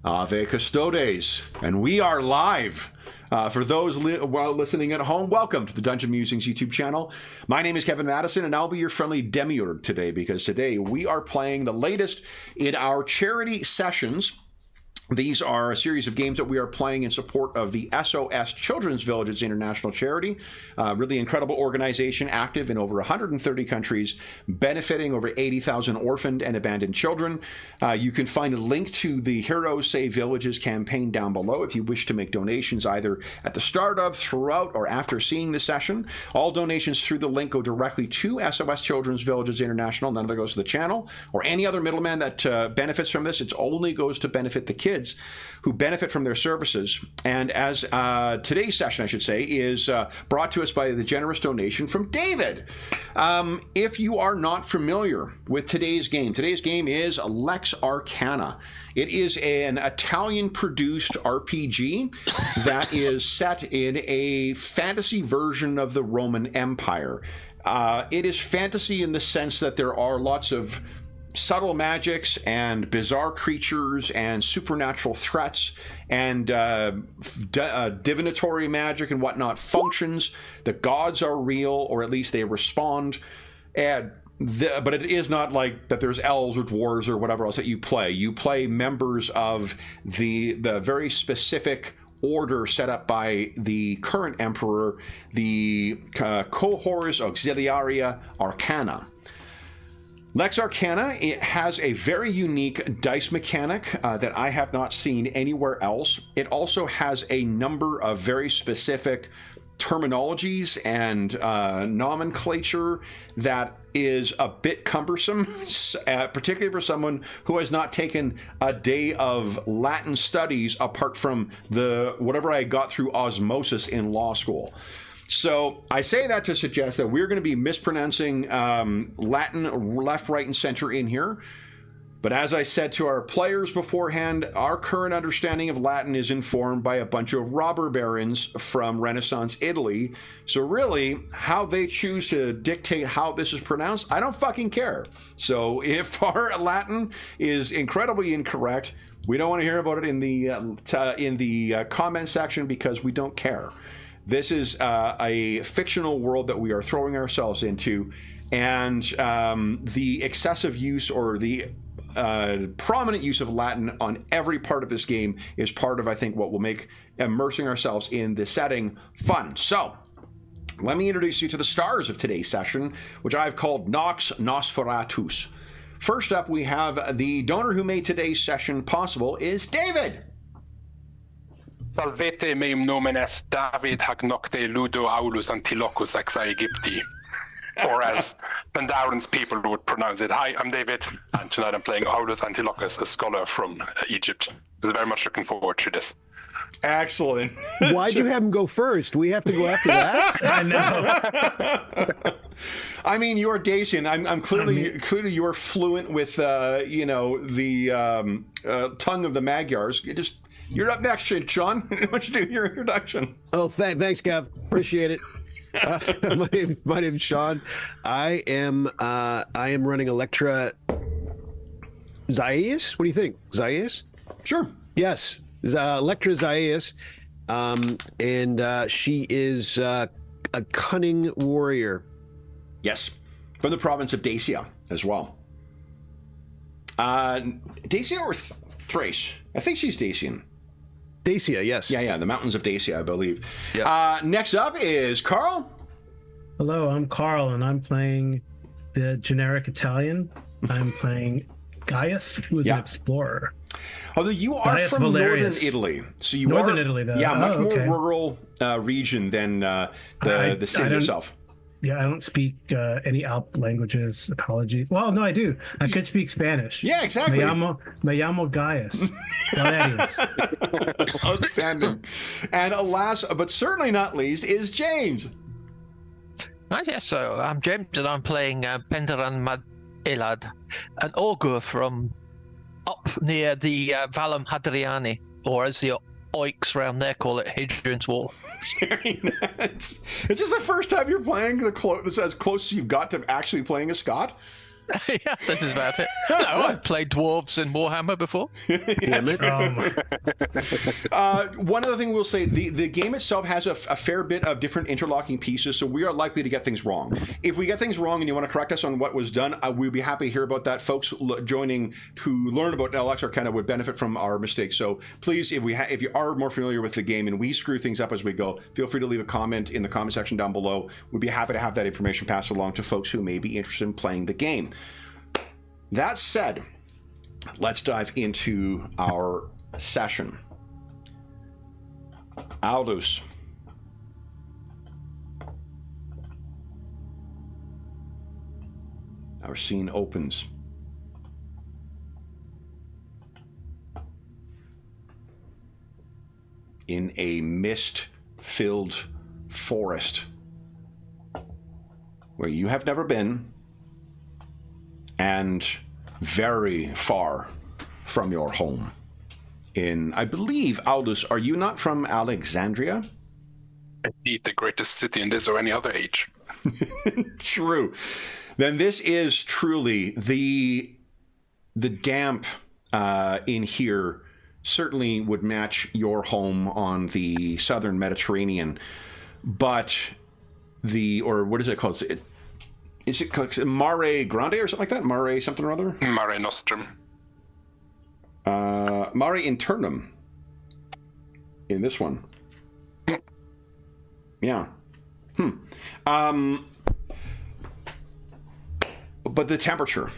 Ave Custodes, and we are live. For those listening at home, welcome to the Dungeon Musings YouTube channel. My name is Kevin Madison, and I'll be your friendly demiurge today, because today we are playing the latest in our charity sessions. These are a series of games that we are playing in support of the SOS Children's Villages International Charity. Really incredible organization, active in over 130 countries, benefiting over 80,000 orphaned and abandoned children. You can find a link to the Heroes Save Villages campaign down below if you wish to make donations either at the start of, throughout, or after seeing the session. All donations through the link go directly to SOS Children's Villages International. None of it goes to the channel or any other middleman that benefits from this. It only goes to benefit the kids who benefit from their services. And as today's session, I should say, is brought to us by the generous donation from David. If you are not familiar with today's game is Lex Arcana. It is an Italian-produced RPG that is set in a fantasy version of the Roman Empire. It is fantasy in the sense that there are lots of subtle magics and bizarre creatures and supernatural threats and divinatory magic and whatnot functions. The gods are real, or at least they respond. But it is not like that there's elves or dwarves or whatever else that you play. You play members of the very specific order set up by the current emperor, the Cohors Auxiliaria Arcana. Lex Arcana, it has a very unique dice mechanic that I have not seen anywhere else. It also has a number of very specific terminologies and nomenclature that is a bit cumbersome, particularly for someone who has not taken a day of Latin studies apart from whatever I got through osmosis in law school. So I say that to suggest that we're going to be mispronouncing Latin left, right, and center in here. But as I said to our players beforehand, our current understanding of Latin is informed by a bunch of robber barons from Renaissance Italy. So really, how they choose to dictate how this is pronounced, I don't fucking care. So if our Latin is incredibly incorrect, we don't want to hear about it in the comment section, because we don't care. This is a fictional world that we are throwing ourselves into, and the excessive use or the prominent use of Latin on every part of this game is part of, I think, what will make immersing ourselves in the setting fun. So, let me introduce you to the stars of today's session, which I've called Nosphoratus. First up, we have the donor who made today's session possible is David. Salvete meum nomen est David hac nocte ludo aulus antilocus ex Aegypti. Or as Pandauran's people would pronounce it. Hi, I'm David, and tonight I'm playing Aulus Antilochus, a scholar from Egypt. I'm very much looking forward to this. Excellent. Why'd you have him go first? We have to go after that? I know. I mean, you're Dacian. I'm clearly you're fluent with the tongue of the Magyars. You're up next, Sean. Why don't you do your introduction? Oh, thanks, Kev. Appreciate it. My name's Sean. I am running Electra Zaius. What do you think, Zaius? Sure. Yes, Electra Zaius, and she is a cunning warrior. Yes, from the province of Dacia as well. Dacia or Thrace? I think she's Dacian. Dacia, yes. Yeah, the mountains of Dacia, I believe. Yeah. Next up is Carl. Hello, I'm Carl, and I'm playing the generic Italian. I'm playing Gaius, who is an explorer. Although you are Gaius from Valerius. northern Italy, so you Northern are Italy, though. Yeah, much more okay. rural region than the city itself. Yeah, I don't speak any Alp languages. Apologies. Well, no, I do. I could speak Spanish. Yeah, exactly. Me llamo Gaius. Valerius. Outstanding. And last, but certainly not least, is James. Yes, so I'm James, and I'm playing Penderan Elad, an ogre from up near the Valum Hadriani, or as the oiks around there call it, Hadrian's Wall. Very nice. Is this the first time you're playing that's as close as you've got to actually playing a Scot? Yeah, this is about it. No, I've played dwarves in Warhammer before. Damn it. One other thing we'll say, the game itself has a fair bit of different interlocking pieces, so we are likely to get things wrong. If we get things wrong and you want to correct us on what was done, we'd be happy to hear about that. Folks joining to learn about Lex Arcana would benefit from our mistakes. So please, if you are more familiar with the game and we screw things up as we go, feel free to leave a comment in the comment section down below. We'd be happy to have that information passed along to folks who may be interested in playing the game. That said, let's dive into our session. Aldous. Our scene opens. In a mist-filled forest where you have never been and very far from your home. I believe, Aldous, are you not from Alexandria? Indeed, the greatest city in this or any other age. True. Then this is truly the damp in here certainly would match your home on the southern Mediterranean, but what is it called? Is it called Mare Grande or something like that? Mare something or other? Mare Nostrum. Mare Internum. In this one. Yeah. But the temperature.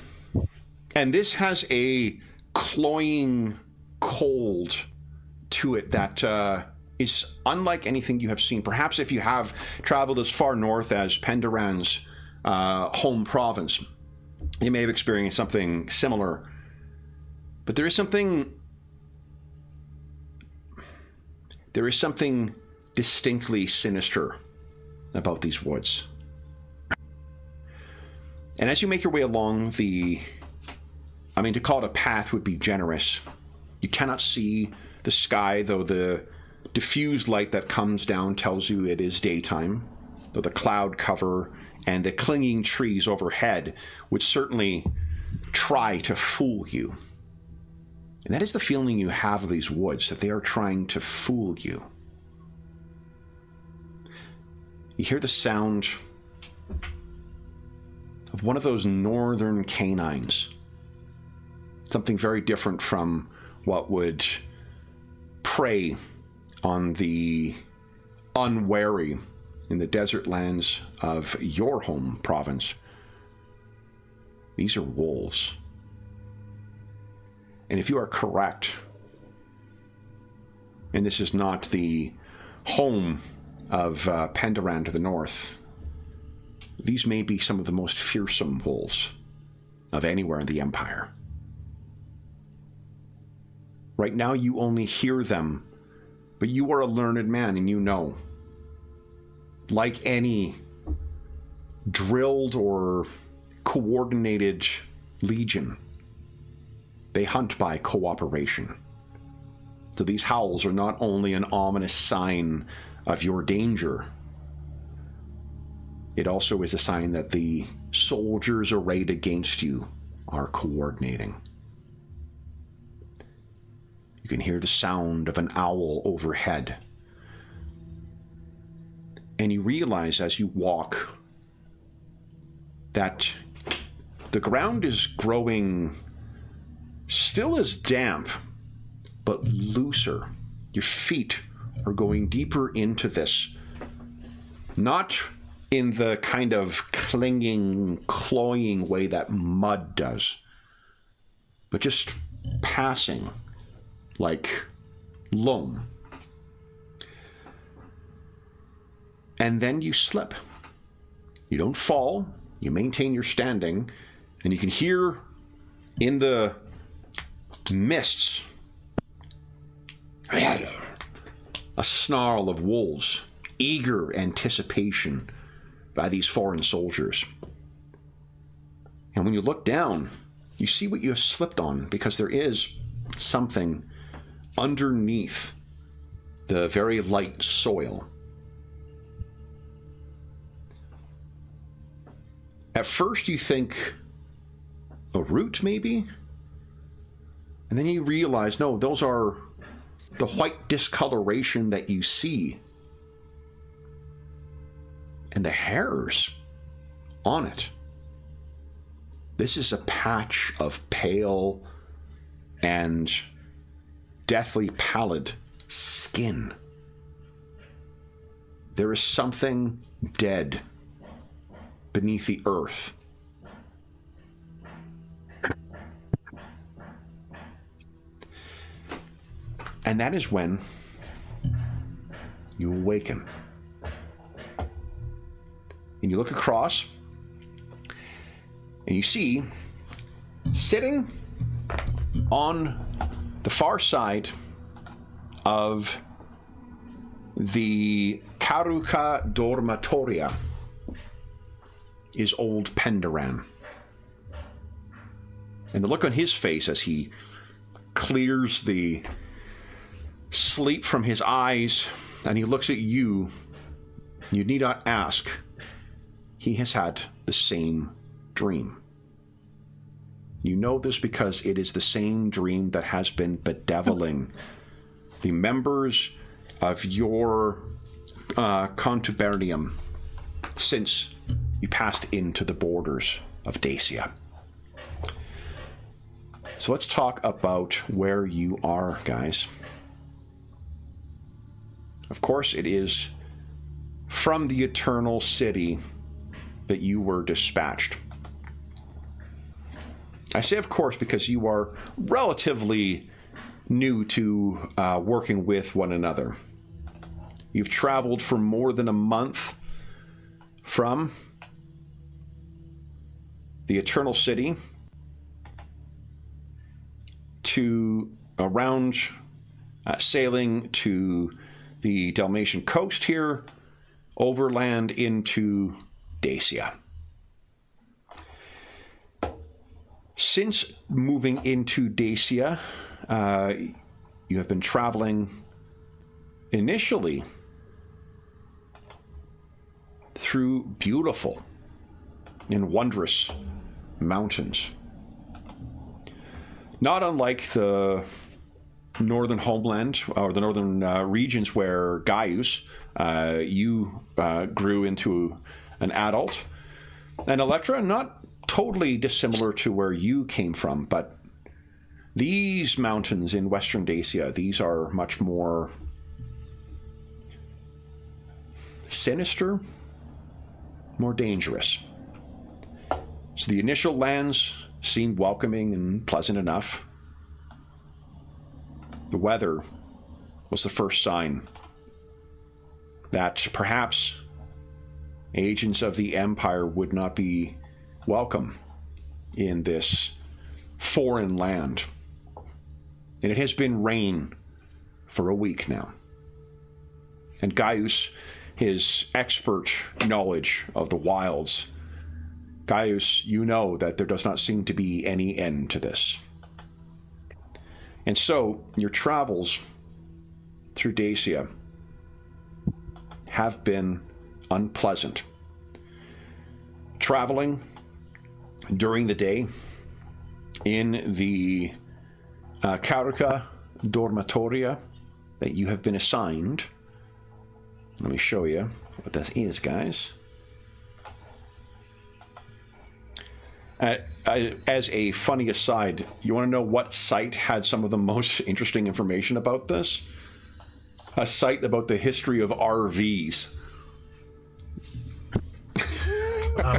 And this has a cloying cold to it that is unlike anything you have seen. Perhaps if you have traveled as far north as Penderan's home province, you may have experienced something similar. But there is something distinctly sinister about these woods. And as you make your way along to call it a path would be generous. You cannot see the sky, though the diffused light that comes down tells you it is daytime, though the cloud cover and the clinging trees overhead would certainly try to fool you. And that is the feeling you have of these woods, that they are trying to fool you. You hear the sound of one of those northern canines. Something very different from what would prey on the unwary in the desert lands of your home province. These are wolves. And if you are correct, and this is not the home of Penderan to the north, these may be some of the most fearsome wolves of anywhere in the Empire. Right now you only hear them, but you are a learned man and you know. Like any drilled or coordinated legion, they hunt by cooperation. So these howls are not only an ominous sign of your danger, it also is a sign that the soldiers arrayed against you are coordinating. You can hear the sound of an owl overhead. And you realize as you walk that the ground is growing still as damp, but looser. Your feet are going deeper into this. Not in the kind of clinging, cloying way that mud does, but just passing like loam. And then you slip. You don't fall, you maintain your standing, and you can hear in the mists a snarl of wolves, eager anticipation by these foreign soldiers. And when you look down, you see what you have slipped on, because there is something underneath the very light soil. At first you think a root, maybe? And then you realize, no, those are the white discoloration that you see. And the hairs on it. This is a patch of pale and deathly pallid skin. There is something dead beneath the earth. And that is when you awaken. And you look across, and you see, sitting on the far side of the Caruca Dormitoria is old Penderan. And the look on his face as he clears the sleep from his eyes and he looks at you, you need not ask. He has had the same dream. You know this because it is the same dream that has been bedeviling the members of your contubernium since you passed into the borders of Dacia. So let's talk about where you are, guys. Of course, it is from the Eternal City that you were dispatched. I say of course because you are relatively new to working with one another. You've traveled for more than a month from the Eternal City to around sailing to the Dalmatian coast here, overland into Dacia. Since moving into Dacia, you have been traveling initially through beautiful and wondrous mountains. Not unlike the northern homeland or the northern regions where Gaius, you grew into an adult. And Electra, not totally dissimilar to where you came from, but these mountains in Western Dacia, these are much more sinister, more dangerous. So the initial lands seemed welcoming and pleasant enough. The weather was the first sign that perhaps agents of the Empire would not be welcome in this foreign land. And it has been rain for a week now. And Gaius, his expert knowledge of the wilds, Gaius, you know that there does not seem to be any end to this. And so, your travels through Dacia have been unpleasant. Traveling during the day in the Caruca Dormitoria that you have been assigned. Let me show you what this is, guys. As a funny aside, you want to know what site had some of the most interesting information about this? A site about the history of RVs.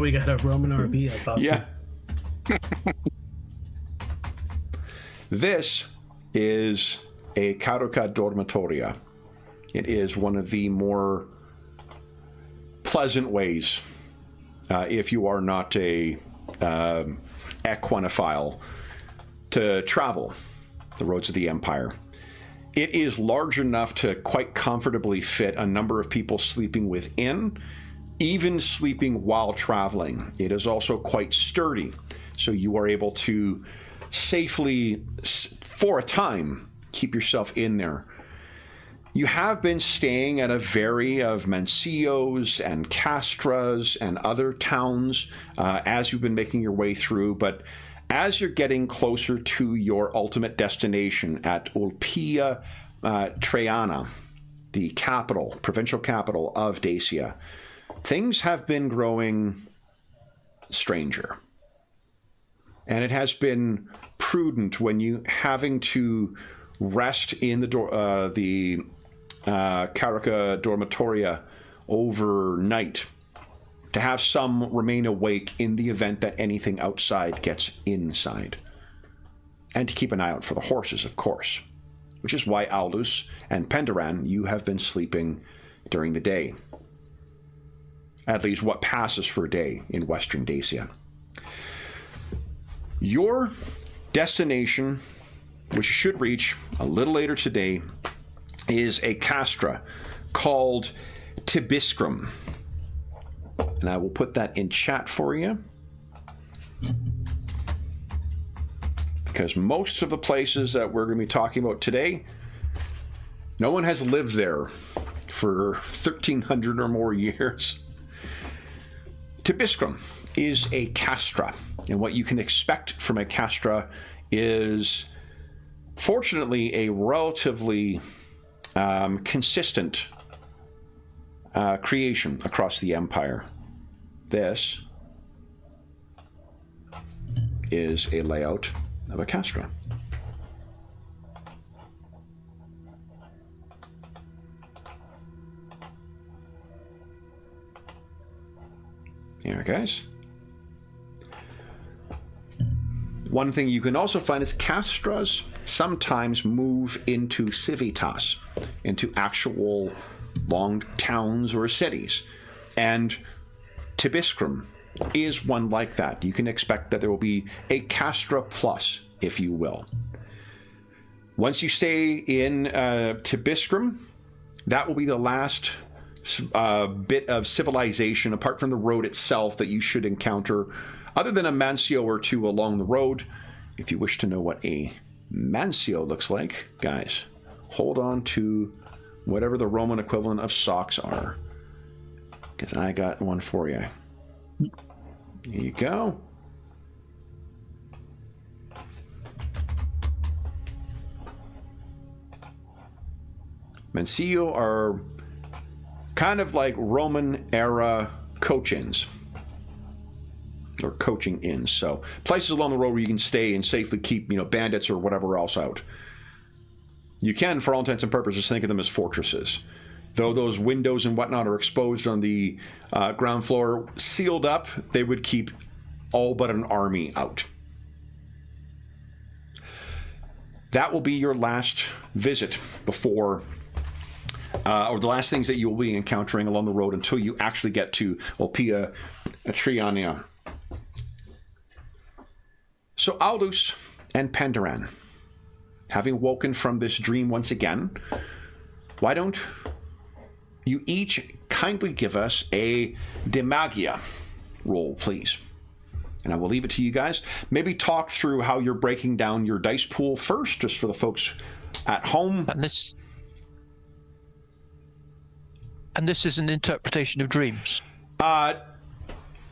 We got a Roman RV. That's awesome. Yeah. This is a Caruca Dormitoria. It is one of the more pleasant ways, if you are not a equinophile, to travel the roads of the Empire. It is large enough to quite comfortably fit a number of people sleeping within, even sleeping while traveling. It is also quite sturdy, so you are able to safely, for a time, keep yourself in there. You have been staying at a vary of Mancillos and Castras and other towns as you've been making your way through, but As you're getting closer to your ultimate destination at Ulpia Traiana, the capital, provincial capital of Dacia, things have been growing stranger. And it has been prudent when you having to rest in the Caraca Dormitoria overnight to have some remain awake in the event that anything outside gets inside. And to keep an eye out for the horses, of course. Which is why Aldous and Penderan, you have been sleeping during the day. At least what passes for a day in Western Dacia. Your destination, which you should reach a little later today, is a castra called Tibiscrum. And I will put that in chat for you. Because most of the places that we're going to be talking about today, no one has lived there for 1,300 or more years. Tibiscrum is a castra, and what you can expect from a castra is, fortunately, a relatively consistent creation across the Empire. This is a layout of a castra. Here, guys. One thing you can also find is castras sometimes move into civitas, into actual long towns or cities. And Tibiscrum is one like that. You can expect that there will be a castra plus, if you will. Once you stay in Tibiscrum, that will be the last bit of civilization, apart from the road itself, that you should encounter, other than a Mancio or two along the road. If you wish to know what a Mancio looks like, guys, hold on to whatever the Roman equivalent of socks are, because I got one for you. Here you go. Mancio are kind of like Roman era coach-ins or coaching inns. So places along the road where you can stay and safely keep, bandits or whatever else out. You can, for all intents and purposes, think of them as fortresses. Though those windows and whatnot are exposed on the ground floor, sealed up, they would keep all but an army out. That will be your last visit before, or the last things that you will be encountering along the road until you actually get to Ulpia Traiana. So Aldous and Penderan, having woken from this dream once again, why don't you each kindly give us a Demagia roll, please? And I will leave it to you guys. Maybe talk through how you're breaking down your dice pool first, just for the folks at home. And this is an interpretation of dreams.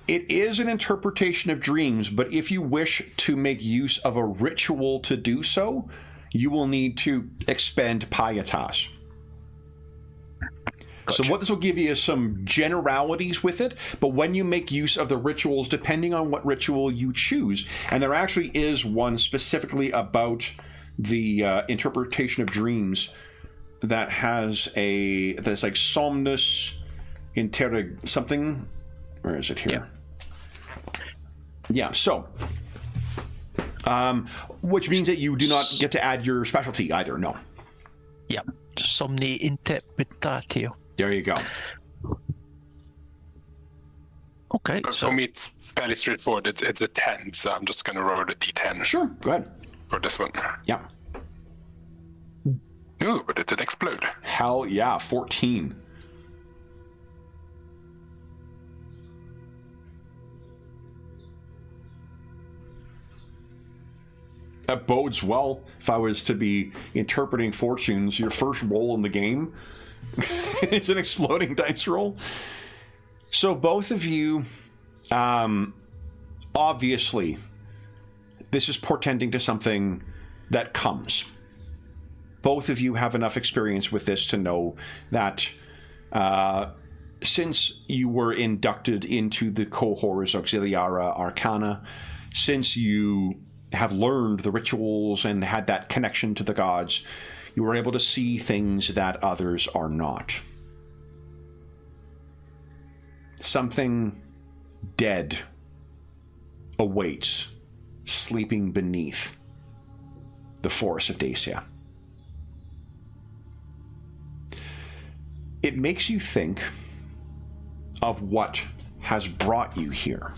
It is an interpretation of dreams, but if you wish to make use of a ritual to do so, you will need to expend pietas. Gotcha. So what this will give you is some generalities with it, but when you make use of the rituals, depending on what ritual you choose, and there actually is one specifically about the interpretation of dreams that has that's like somnus interrog something. Where is it here? Yeah, so which means that you do not get to add your specialty either. No. Yeah, somni interpretatio. There you go. Okay. So for me, it's fairly straightforward. It's a 10, so I'm just going to roll a d10. Sure, go ahead. For this one. Yeah. Ooh, but it did explode. Hell yeah, 14. That bodes well if I was to be interpreting fortunes. Your first roll in the game is an exploding dice roll. So both of you, obviously, this is portending to something that comes. Both of you have enough experience with this to know that since you were inducted into the Cohors Auxiliaria Arcana, since you have learned the rituals and had that connection to the gods, you were able to see things that others are not. Something dead awaits, sleeping beneath the forests of Dacia. It makes you think of what has brought you here.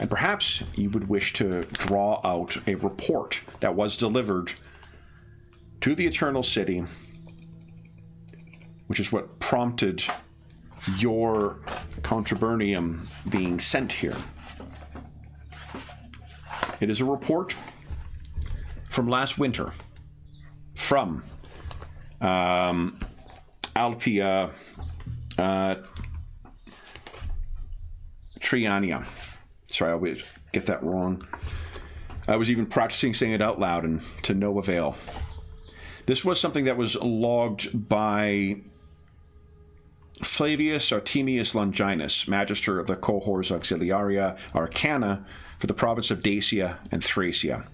And perhaps you would wish to draw out a report that was delivered to the Eternal City, which is what prompted your contubernium being sent here. It is a report from last winter, from Alpia Triania. Sorry, I always get that wrong. I was even practicing saying it out loud, and to no avail. This was something that was logged by Flavius Artemius Longinus, Magister of the Cohors Auxiliaria Arcana for the province of Dacia and Thracia.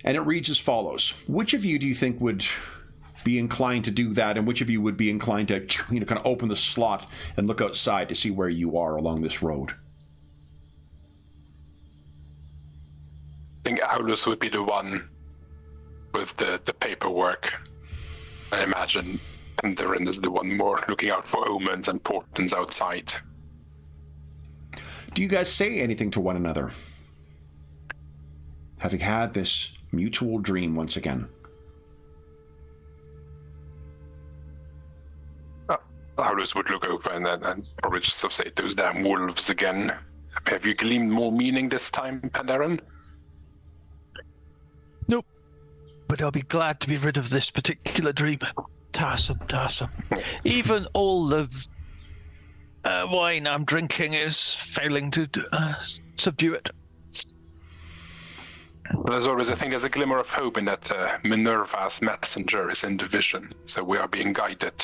And it reads as follows. Which of you do you think would be inclined to do that, and which of you would be inclined to, kind of open the slot and look outside to see where you are along this road? I think Aulus would be the one with the paperwork. I imagine Penderin is the one more looking out for omens and portents outside. Do you guys say anything to one another? Having had this mutual dream once again. Aulus would look over and probably just sort of say, those damn wolves again. Have you gleaned more meaning this time, Penderin? Nope. But I'll be glad to be rid of this particular dream. Tarsum. Even all the wine I'm drinking is failing to subdue it. Well, as always, I think there's a glimmer of hope in that Minerva's messenger is in the vision, so we are being guided.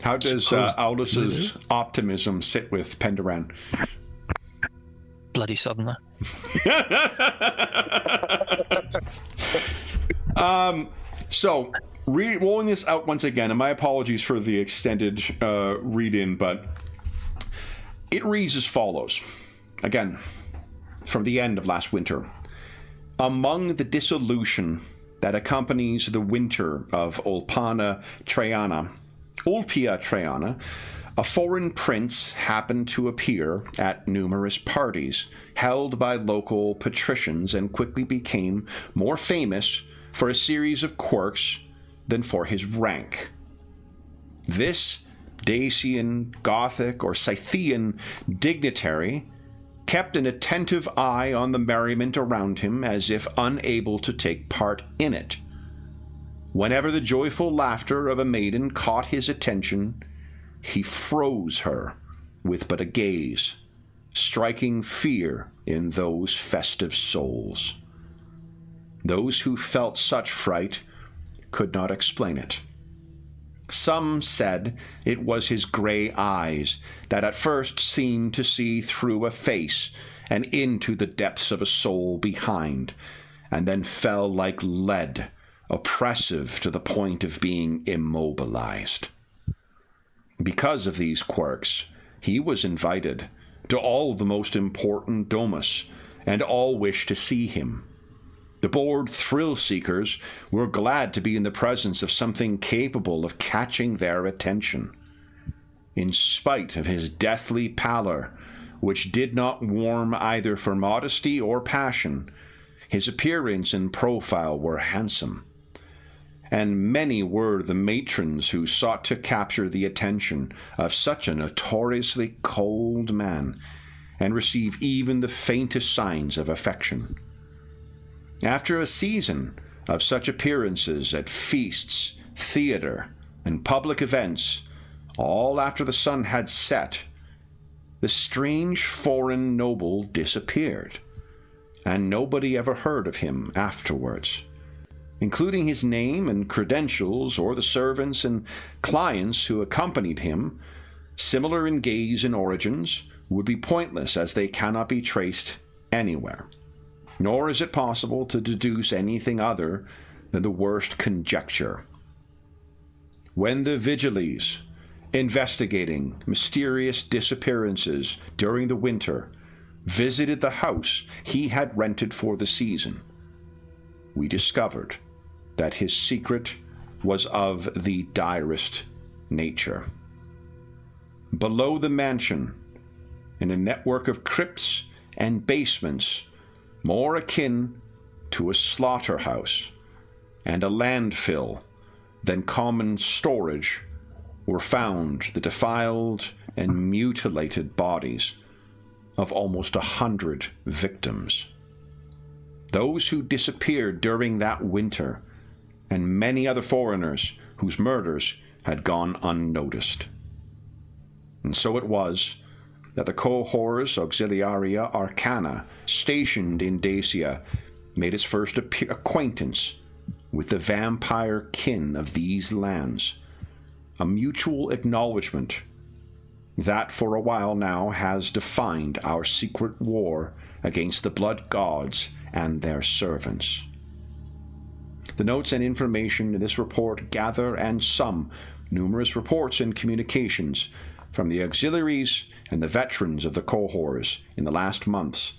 How does Aulus's optimism sit with Penderan? Bloody suddenly. So, rolling this out once again, and my apologies for the extended read-in, but it reads as follows. Again, from the end of last winter. Among the dissolution that accompanies the winter of Ulpia Traiana, a foreign prince happened to appear at numerous parties held by local patricians and quickly became more famous for a series of quirks than for his rank. This Dacian, Gothic, or Scythian dignitary kept an attentive eye on the merriment around him as if unable to take part in it. Whenever the joyful laughter of a maiden caught his attention, he froze her with but a gaze, striking fear in those festive souls. Those who felt such fright could not explain it. Some said it was his gray eyes that at first seemed to see through a face and into the depths of a soul behind, and then fell like lead, oppressive to the point of being immobilized. Because of these quirks, he was invited to all the most important domus, and all wished to see him. The bored thrill-seekers were glad to be in the presence of something capable of catching their attention. In spite of his deathly pallor, which did not warm either for modesty or passion, his appearance and profile were handsome, and many were the matrons who sought to capture the attention of such a notoriously cold man, and receive even the faintest signs of affection. After a season of such appearances at feasts, theater, and public events, all after the sun had set, the strange foreign noble disappeared, and nobody ever heard of him afterwards, including his name and credentials or the servants and clients who accompanied him. Similar in gaze and origins would be pointless, as they cannot be traced anywhere, nor is it possible to deduce anything other than the worst conjecture. When the Vigiles, investigating mysterious disappearances during the winter, visited the house he had rented for the season, we discovered that his secret was of the direst nature. Below the mansion, in a network of crypts and basements more akin to a slaughterhouse and a landfill than common storage, were found the defiled and mutilated bodies of almost 100 victims. Those who disappeared during that winter, and many other foreigners whose murders had gone unnoticed. And so it was that the cohors Auxiliaria Arcana, stationed in Dacia, made its first acquaintance with the vampire kin of these lands, a mutual acknowledgement that for a while now has defined our secret war against the blood gods and their servants. The notes and information in this report gather and sum numerous reports and communications from the auxiliaries and the veterans of the cohors in the last months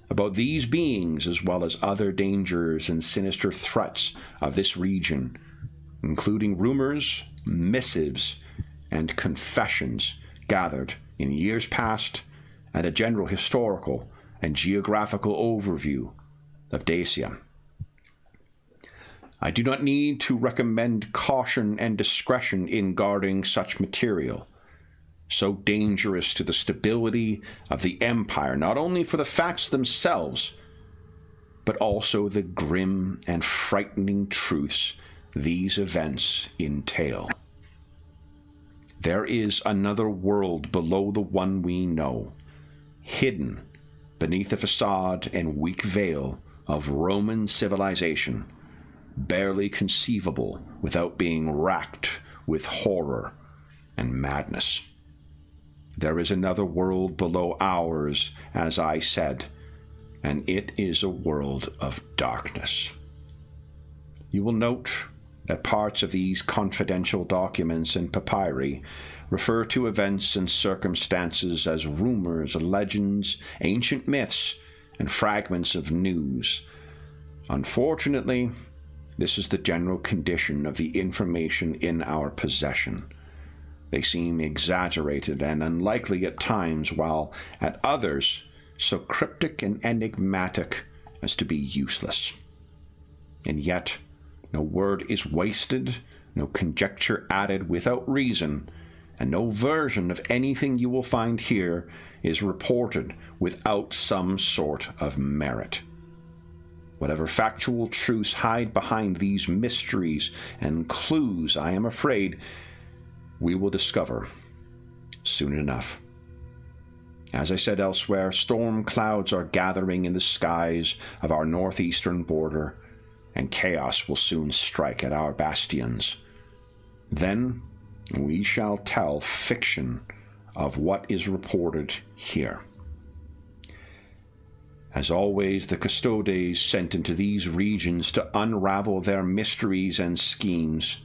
about these beings, as well as other dangers and sinister threats of this region, including rumors, missives, and confessions gathered in years past, and a general historical and geographical overview of Dacia. I do not need to recommend caution and discretion in guarding such material, so dangerous to the stability of the Empire, not only for the facts themselves, but also the grim and frightening truths these events entail. There is another world below the one we know, hidden beneath the facade and weak veil of Roman civilization, barely conceivable without being racked with horror and madness. There is another world below ours, as I said, and it is a world of darkness. You will note that parts of these confidential documents and papyri refer to events and circumstances as rumors, legends, ancient myths, and fragments of news. Unfortunately, this is the general condition of the information in our possession. They seem exaggerated and unlikely at times, while at others so cryptic and enigmatic as to be useless. And yet, no word is wasted, no conjecture added without reason, and no version of anything you will find here is reported without some sort of merit. Whatever factual truths hide behind these mysteries and clues, I am afraid, we will discover soon enough. As I said elsewhere, storm clouds are gathering in the skies of our northeastern border, and chaos will soon strike at our bastions. Then we shall tell fiction of what is reported here. As always, the custodes sent into these regions to unravel their mysteries and schemes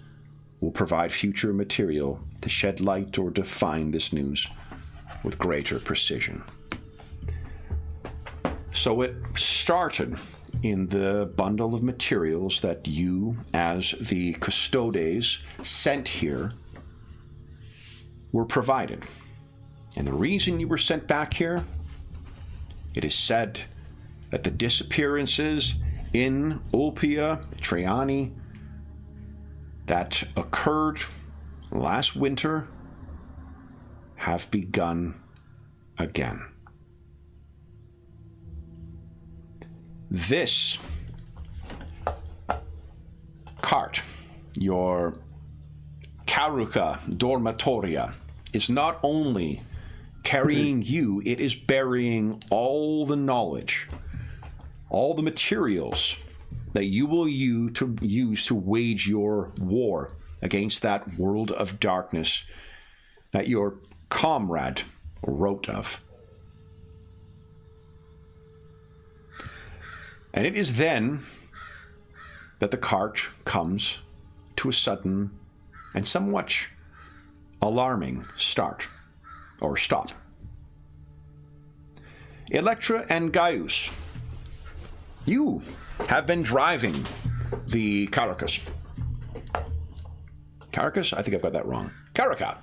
will provide future material to shed light or define this news with greater precision. So it started in the bundle of materials that you, as the custodes sent here, were provided. And the reason you were sent back here, it is said that the disappearances in Ulpia, Traiani, that occurred last winter have begun again. This cart, your Caruca Dormitoria, is not only carrying you, it is burying all the knowledge, all the materials that you will use to wage your war against that world of darkness that your comrade wrote of. And it is then that the cart comes to a sudden and somewhat alarming start, or stop. Electra and Gaius, you have been driving the Caracas. Caracas? I think I've got that wrong. Caracat.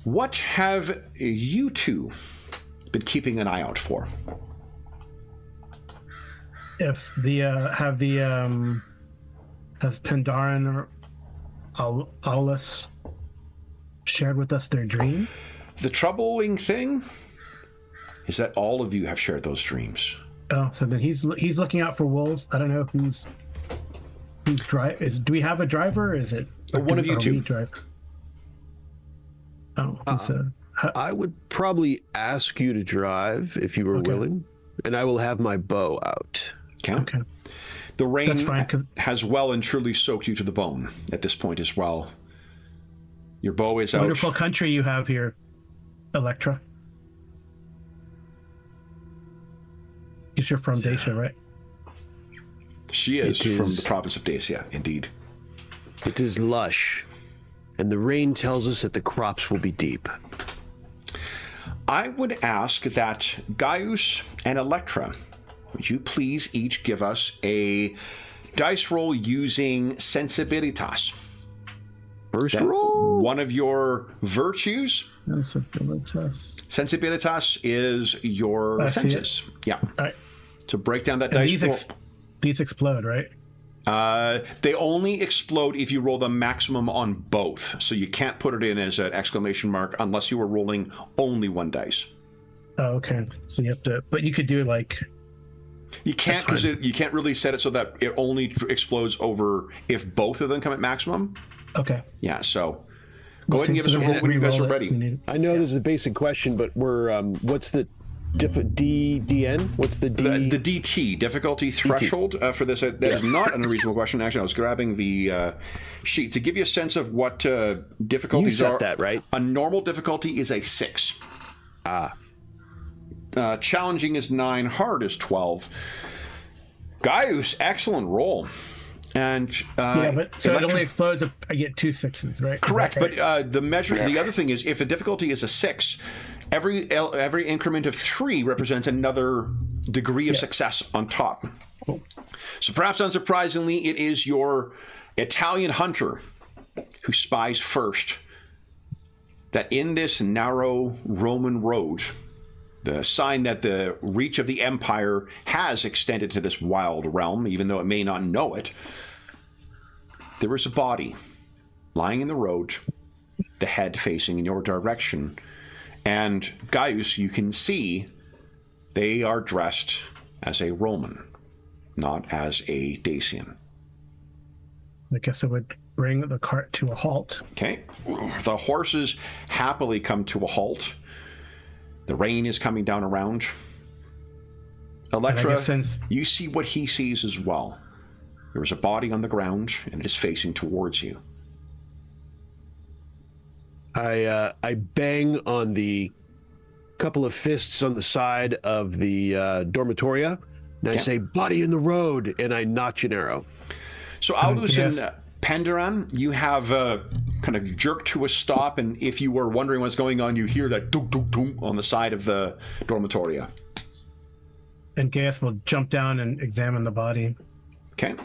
What have you two been keeping an eye out for? If the has Pandaren or Aulus shared with us their dream? The troubling thing is that all of you have shared those dreams. Oh, so then he's looking out for wolves. I don't know who's do we have a driver? Or is it one of you two? Oh, I would probably ask you to drive if you were willing, and I will have my bow out. Okay. The rain has well and truly soaked you to the bone at this point as well. Your bow is out. Wonderful country you have here, Electra. Guess you're from Dacia, right? She is from the province of Dacia, indeed. It is lush, and the rain tells us that the crops will be deep. I would ask that Gaius and Electra, would you please each give us a dice roll using sensibilitas? First roll? One of your virtues. Sensibilitas is your senses. Yeah. All right. So break down that dice roll. These explode, right? They only explode if you roll the maximum on both. So you can't put it in as an exclamation mark unless you were rolling only one dice. Oh, okay. So you have to, but you could do like. You can't, because you can't really set it so that it only explodes over if both of them come at maximum. Okay. Yeah. So go ahead and give us a roll when you guys are ready. I know this is a basic question, but we're what's the DN? What's the D? The DT, difficulty threshold for this. That is not an unreasonable question. Actually, I was grabbing the sheet to give you a sense of what difficulties you are. set that, right? A normal difficulty is a 6. Challenging is 9. Hard is 12. Gaius, excellent roll. And but so it only explodes if I get 2 6s, right? Correct, right? But the measure. The other thing is, if a difficulty is a 6. Every increment of 3 represents another degree of success on top. Cool. So perhaps unsurprisingly, it is your Italian hunter who spies first that in this narrow Roman road, the sign that the reach of the empire has extended to this wild realm, even though it may not know it, there is a body lying in the road, the head facing in your direction. And Gaius, you can see they are dressed as a Roman, not as a Dacian. I guess it would bring the cart to a halt. Okay. The horses happily come to a halt. The rain is coming down around. Electra, you see what he sees as well. There is a body on the ground, and it is facing towards you. I bang on the couple of fists on the side of the dormitoria, and I say, "Body in the road," and I notch an arrow. So Aldous and Pandaren, you have kind of jerked to a stop, and if you were wondering what's going on, you hear that dunk, dunk, dunk on the side of the dormitoria. And Gaius will jump down and examine the body. Okay.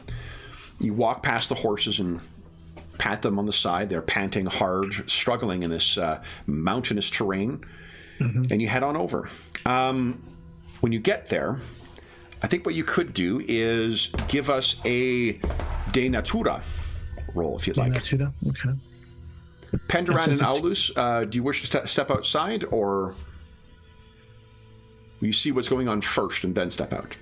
You walk past the horses and pat them on the side. They're panting hard, struggling in this mountainous terrain. Mm-hmm. And you head on over. When you get there, I think what you could do is give us a De Natura roll, if you'd like. De Natura? Okay. Pandaren and Aulus, do you wish to step outside, or will you see what's going on first and then step out?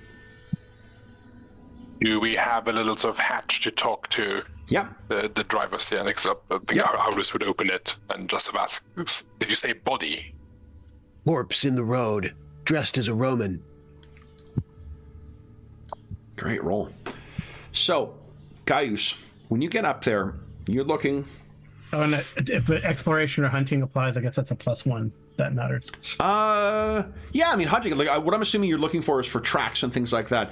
Do we have a little sort of hatch to talk to Yeah. The driver's here next up. I think Aulus would open it and just ask, oops, did you say body? Corpse in the road, dressed as a Roman. Great roll. So, Gaius, when you get up there, you're looking. Oh, and if exploration or hunting applies, I guess that's a +1. That matters. Yeah, I mean, hunting, like what I'm assuming you're looking for is for tracks and things like that.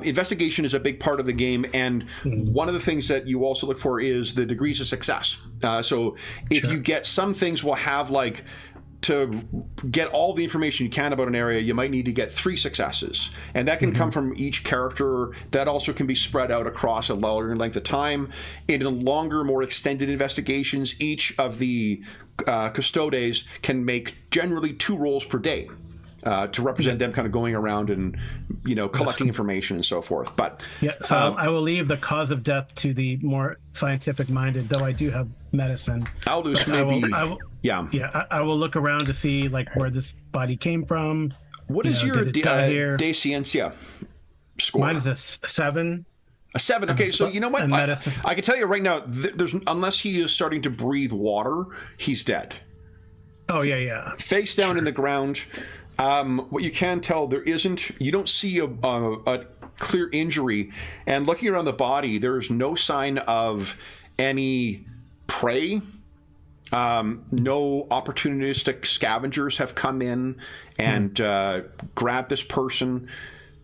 Investigation is a big part of the game, and one of the things that you also look for is the degrees of success. So if you get some things will have like, to get all the information you can about an area, you might need to get 3 successes. And that can come from each character. That also can be spread out across a longer length of time. In longer, more extended investigations, each of the custodes can make generally 2 rolls per day to represent them kind of going around and, collecting information and so forth. But so I will leave the cause of death to the more scientific minded, though I do have medicine. Aldous, maybe. I will look around to see like where this body came from. What is your de Ciencia score? Mine is a 7. A 7. Okay, so you know what? Medicine. I can tell you right now, there's unless he is starting to breathe water, he's dead. Oh yeah. Face down in the ground. What you can tell, you don't see a clear injury, and looking around the body, there's no sign of any prey. No opportunistic scavengers have come in and grabbed this person.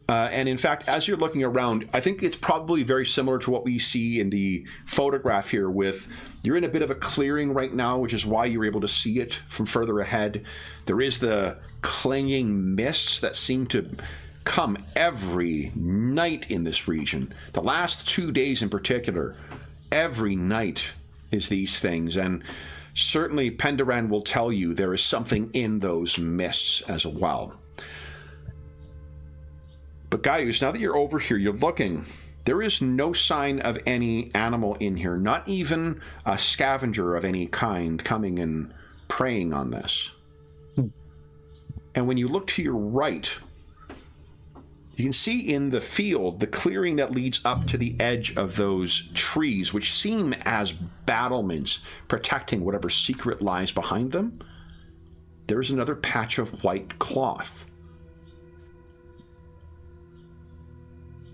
And in fact, as you're looking around, I think it's probably very similar to what we see in the photograph here with, you're in a bit of a clearing right now, which is why you're able to see it from further ahead. There is the clinging mists that seem to come every night in this region. The last 2 days in particular, every night is these things. And certainly Penderan will tell you there is something in those mists as well. But Gaius, now that you're over here, you're looking, there is no sign of any animal in here, not even a scavenger of any kind coming and preying on this. And when you look to your right, you can see in the field the clearing that leads up to the edge of those trees, which seem as battlements protecting whatever secret lies behind them. There's another patch of white cloth.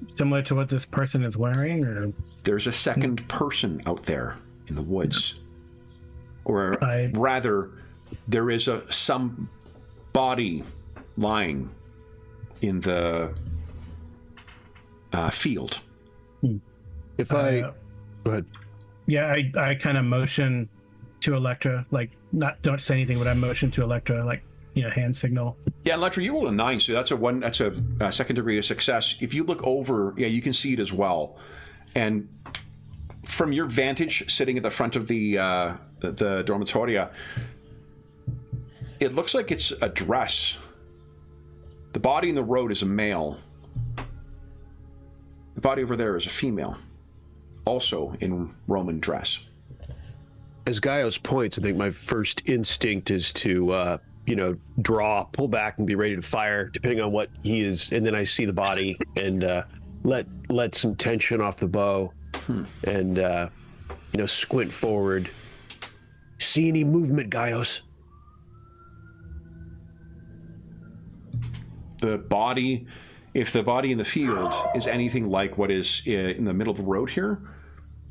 Similar to what this person is wearing, or there's a second person out there in the woods, or rather, there is some body lying in the field. If I go ahead, I kind of motion to Electra, like don't say anything, but I motion to Electra, like hand signal. Yeah, Electra, you rolled a 9, so that's a second degree of success. If you look over, you can see it as well. And from your vantage, sitting at the front of the dormitoria, it looks like it's a dress. The body in the road is a male. The body over there is a female, also in Roman dress. As Gaius points, I think my first instinct is to pull back and be ready to fire, depending on what he is. And then I see the body and let some tension off the bow and, squint forward. See any movement, Gaius? If the body in the field is anything like what is in the middle of the road here,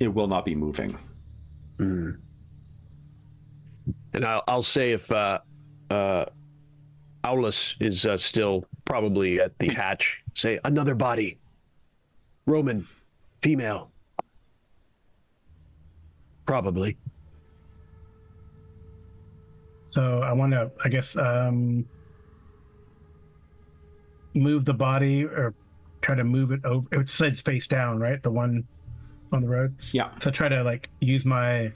it will not be moving. And I'll say if Aulus is still probably at the hatch, say another body, Roman, female, probably. So I want to, I guess, move the body or try to move it over. It said face down, right? The one on the road. Yeah. So try to use my,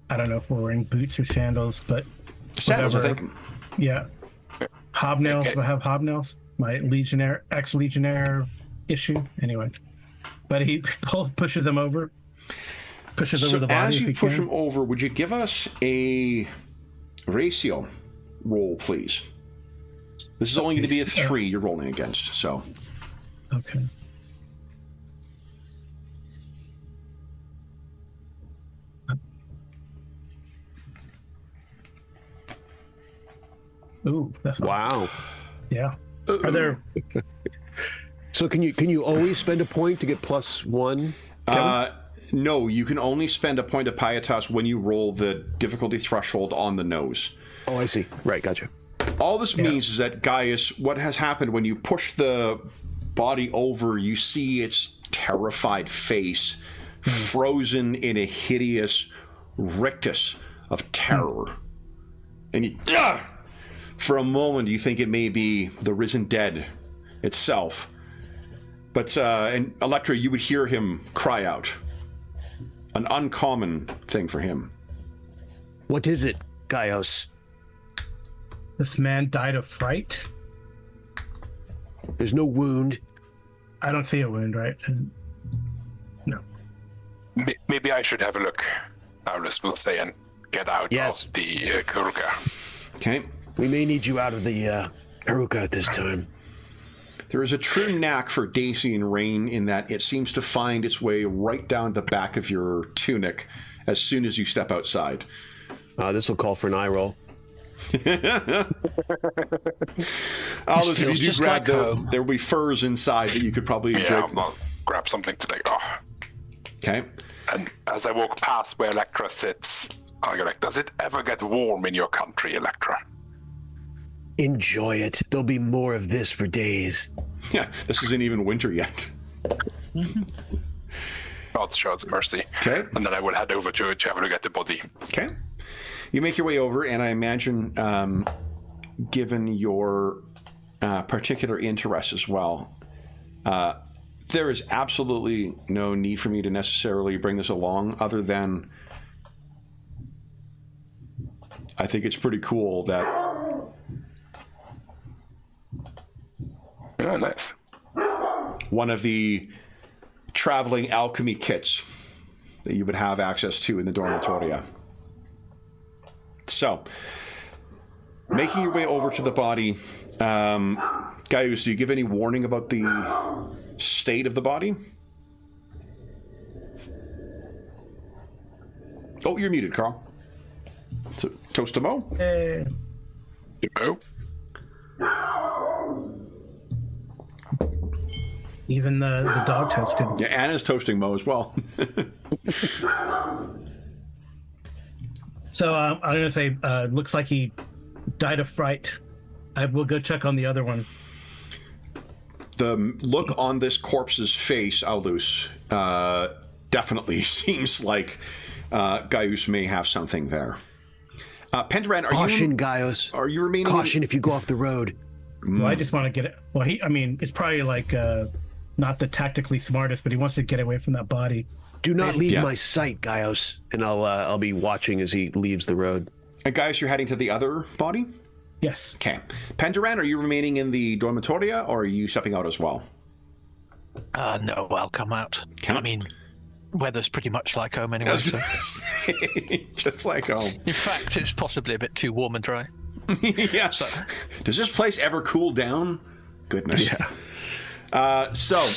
I don't know if we're wearing boots or sandals, but sandals, whatever. I think. Yeah. Hobnails. I have hobnails. My ex-legionnaire issue. Anyway, but he pushes him over. Pushes over the body. As you push him over, would you give us a ratio roll, please? This is only going to be a 3 you're rolling against, so. Okay. Ooh, that's Wow. yeah. Are there? So can you always spend a point to get +1? No, you can only spend a point of pietas when you roll the difficulty threshold on the nose. Oh, I see. Right, gotcha. All this means is that, Gaius, what has happened when you push the body over, you see its terrified face frozen in a hideous rictus of terror. And you, for a moment, you think it may be the risen dead itself. But, and Electra, you would hear him cry out. An uncommon thing for him. What is it, Gaius? This man died of fright. There's no wound. I don't see a wound, right? No. Maybe I should have a look. Aulus will say and get out of the Kuruka. Okay. We may need you out of the Haruka at this time. There is a true knack for Dacian rain in that it seems to find its way right down the back of your tunic as soon as you step outside. This will call for an eye roll. Aulus, if you do grab there will be furs inside that you could probably drape. I'll grab something to take off. Okay. And as I walk past where Electra sits, I'll go like, does it ever get warm in your country, Electra? Enjoy it. There'll be more of this for days. Yeah, this isn't even winter yet. God show its mercy. Okay. And then I will head over to have a look at the body. Okay. You make your way over, and I imagine, given your particular interest as well, there is absolutely no need for me to necessarily bring this along, other than I think it's pretty cool that... Oh, nice. One of the traveling alchemy kits that you would have access to in the dormitoria. So, making your way over to the body, Gaius, do you give any warning about the state of the body? Oh, you're muted, Carl. So, Toastamo? Even the dog toasted. Yeah, Anna's toasting Mo as well. So I'm going to say, looks like he died of fright. I will go check on the other one. The look on this corpse's face, Aulus, definitely seems like Gaius may have something there. Penderan, Caution, Gaius. Are you remaining? Caution if you go off the road. Well, I just want to get it. Well, it's probably like not the tactically smartest, but he wants to get away from that body. Do not leave my sight, Gaius, and I'll be watching as he leaves the road. And Gaius, you're heading to the other body? Yes. Okay. Penderan, are you remaining in the dormitoria, or are you stepping out as well? No, I'll come out. I mean, weather's pretty much like home anyway. So. Just like home. In fact, it's possibly a bit too warm and dry. Yeah. So. Does this place ever cool down? Goodness. Yeah. So,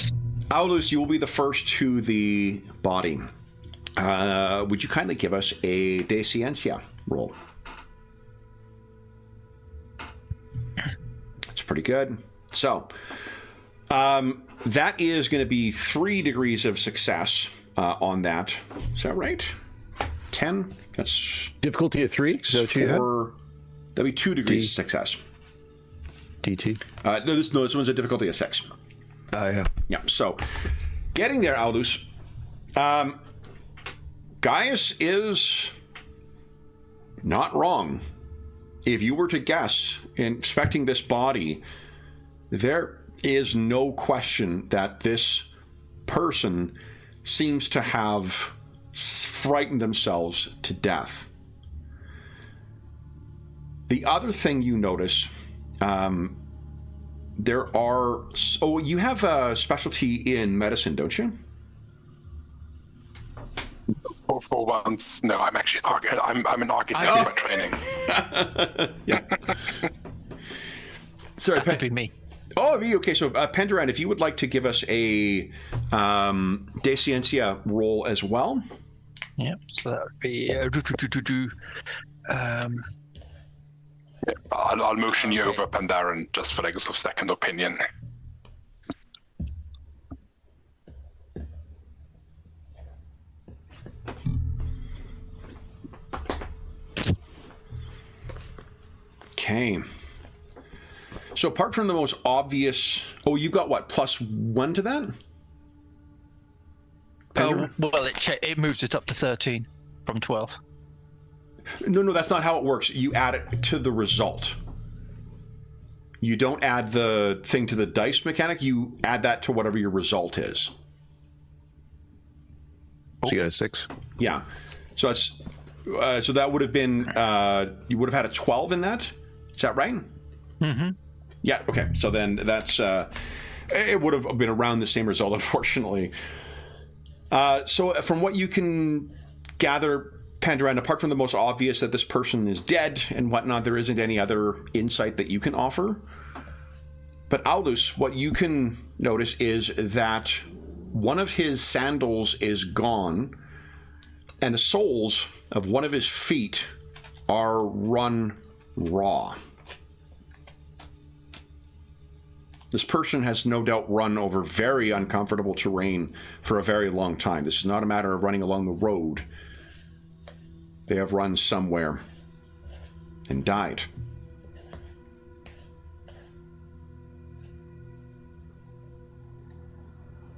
Aulus, you will be the first to the body. Would you kindly give us a de ciencia roll? That's pretty good. So, that is going to be 3 degrees of success on that. Is that right? 10? That's difficulty of 3. Is that what you have? That'd be 2 degrees of success. DT. No, this one's a difficulty of 6. Yeah. Yeah. So, getting there, Aulus. Gaius is not wrong. If you were to guess, inspecting this body, there is no question that this person seems to have frightened themselves to death. The other thing you notice, there are... Oh, you have a specialty in medicine, don't you? For once, no. I'm actually I'm an architect by training. Yeah. Sorry, that could be me. Oh, okay. So, Penderan, if you would like to give us a de ciencia roll as well. Yep. So that would be I'll motion you over, Pandaren, just for like a sort of second opinion. Okay. So apart from the most obvious... Oh, you got what? +1 to that? Oh, well, it moves it up to 13 from 12. No, that's not how it works. You add it to the result. You don't add the thing to the dice mechanic. You add that to whatever your result is. So you got a 6? Yeah. So that's... so that would have been... you would have had a 12 in that? Is that right? Mm-hmm. Yeah, okay. So then that's... it would have been around the same result, unfortunately. So from what you can gather, Pandaren, apart from the most obvious that this person is dead and whatnot, there isn't any other insight that you can offer. But Aulus, what you can notice is that one of his sandals is gone, and the soles of one of his feet are run raw. This person has no doubt run over very uncomfortable terrain for a very long time. This is not a matter of running along the road. They have run somewhere and died.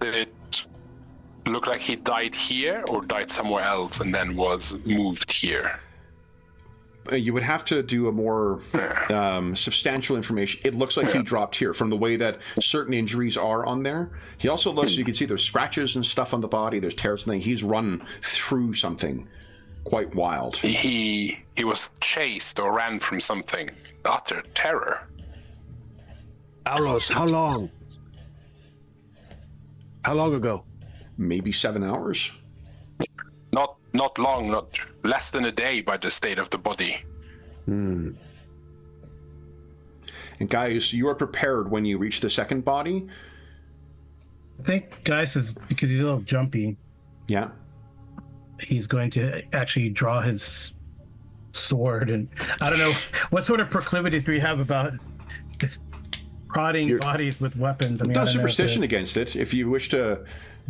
Did it look like he died here or died somewhere else and then was moved here? You would have to do a more substantial information. It looks like he dropped here from the way that certain injuries are on there. He also looks, you can see there's scratches and stuff on the body, there's tears and things. He's run through something quite wild. He was chased or ran from something. Utter terror. Aulos, how long? How long ago? Maybe 7 hours. Not long, not less than a day by the state of the body. And guys, you are prepared when you reach the second body. I think Gaius is, because he's a little jumpy, Yeah. he's going to actually draw his sword. And I don't know, what sort of proclivities do we have about just prodding bodies with weapons? I mean, No superstition against it. If you wish to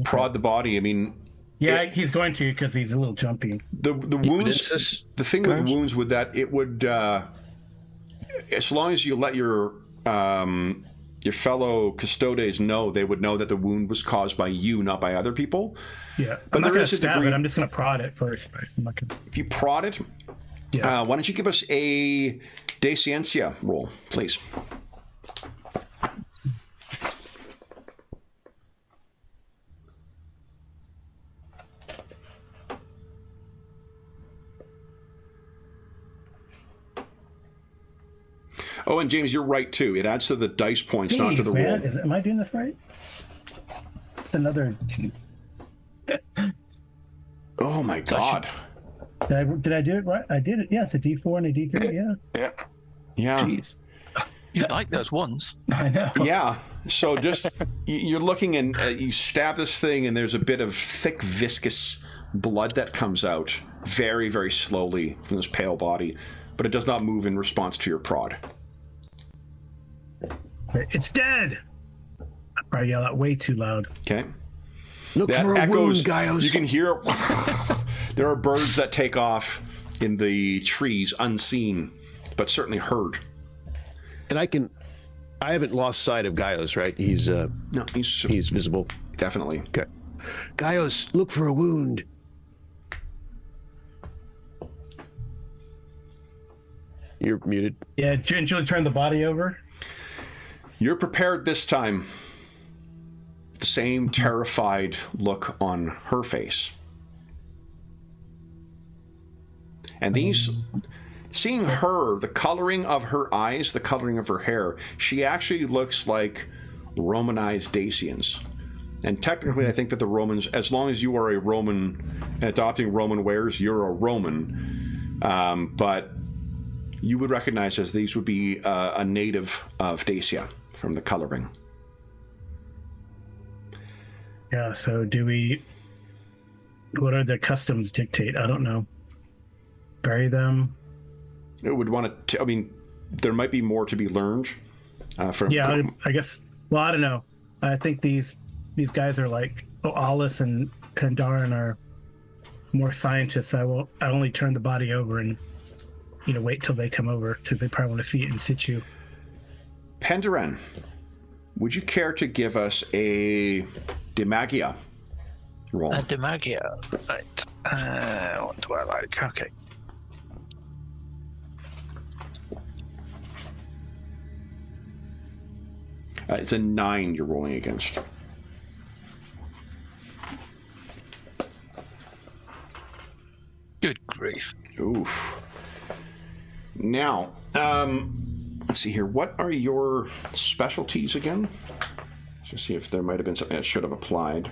prod the body, I mean... Yeah, he's going to, because he's a little jumpy. The wounds... The thing with wounds with that, it would... as long as you let your fellow custodes know, they would know that the wound was caused by you, not by other people. Yeah, but I'm not there going is to a stab degree... it. I'm just going to prod it first. Right? I'm not gonna... If you prod it, Yeah. why don't you give us a De Ciencia roll, please? Oh, and James, you're right too. It adds to the dice points, not to the roll. Am I doing this right? It's another. Oh my God! Did I do it right? I did it. Yeah, it's a D4 and a D3. Yeah. Yeah. Jeez. You like those ones? I know. Yeah. So just you're looking and you stab this thing, and there's a bit of thick, viscous blood that comes out very, very slowly from this pale body, but it does not move in response to your prod. It's dead. I probably yell that way too loud. Okay. Look That for a echoes. wound, Gaius. You can hear. There are birds that take off in the trees, unseen, but certainly heard. And I haven't lost sight of Gaius, right? He's No, he's visible. definitely. Okay. Gaius, look for a wound. You're muted. Yeah, gingerly turn the body over. You're prepared this time. The same terrified look on her face. And these, seeing her, the coloring of her eyes, the coloring of her hair, she actually looks like Romanized Dacians. And technically, I think that the Romans, as long as you are a Roman and adopting Roman wares, you're a Roman. But you would recognize as these would be a native of Dacia from the coloring. Yeah, so what are the customs dictate? I don't know. Bury them? It would want to, there might be more to be learned from. Yeah, I guess. Well, I don't know. I think these guys are like Alice and Pandarin are more scientists. I only turn the body over and wait till they come over because they probably want to see it in situ. Pandarin, would you care to give us a Demagia roll? A Demagia, right? What do I like? Okay. It's a 9 you're rolling against. Good grief. Oof. Now, let's see here. What are your specialties again? Let's just see if there might have been something that should have applied.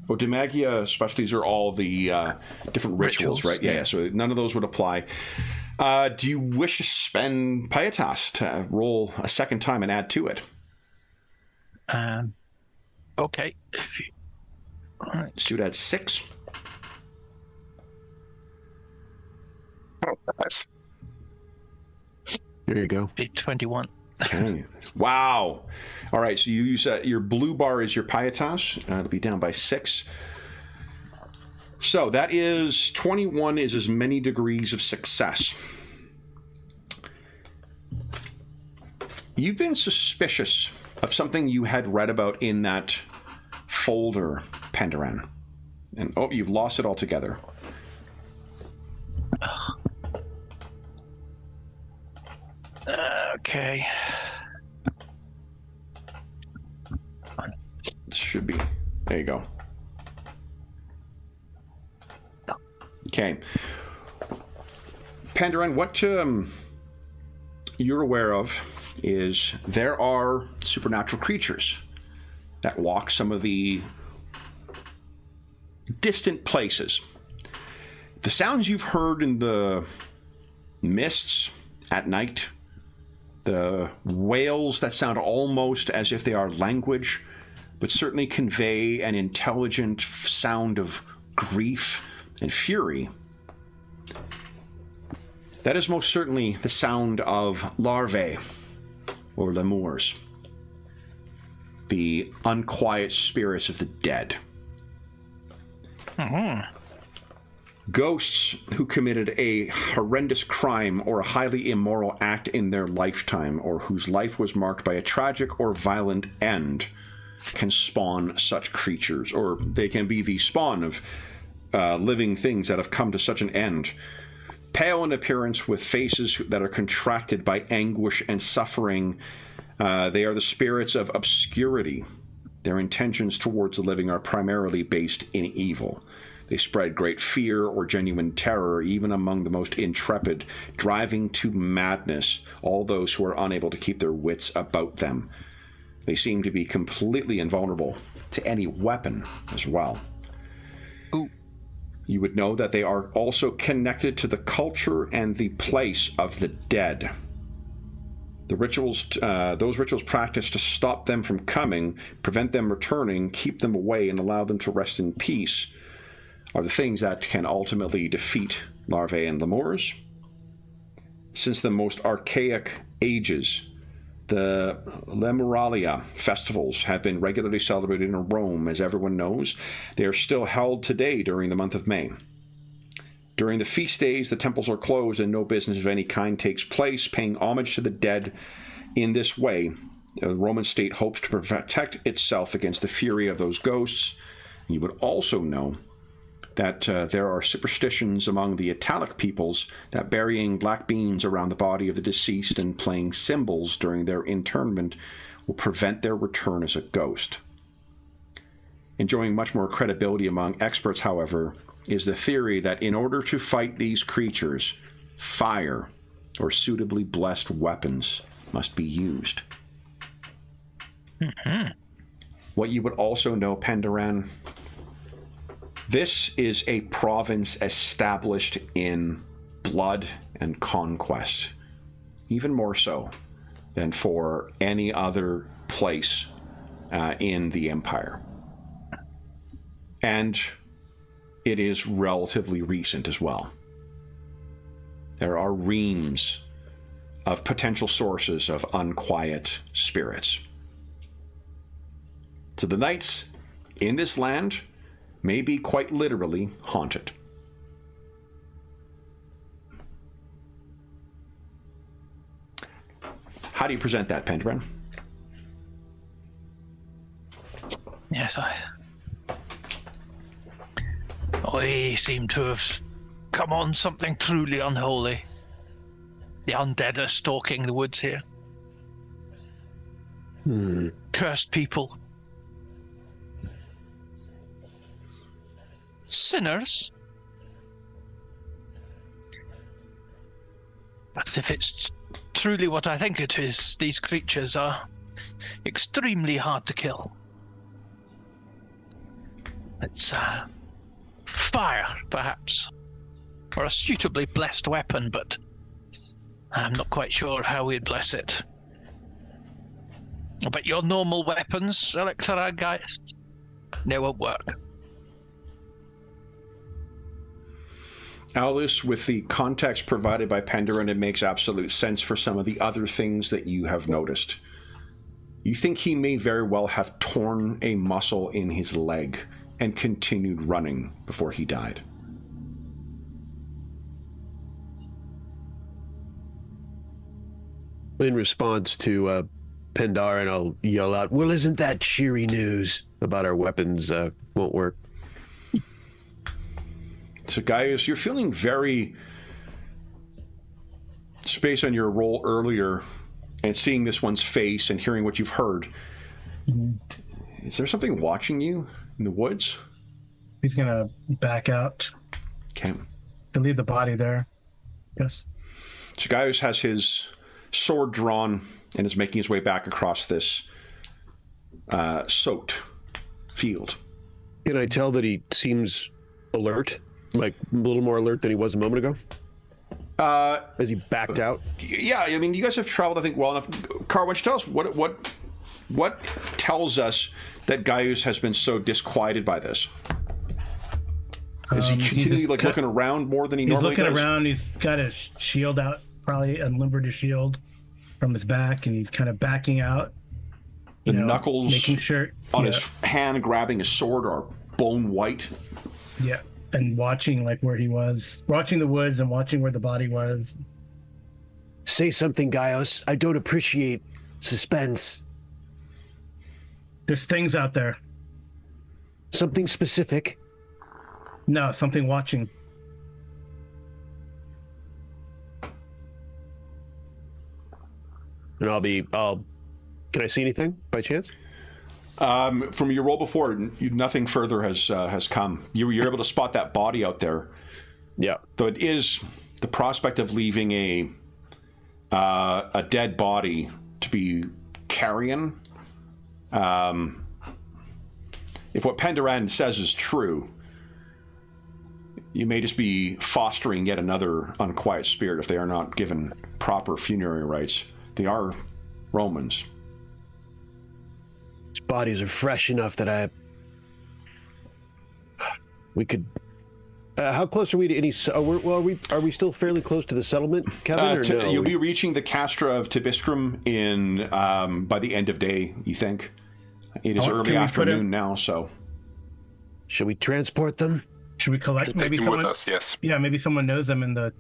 Oh, Demagia specialties are all the different rituals, right? Yeah, so none of those would apply. Do you wish to spend Pietas to roll a second time and add to it? Okay. Suit adds 6. Oh, nice. There you go. Be 21. Okay. Wow. All right, so you use your blue bar is your Pietas. It'll be down by 6. So that is 21 is as many degrees of success. You've been suspicious of something you had read about in that folder, Pandarin. And you've lost it altogether. Okay. Should be. There you go. Okay. Pandarin, what you're aware of is there are supernatural creatures that walk some of the distant places. The sounds you've heard in the mists at night, the wails that sound almost as if they are language, but certainly convey an intelligent sound of grief and fury. That is most certainly the sound of larvae, or lemurs, the unquiet spirits of the dead. Ghosts who committed a horrendous crime or a highly immoral act in their lifetime, or whose life was marked by a tragic or violent end, can spawn such creatures, or they can be the spawn of living things that have come to such an end. Pale in appearance, with faces that are contracted by anguish and suffering, they are the spirits of obscurity. Their intentions towards the living are primarily based in evil. They spread great fear or genuine terror, even among the most intrepid, driving to madness all those who are unable to keep their wits about them. They seem to be completely invulnerable to any weapon as well. Ooh. You would know that they are also connected to the culture and the place of the dead. The rituals, those rituals practiced to stop them from coming, prevent them returning, keep them away, and allow them to rest in peace, are the things that can ultimately defeat larvae and lemurs. Since the most archaic ages, the Lemuralia festivals have been regularly celebrated in Rome, as everyone knows. They are still held today during the month of May. During the feast days, the temples are closed and no business of any kind takes place. Paying homage to the dead in this way, the Roman state hopes to protect itself against the fury of those ghosts. You would also know that there are superstitions among the Italic peoples that burying black beans around the body of the deceased and playing cymbals during their interment will prevent their return as a ghost. Enjoying much more credibility among experts, however, is the theory that in order to fight these creatures, fire or suitably blessed weapons must be used. What you would also know, Pandarin, this is a province established in blood and conquest, even more so than for any other place in the Empire. And it is relatively recent as well. There are reams of potential sources of unquiet spirits. So the nights in this land may be quite literally haunted. How do you present that, Pendragon? Yes, we seem to have come on something truly unholy. The undead are stalking the woods here. Cursed people. Sinners. But if it's truly what I think it is, these creatures are extremely hard to kill. It's fire, perhaps, or a suitably blessed weapon, but I'm not quite sure of how we'd bless it. But your normal weapons, Electra, guys, they won't work. Alice, with the context provided by Pendragon, it makes absolute sense for some of the other things that you have noticed. You think he may very well have torn a muscle in his leg and continued running before he died. In response to Pandaren, I'll yell out, "Well, isn't that cheery news about our weapons won't work?" So, guys, you're feeling very... Space on your roll earlier and seeing this one's face and hearing what you've heard. Is there something watching you in the woods? He's gonna back out. Okay. To leave the body there. Yes. So Gaius has his sword drawn and is making his way back across this soaked field. Can I tell that he seems alert? Like a little more alert than he was a moment ago? As he backed out? Yeah, I mean, you guys have traveled, I think, well enough. Car, why don't you tell us what tells us that Gaius has been so disquieted by this? Is he continually looking around more than he normally does? He's looking around. He's got his shield out, probably unlimbered his shield from his back, and he's kind of backing out. The knuckles making sure on his hand grabbing his sword are bone white. Yeah, and watching like where he was, watching the woods and watching where the body was. Say something, Gaius. I don't appreciate suspense. There's things out there. Something specific? No, something watching. And can I see anything by chance? From your roll before, nothing further has come. You're able to spot that body out there. Yeah. Though it is the prospect of leaving a dead body to be carrion. If what Pendragon says is true, you may just be fostering yet another unquiet spirit if they are not given proper funerary rites. They are Romans. These bodies are fresh enough that we could... how close are we to any... are we still fairly close to the settlement, Kevin? No? You'll be reaching the Castra of Tibiscrum by the end of day, you think? It is early afternoon now, so... Should we transport them? Should we collect? Take Maybe them someone. with us, yes. Yeah, maybe someone knows them in the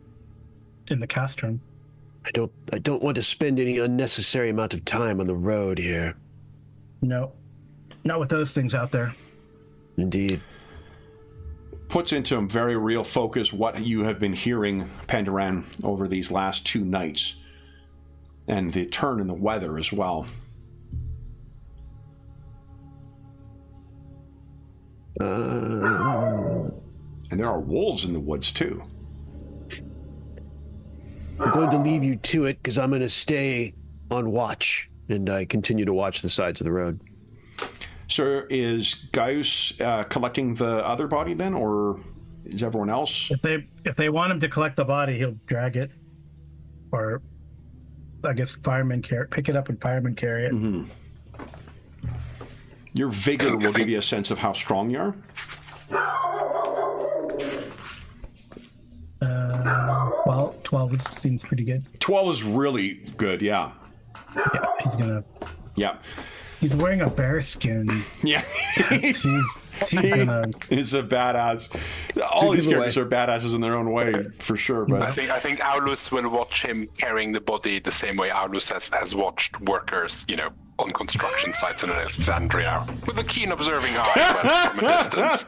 castrum. I don't want to spend any unnecessary amount of time on the road here. No, not with those things out there. Indeed. Puts into a very real focus what you have been hearing, Pendragon, over these last 2 nights, and the turn in the weather as well. And there are wolves in the woods too. I'm going to leave you to it because I'm going to stay on watch, and I continue to watch the sides of the road. So is Gaius collecting the other body then, or is everyone else? If they want him to collect the body, he'll drag it, or I guess pick it up and firemen carry it. Mm-hmm. Your vigor will give you a sense of how strong you are. Well, 12 seems pretty good. 12 is really good, yeah. Yeah, he's gonna. Yeah. He's wearing a bear skin. Yeah. He's gonna. He's a badass. All these characters are badasses in their own way, for sure. But I think Aulus will watch him carrying the body the same way Aulus has watched workers, on construction sites in Alexandria, with a keen observing eye from a distance.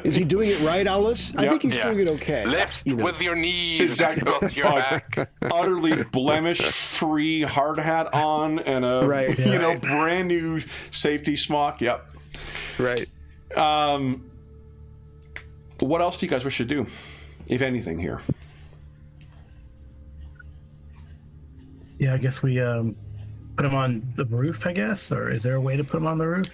Is he doing it right, Aulus? I think he's doing it okay. Lift with your knees, Exactly. not your back. Utterly blemish-free hard hat on and a brand new safety smock. Yep. Right. What else do you guys wish to do, if anything, here? Yeah, I guess we put him on the roof, I guess, or is there a way to put him on the roof?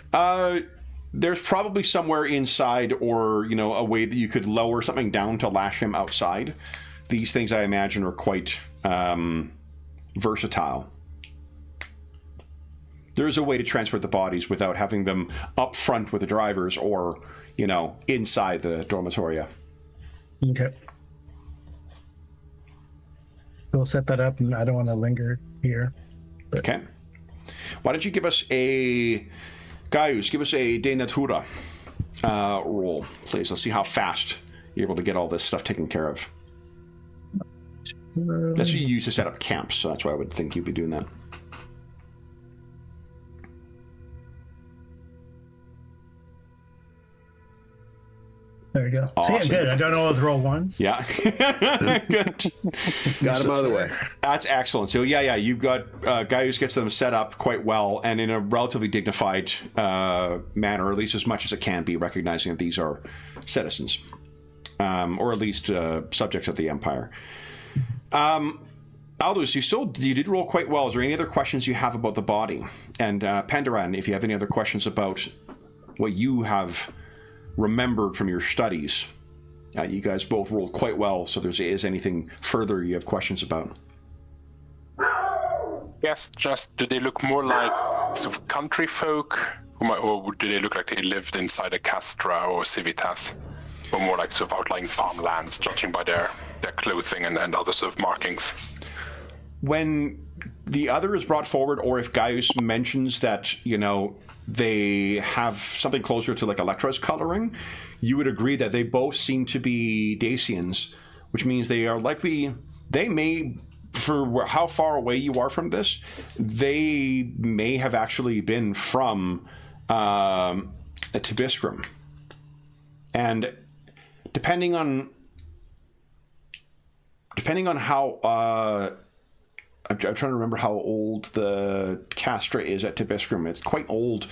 There's probably somewhere inside, or a way that you could lower something down to lash him outside. These things, I imagine, are quite versatile. There is a way to transport the bodies without having them up front with the drivers, or inside the dormitoria. Okay. We'll set that up, and I don't want to linger here. But... Okay. Why don't you give us a... Gaius, give us a De Natura roll, please. Let's see how fast you're able to get all this stuff taken care of. That's what you use to set up camps, so that's why I would think you'd be doing that. There we go. Awesome. See, good. I don't always roll ones. Yeah. Good. Got him out of the way. That's excellent. So, you've got Gaius gets them set up quite well and in a relatively dignified manner, at least as much as it can be, recognizing that these are citizens, or at least subjects of the Empire. Aldous, you did roll quite well. Is there any other questions you have about the body? And Penderan, if you have any other questions about what you have remembered from your studies. You guys both rolled quite well, so is anything further you have questions about? Yes, just do they look more like sort of country folk, or do they look like they lived inside a castra or civitas, or more like sort of outlying farmlands, judging by their clothing and other sort of markings? When the other is brought forward, or if Gaius mentions that, they have something closer to like Electra's coloring, you would agree that they both seem to be Dacians, which means they may, for how far away you are from this, they may have actually been from Tibiscrum. And depending on how I'm trying to remember how old the castra is at Tibiscrum. It's quite old.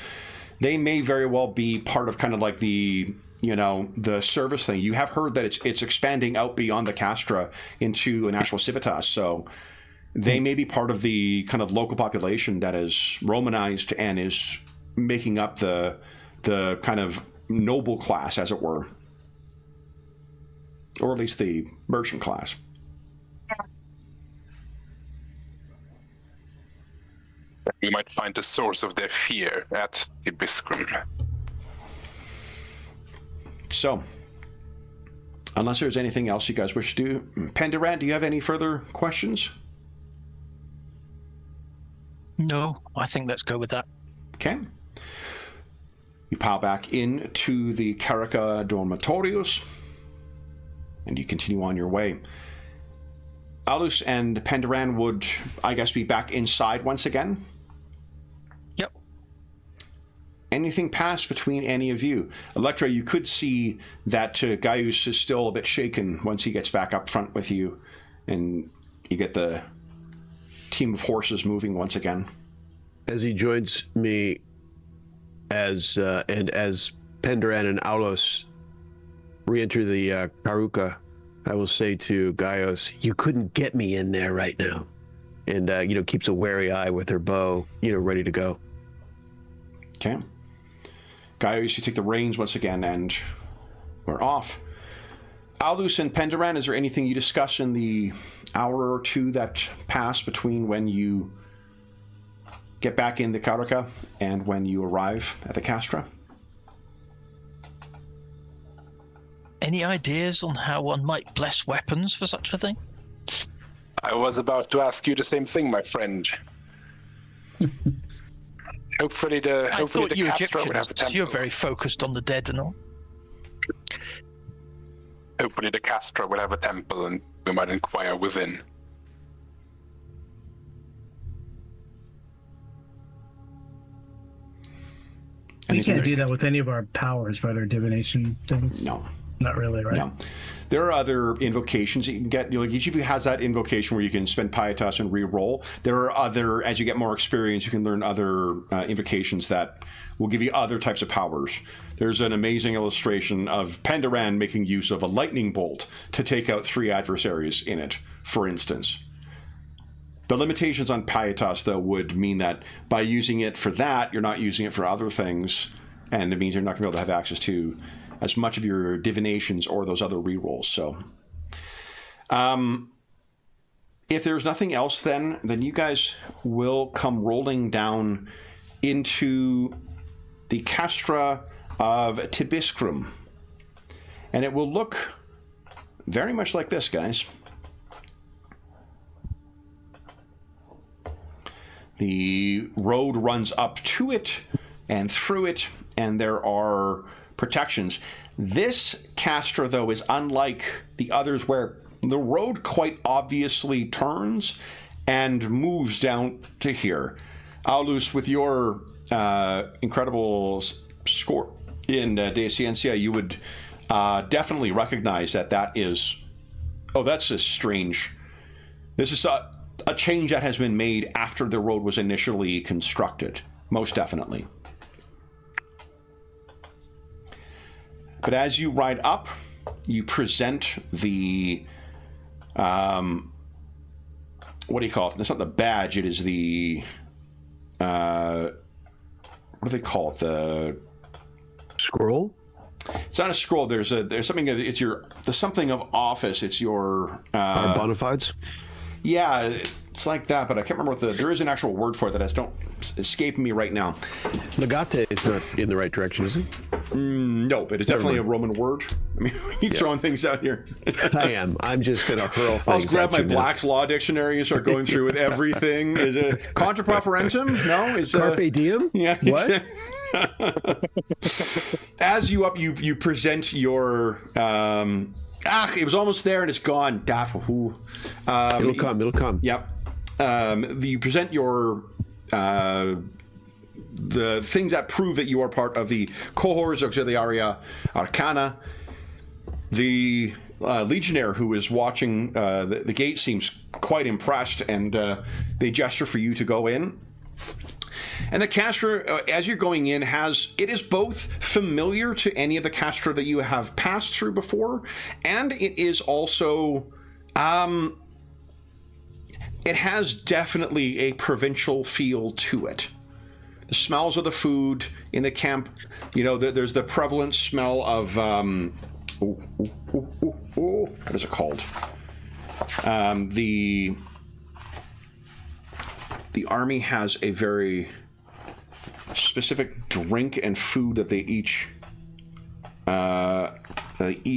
They may very well be part of kind of like the service thing. You have heard that it's expanding out beyond the castra into an actual civitas. So they may be part of the kind of local population that is Romanized and is making up the kind of noble class, as it were, or at least the merchant class. We might find the source of their fear at Tibiscrum. So, unless there's anything else you guys wish to do, Penderan, do you have any further questions? No, I think let's go with that. Okay. You pile back into the Carica Dormitorios, and you continue on your way. Alus and Penderan would, I guess, be back inside once again. Yep. Anything pass between any of you? Electra, you could see that Gaius is still a bit shaken once he gets back up front with you, and you get the team of horses moving once again. As he joins me, as Penderan and Aulos re-enter the Karuka, I will say to Gaius, "You couldn't get me in there right now," and keeps a wary eye with her bow, ready to go. Okay. Gaius, you take the reins once again, and we're off. Aldous and Penderan, is there anything you discuss in the hour or two that pass between when you get back in the Karuka and when you arrive at the Castra? Any ideas on how one might bless weapons for such a thing? I was about to ask you the same thing, my friend. Hopefully the Castro would have a temple. You're very focused on the dead and all. Hopefully the Castro will have a temple and we might inquire within. We can't do that with any of our powers, right? Our divination things? No. Not really, right? No. There are other invocations that you can get. Like each of you has that invocation where you can spend pietas and re-roll. There are other, as you get more experience, you can learn other invocations that will give you other types of powers. There's an amazing illustration of Penderan making use of a lightning bolt to take out 3 adversaries in it, for instance. The limitations on pietas, though, would mean that by using it for that, you're not using it for other things, and it means you're not going to be able to have access to as much of your divinations or those other rerolls. So, if there's nothing else, then you guys will come rolling down into the Castra of Tibiscrum, and it will look very much like this, guys. The road runs up to it and through it, and there are protections. This Castra, though, is unlike the others where the road quite obviously turns and moves down to here. Aulus, with your incredible score in De Ciencia, you would definitely recognize that is... Oh, that's a strange... This is a change that has been made after the road was initially constructed. Most definitely. But as you ride up, you present the, what do you call it? It's not the badge, it is the, what do they call it? The scroll? It's not a scroll. There's something, it's the something of office. It's your, our bona fides? Yeah, it's like that, but I can't remember there is an actual word for it that don't escape me right now. Legate is not in the right direction, is it? No, but it's definitely a Roman word. I mean, you throwing things out here. I am. I'm just going to hurl things. I'll grab my Black's Law dictionary and start going through with everything. Is it contra preferentum? No? Is Carpe diem? Yeah. What? As you present your... it was almost there and it's gone. It'll come. Yep. You present your... the things that prove that you are part of the Cohors Auxiliaria Arcana. The legionnaire who is watching the gate seems quite impressed, and they gesture for you to go in. And the Castra, as you're going in, it is both familiar to any of the Castra that you have passed through before, and it is also... it has definitely a provincial feel to it. The smells of the food in the camp, there's the prevalent smell of, what is it called? The army has a very specific drink and food that they eat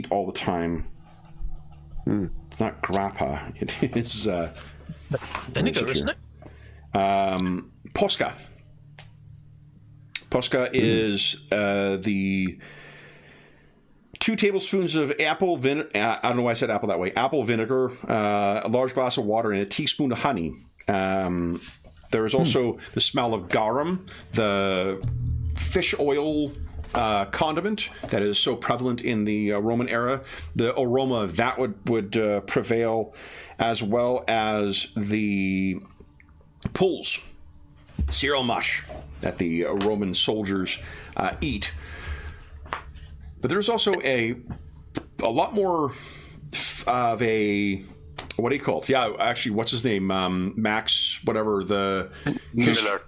all the time. It's not grappa. It is, vinegar, isn't it? Posca. Posca is the 2 tablespoons of apple vinegar. I don't know why I said apple that way. Apple vinegar, a large glass of water, and a teaspoon of honey. There is also the smell of garum, the fish oil condiment that is so prevalent in the Roman era. The aroma of that would prevail, as well as the pulse, cereal mush that the Roman soldiers eat. But there's also a lot more of a... What do you call it? Yeah, actually, what's his name? Max, whatever. Miller,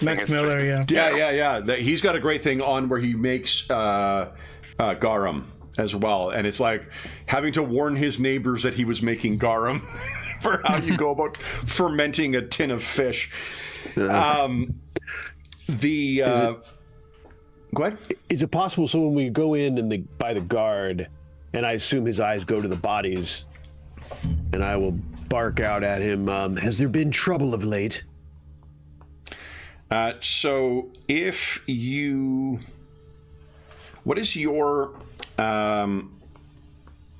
Max Miller, yeah. Yeah. He's got a great thing on where he makes garum as well. And it's like having to warn his neighbors that he was making garum for how you go about fermenting a tin of fish. Go ahead. Is it possible, so when we go in by the guard, and I assume his eyes go to the bodies, and I will bark out at him. Has there been trouble of late? So if you... What is your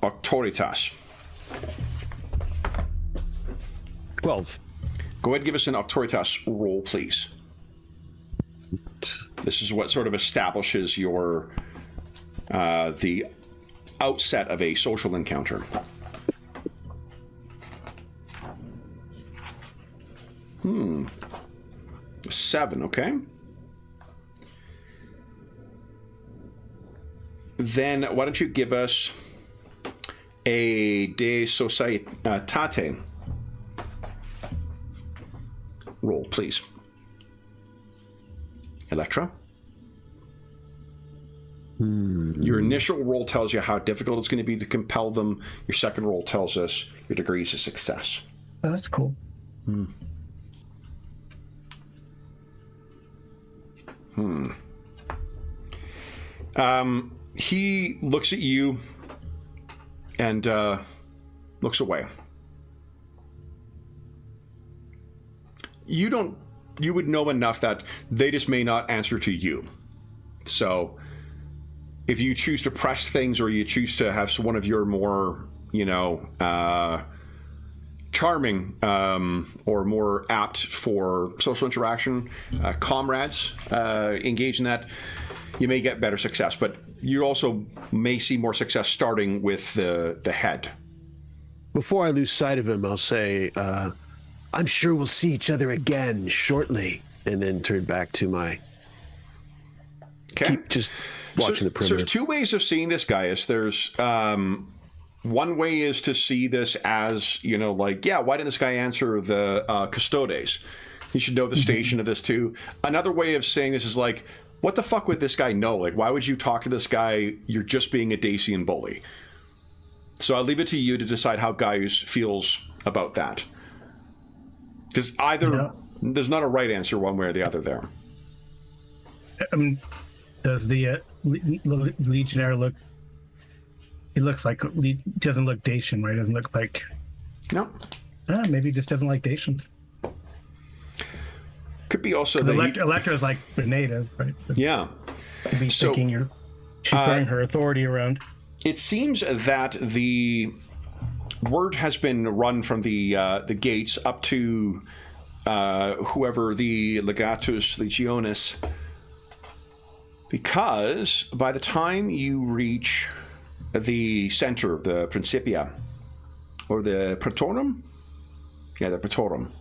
auctoritas? 12. Go ahead and give us an auctoritas roll, please. This is what sort of establishes your the outset of a social encounter. Hmm. 7, okay. Then why don't you give us a de societate roll, please. Electra? Your initial roll tells you how difficult it's going to be to compel them. Your second roll tells us your degrees of success. Oh, that's cool. He looks at you and looks away. You would know enough that they just may not answer to you. So if you choose to press things, or you choose to have one of your more, charming or more apt for social interaction comrades engage in that, you may get better success. But you also may see more success starting with the head. Before I lose sight of him, I'll say, I'm sure we'll see each other again shortly, and then turn back to my... Okay. Keep just watching the perimeter. So there's two ways of seeing this, Gaius. There's one way is to see this as, why didn't this guy answer the custodes? He should know the station of this too. Another way of saying this is like, what the fuck would this guy know? Like, why would you talk to this guy? You're just being a Dacian bully. So I'll leave it to you to decide how Gaius feels about that. Because there's not a right answer one way or the other there. Does the legionnaire look... He looks like... He doesn't look Dacian, right? He doesn't look like... No. Maybe he just doesn't like Dacians. Could be also that Electra is like the native, right? So yeah. Could be thinking she's throwing her authority around. It seems that the word has been run from the gates up to whoever the Legatus Legionis, because by the time you reach the center, the Principia, or the Praetorum, the Praetorum,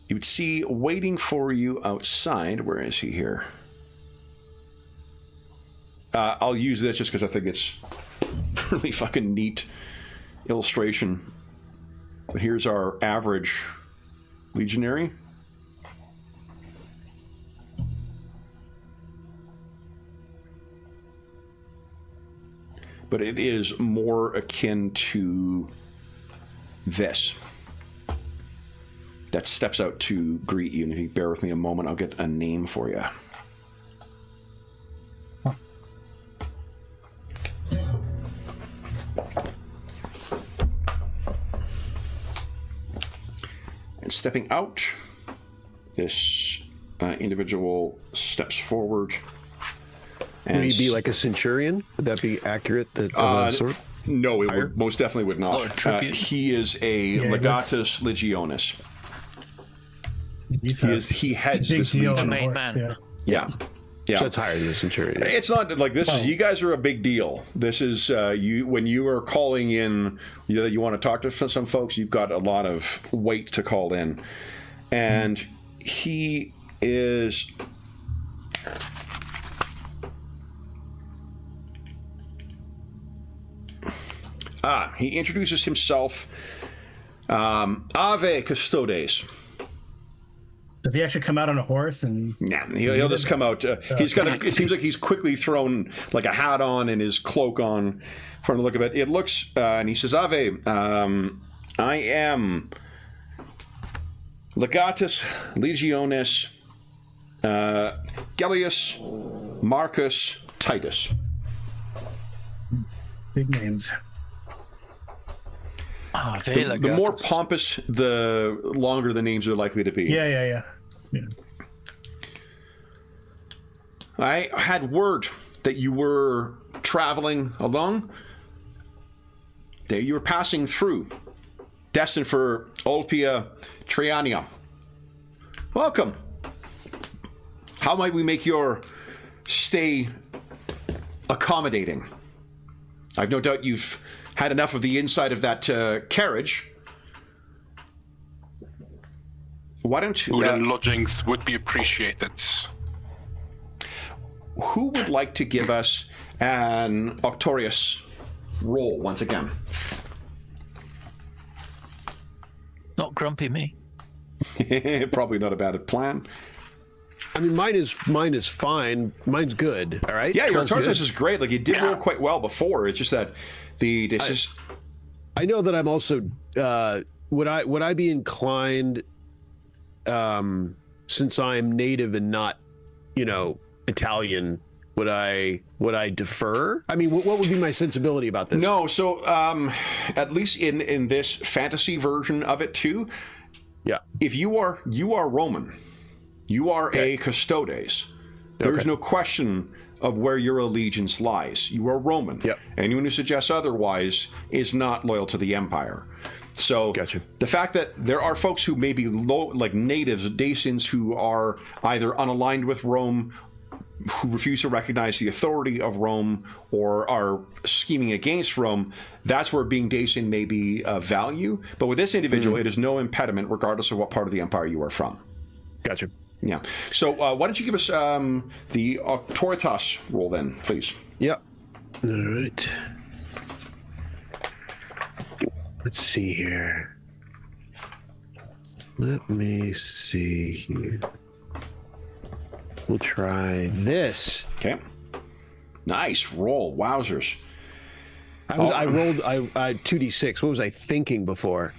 you would see waiting for you outside. Where is he here? I'll use this just because I think it's a really fucking neat illustration. But here's our average legionary. But it is more akin to this. That steps out to greet you. And if you bear with me a moment, I'll get a name for you. And stepping out, this individual steps forward. Would he be like a centurion? Would that be accurate? No, it would, most definitely would not. He is a Legatus Legionis. He heads this legion. Main man. Yeah. So it's higher than the centurion. It's not like this is, you guys are a big deal. This is when you are calling in, that you want to talk to some folks, you've got a lot of weight to call in. And he is he introduces himself. Ave Custodes. Does he actually come out on a horse? And nah, he'll just come out. He's got. It seems like he's quickly thrown like a hat on and his cloak on. From the look of it, it looks. And he says, "Ave, I am Legatus Legionis Gellius Marcus Titus." Big names. The more pompous, the longer the names are likely to be. Yeah. I had word that you were traveling along, that you were passing through, destined for Olpia Triania. Welcome. How might we make your stay accommodating? I've no doubt you've had enough of the inside of that carriage. Why don't you... Food and lodgings would be appreciated. Who would like to give us an Octorius roll once again? Not grumpy me. Probably not a bad plan. I mean, mine is fine. Mine's good. All right. Yeah, your 12's good. Octorius is great. Like, you did roll quite well before. It's just that I know that I'm also. Would I be inclined, since I am native and not, Italian? Would I defer? I mean, what would be my sensibility about this? No, so at least in this fantasy version of it too, yeah. If you are Roman, you are a custodes. There's no question of where your allegiance lies. You are Roman. Yep. Anyone who suggests otherwise is not loyal to the empire. So gotcha. The fact that there are folks who may be like natives, Dacians, who are either unaligned with Rome, who refuse to recognize the authority of Rome, or are scheming against Rome, that's where being Dacian may be of value. But with this individual, it is no impediment, regardless of what part of the empire you are from. Gotcha. Yeah. So why don't you give us the Autoritas roll then, please? Yep. All right. Let's see here. Let me see here. We'll try this. Okay. Nice roll. Wowzers. I rolled 2d6. What was I thinking before?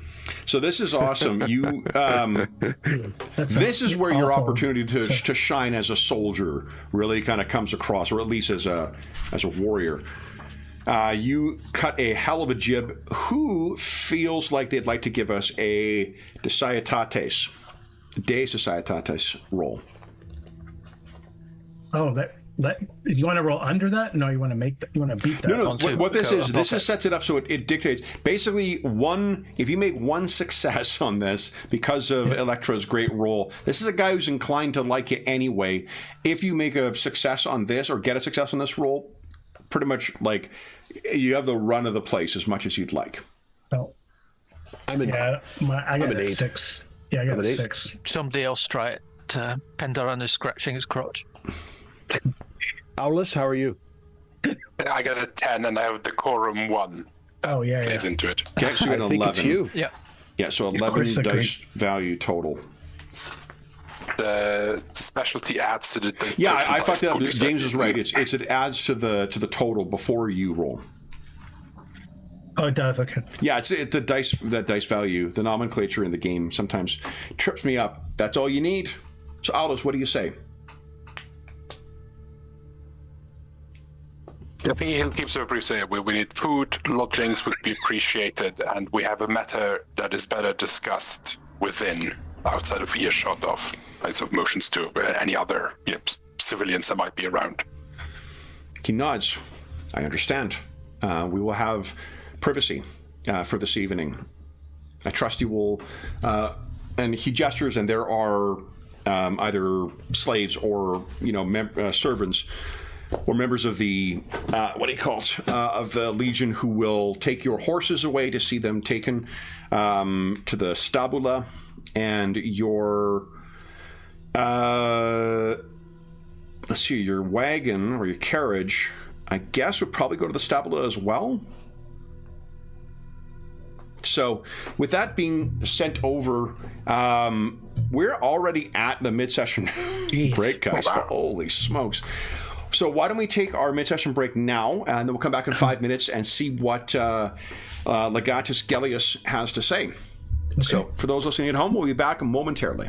So this is awesome. You, this is where your opportunity to shine as a soldier really kind of comes across, or at least as a warrior. You cut a hell of a jib. Who feels like they'd like to give us a De Societatis roll? Oh, that you want to roll under that? No, you want to make that. You want to beat that. No. What this is, sets it up so it dictates basically if you make one success on this because of Electra's great roll. This is a guy who's inclined to like it anyway. If you make a success on this or get a success on this roll, pretty much like you have the run of the place as much as you'd like. Oh, I got a 6. Yeah, I got a 6. Somebody else try it. Pendarun is scratching his crotch. Aulus, how are you? I got a 10 and I have decorum 1. Oh, yeah. Plays into it. Okay, so I think 11. it's you. Yeah. Yeah, so 11 dice value total. The specialty adds to the yeah, I fucked up. James is right. It adds to the total before you roll. Oh, it does. Okay. Yeah, it's the dice value. The nomenclature in the game sometimes trips me up. That's all you need. So, Aldous, what do you say? I think he'll keep so brief saying we need food, lodgings would be appreciated, and we have a matter that is better discussed within, outside of earshot of Knights of Motions to any other civilians that might be around. He nods. I understand. We will have privacy for this evening. I trust you will. And he gestures, and there are either slaves or servants or members of the of the Legion who will take your horses away to see them taken to the stabula, and your your wagon or your carriage, I guess, would probably go to the stabula as well. So with that being sent over, we're already at the mid-session break, guys. Wow. Holy smokes. So why don't we take our mid-session break now, and then we'll come back in 5 minutes and see what Legatus Gellius has to say. Okay. So for those listening at home, we'll be back momentarily.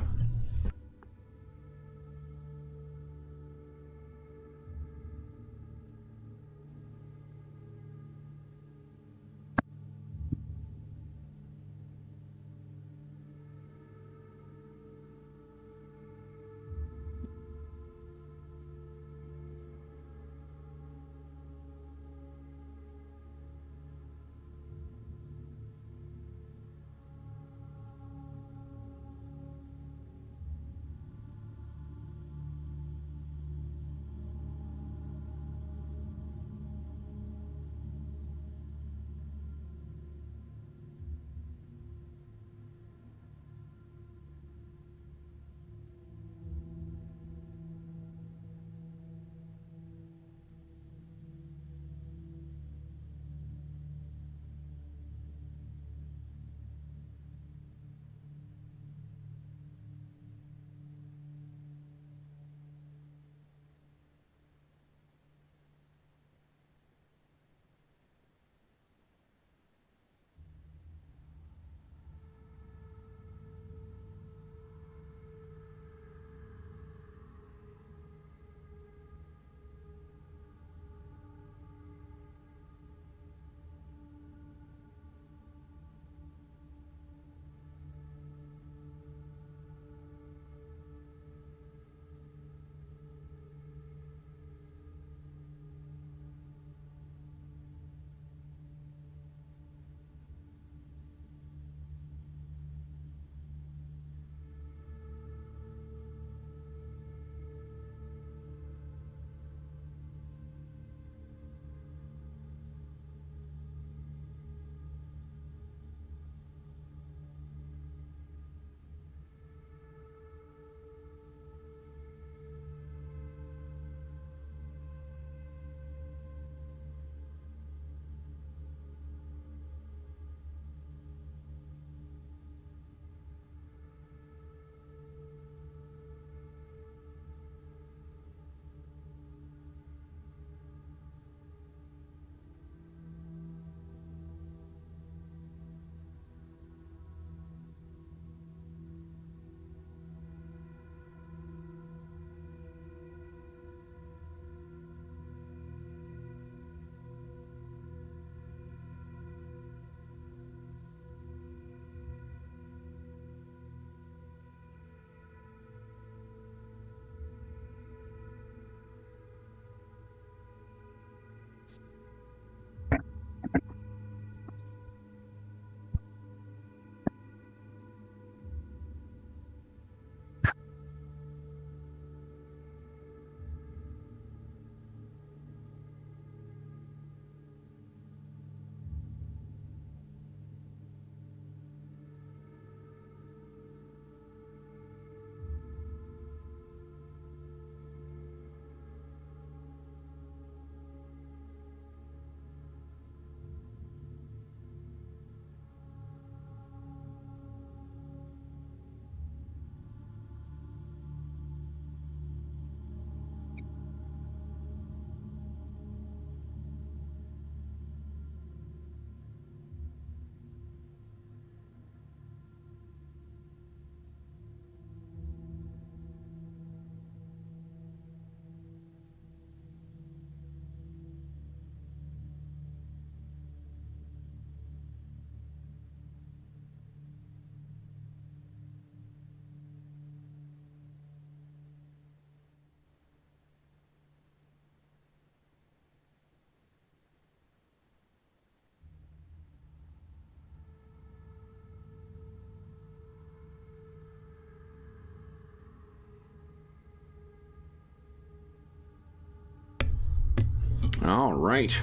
All right.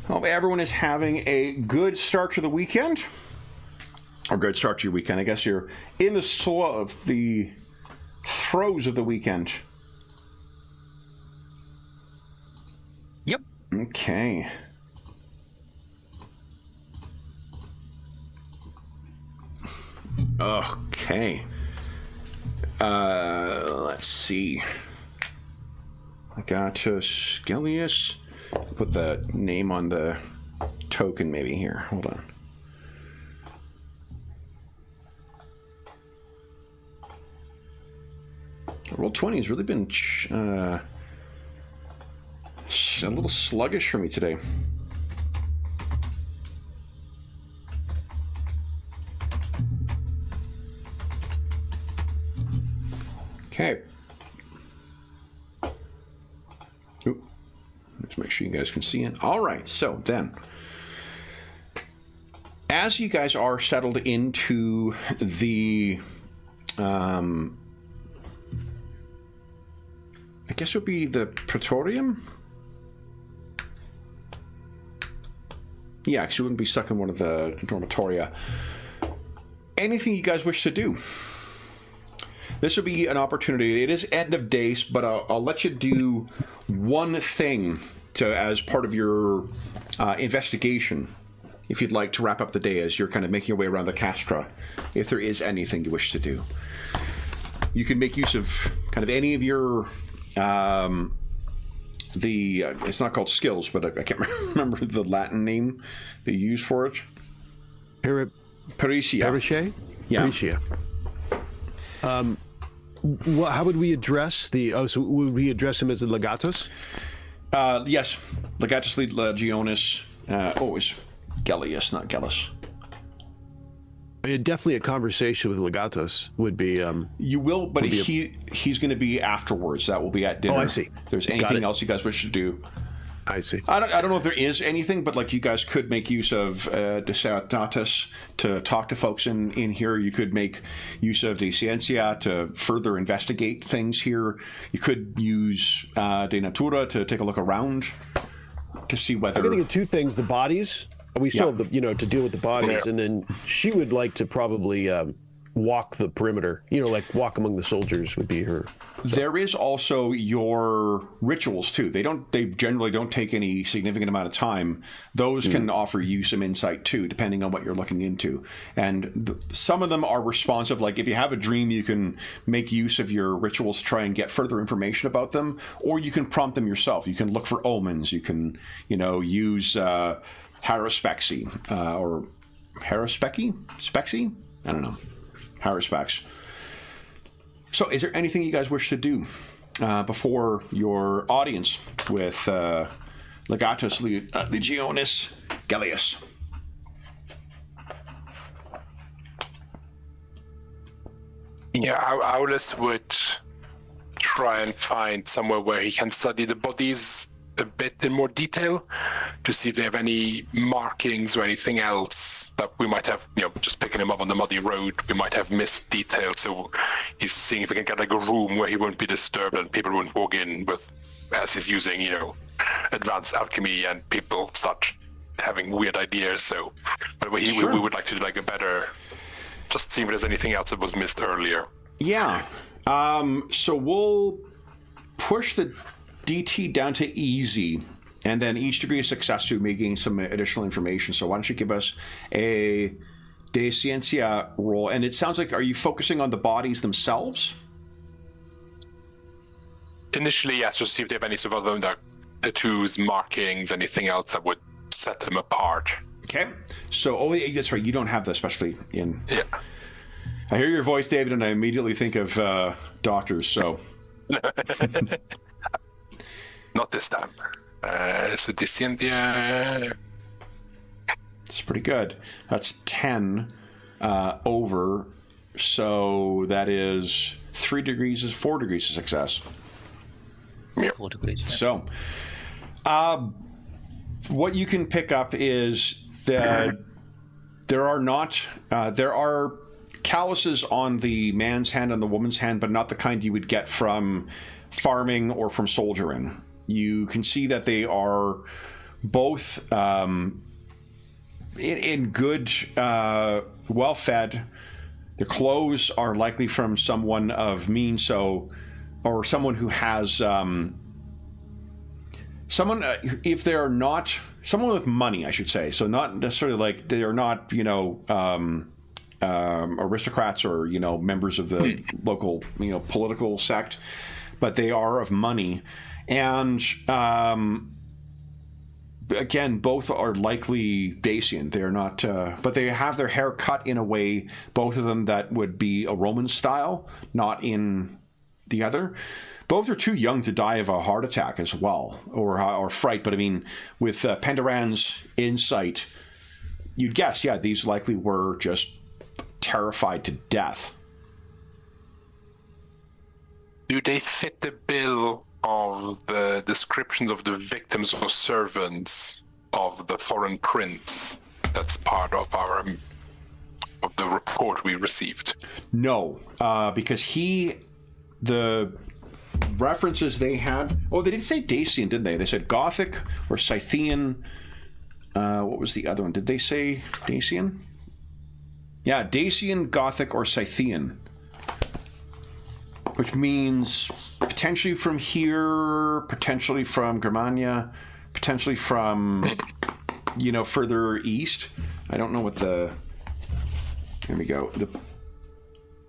Hope everyone is having a good start to the weekend. Or good start to your weekend. I guess you're in the throes of the weekend. Yep. Okay. Okay. Let's see. I got Skellius. Put the name on the token maybe here. Hold on. Roll20 has really been a little sluggish for me today. Okay. Oop. Let's make sure you guys can see it. All right. So then, as you guys are settled into the, I guess it would be the Praetorium? Yeah, because you wouldn't be stuck in one of the dormitoria. Anything you guys wish to do? This would be an opportunity. It is end of days, but I'll let you do one thing as part of your investigation, if you'd like to wrap up the day as you're kind of making your way around the Castra, if there is anything you wish to do. You can make use of kind of any of your it's not called skills, but I can't remember the Latin name they use for it. Pericia. Yeah. Pericia. How would we address so would we address him as the legatus? Yes. Legatus Legionis. It's Gellius, not Gellus. Definitely a conversation with legatus would be. You will, but he's going to be afterwards. That will be at dinner. Oh, I see. If there's anything else you guys wish to do. I see. I don't know if there is anything, but like you guys could make use of Deseatatus to talk to folks in here. You could make use of De Ciencia to further investigate things here. You could use De Natura to take a look around to see whether. I'm thinking of two things: the bodies. We still have to deal with the bodies, and then she would like to probably walk the perimeter. Like walk among the soldiers would be her. So. There is also your rituals too. They generally don't take any significant amount of time. Those can offer you some insight too, depending on what you're looking into. And some of them are responsive. Like if you have a dream, you can make use of your rituals to try and get further information about them, or you can prompt them yourself. You can look for omens. You can, use Harospexy or Harospexy? Spexy? I don't know. Harospex. So is there anything you guys wish to do before your audience with Legatus Legionis Gellius? Yeah, Aulus would try and find somewhere where he can study the bodies a bit in more detail to see if they have any markings or anything else that we might have, just picking him up on the muddy road, we might have missed details. So he's seeing if he can get like a room where he won't be disturbed and people won't walk in as he's using, advanced alchemy and people start having weird ideas. So, but we would like to do like a better, just see if there's anything else that was missed earlier. Yeah. So we'll push the DT down to easy, and then each degree of success to making some additional information. So why don't you give us a De Ciencia roll? And it sounds like, are you focusing on the bodies themselves? Initially, yes, just see if they have any sort of other tattoos, markings, anything else that would set them apart. Okay. So, that's right. You don't have that, especially in... Yeah. I hear your voice, David, and I immediately think of doctors, so... Not this time. So Descendia. It's pretty good. That's 10 over. So that is 4 degrees of success. Yeah. 4 degrees. So, what you can pick up is that there are calluses on the man's hand and the woman's hand, but not the kind you would get from farming or from soldiering. You can see that they are both in good, well-fed. Their clothes are likely from someone of means, or someone who has someone if they're not someone with money, I should say. So not necessarily like they are not, aristocrats or members of the local political sect, but they are of money, and again, both are likely Dacian. They're not, but they have their hair cut in a way, both of them, that would be a Roman style, not in the other. Both are too young to die of a heart attack as well, or fright. But I mean, with Penderan's insight, you'd guess, yeah, these likely were just terrified to death. Do they fit the bill of the descriptions of the victims or servants of the foreign prince that's part of of the report we received? No, because the references they had, they did say Dacian, didn't they? They said Gothic or Scythian. What was the other one? Did they say Dacian? Yeah, Dacian, Gothic, or Scythian, which means potentially from here, potentially from Germania, potentially from, further east. I don't know what here we go. The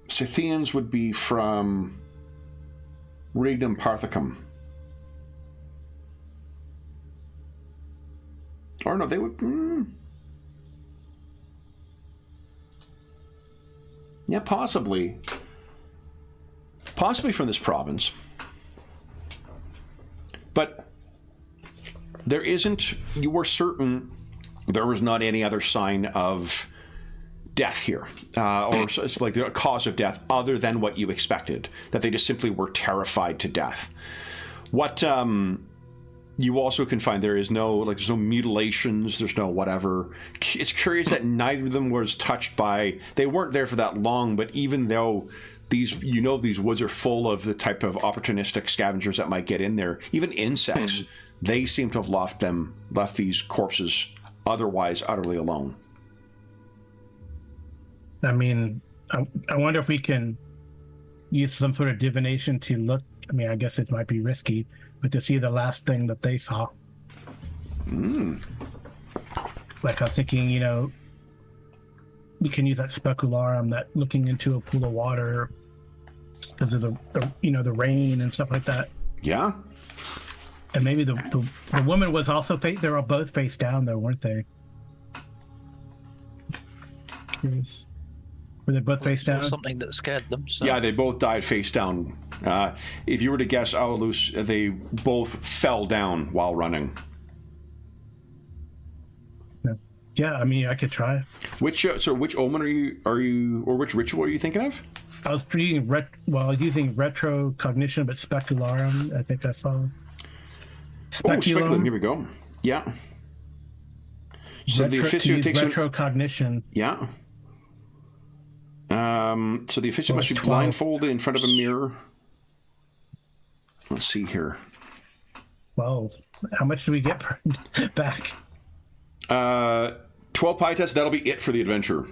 Scythians would be from Regnum Parthicum. Or no, they would... Yeah, possibly. Possibly from this province. But there isn't... You were certain there was not any other sign of death here. Or it's like the cause of death other than what you expected. That they just simply were terrified to death. What... you also can find there's no mutilations, there's no whatever. It's curious that neither of them was touched by... They weren't there for that long, but even though these woods are full of the type of opportunistic scavengers that might get in there, even insects, they seem to have left these corpses otherwise utterly alone. I mean, I wonder if we can use some sort of divination to look... I mean, I guess it might be risky, but to see the last thing that they saw. Like I was thinking, we can use that specularum, that looking into a pool of water because of the rain and stuff like that. Yeah. And maybe the woman was also they were both face down though, weren't they? Curious. Were they both face down? Something that scared them. So. Yeah, they both died face down. If you were to guess, Aulus, they both fell down while running. Yeah, I mean, I could try. Which omen are you, or which ritual are you thinking of? I was using retrocognition, but specularum. I think I saw. Speculum. Here we go. Yeah. So the officiant takes retrocognition. Yeah. So the officiant must be blindfolded in front of a mirror. Let's see here. 12. How much do we get back? 12 pietas. That'll be it for the adventure.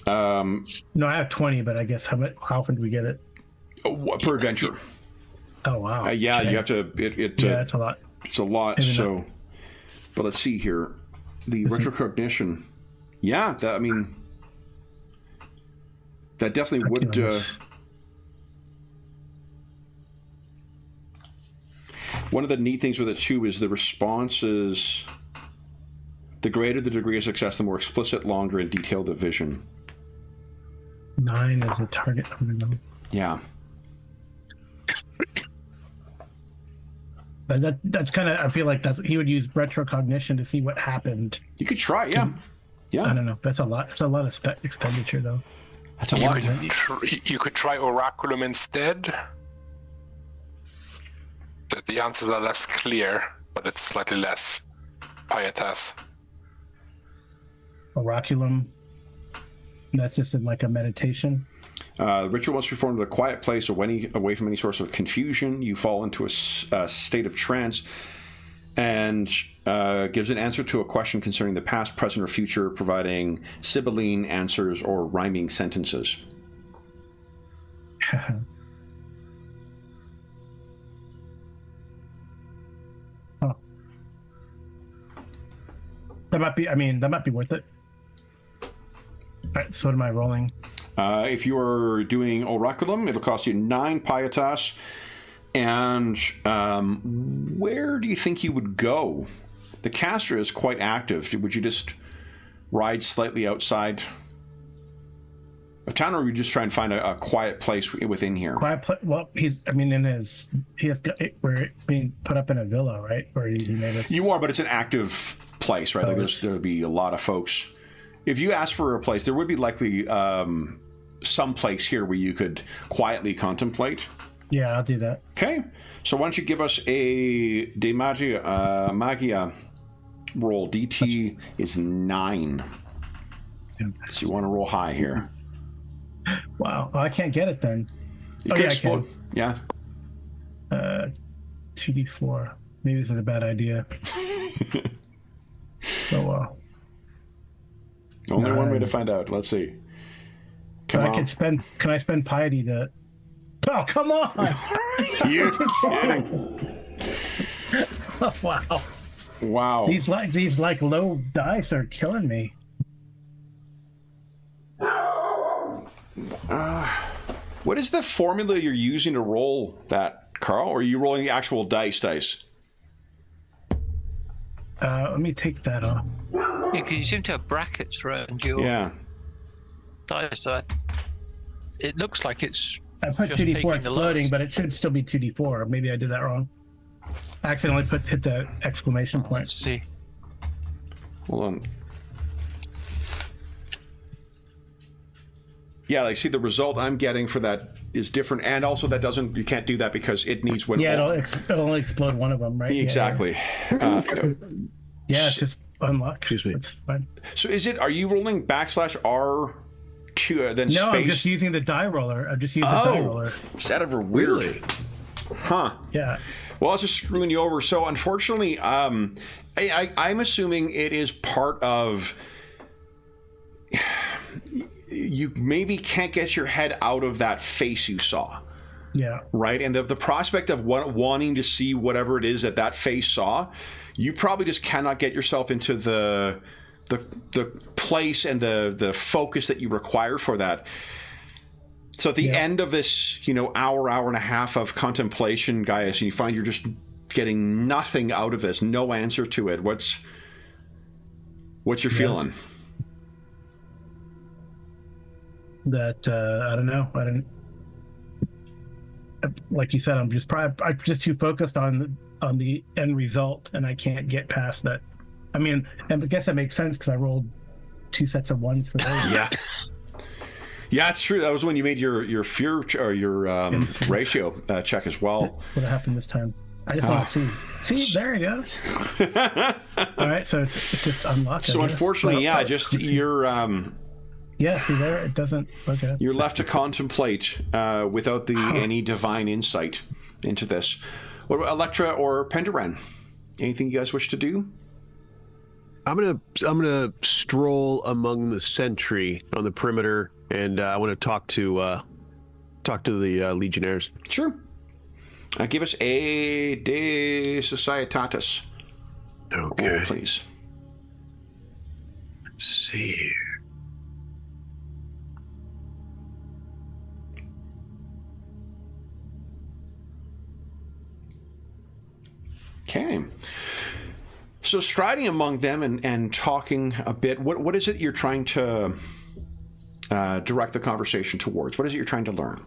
No, I have 20, but I guess how often do we get it? Per adventure. Oh wow. Yeah, okay. you have to. Yeah, it's a lot. It's a lot. Maybe so, not. But let's see here. The retrocognition. Yeah, I mean, that definitely would. One of the neat things with it too is the response is the greater the degree of success, the more explicit, longer, and detailed the vision. 9 is the target. Yeah. But that's kind of, I feel like he would use retrocognition to see what happened. You could try, yeah. Yeah. I don't know. That's a lot. It's a lot of expenditure, though. That's a lot. You could try Oraculum instead. The answers are less clear, but it's slightly less pietas. Oraculum. That's just like a meditation. Ritual must be performed in a quiet place away from any source of confusion. You fall into a state of trance and gives an answer to a question concerning the past, present, or future, providing sibylline answers or rhyming sentences. Oh. That might be worth it. All right, so what am I rolling? If you are doing Oraculum, it'll cost you 9 Pietas. And where do you think you would go? The caster is quite active. Would you just ride slightly outside of town, or would you just try and find a quiet place within here? Quiet place. Well, we're being put up in a villa, right? Or he made us. You are, but it's an active place, right? Like there'll be a lot of folks. If you ask for a place, there would be likely some place here where you could quietly contemplate. Yeah, I'll do that. Okay, so why don't you give us a De Magia roll? DT is 9. So you want to roll high here. Wow, I can't get it then. You can explode. Yeah. 2d4. Maybe this is a bad idea. Oh well. Only one way to find out. Let's see. Can I spend piety to? Oh, come on! You kidding? Wow. Wow. These low dice are killing me. What is the formula you're using to roll that, Carl? Or are you rolling the actual dice? Let me take that off. Yeah, because you seem to have brackets around your dice. So it looks like it's. I put just 2d4 exploding, the but it should still be 2d4. Maybe I did that wrong. I accidentally hit the exclamation point. Let's see. Hold on. Yeah, like see the result I'm getting for that is different, and also that doesn't. You can't do that because it needs when. Yeah, it'll only explode one of them, right? Exactly. Yeah, it's just unlock. Excuse me. It's fine. So are you rolling /R? Then no, space? I'm just using the die roller. I'm just using the die roller. Is that ever weird? Really? Huh. Yeah. Well, I was just screwing you over. So, unfortunately, I'm assuming it is part of. You maybe can't get your head out of that face you saw. Yeah. Right? And the prospect of wanting to see whatever it is that face saw, you probably just cannot get yourself into the place and the focus that you require for that. So at the end of this, hour and a half of contemplation, Gaius, and you find you're just getting nothing out of this, no answer to it. What's your feeling? That I don't know. I didn't. Like you said, I'm just too focused on the end result, and I can't get past that. I mean, and I guess that makes sense because I rolled 2 sets of ones for those. Yeah. Yeah, it's true. That was when you made your fear or your ratio check as well. What happened this time? I just want to see. See, there you go. All right, so it's just unlocked. So unfortunately, you're. Yeah, see there, it doesn't. Okay. You're left to contemplate without any divine insight into this. What about Electra or Penderan? Anything you guys wish to do? I'm gonna stroll among the sentry on the perimeter, and I want to talk to the legionnaires. Sure. Give us a De Societatis. Okay. Roll, please. Let's see here. Okay. So striding among them and talking a bit, what is it you're trying to direct the conversation towards? What is it you're trying to learn?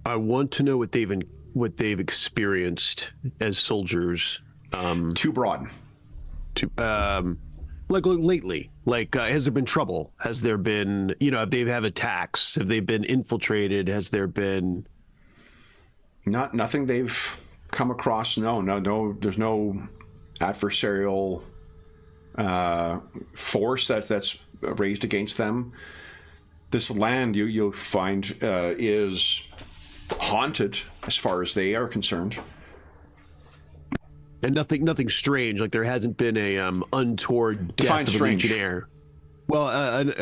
I want to know what they've experienced as soldiers. Too broad. Like lately, has there been trouble? Has there been, have they have attacks? Have they been infiltrated? Has there been? Nothing they've come across. No. There's no adversarial force that's raised against them. this land you'll find is haunted as far as they are concerned. And nothing strange. Like there hasn't been a untoward Define death of a strange. Legionnaire. Well, an You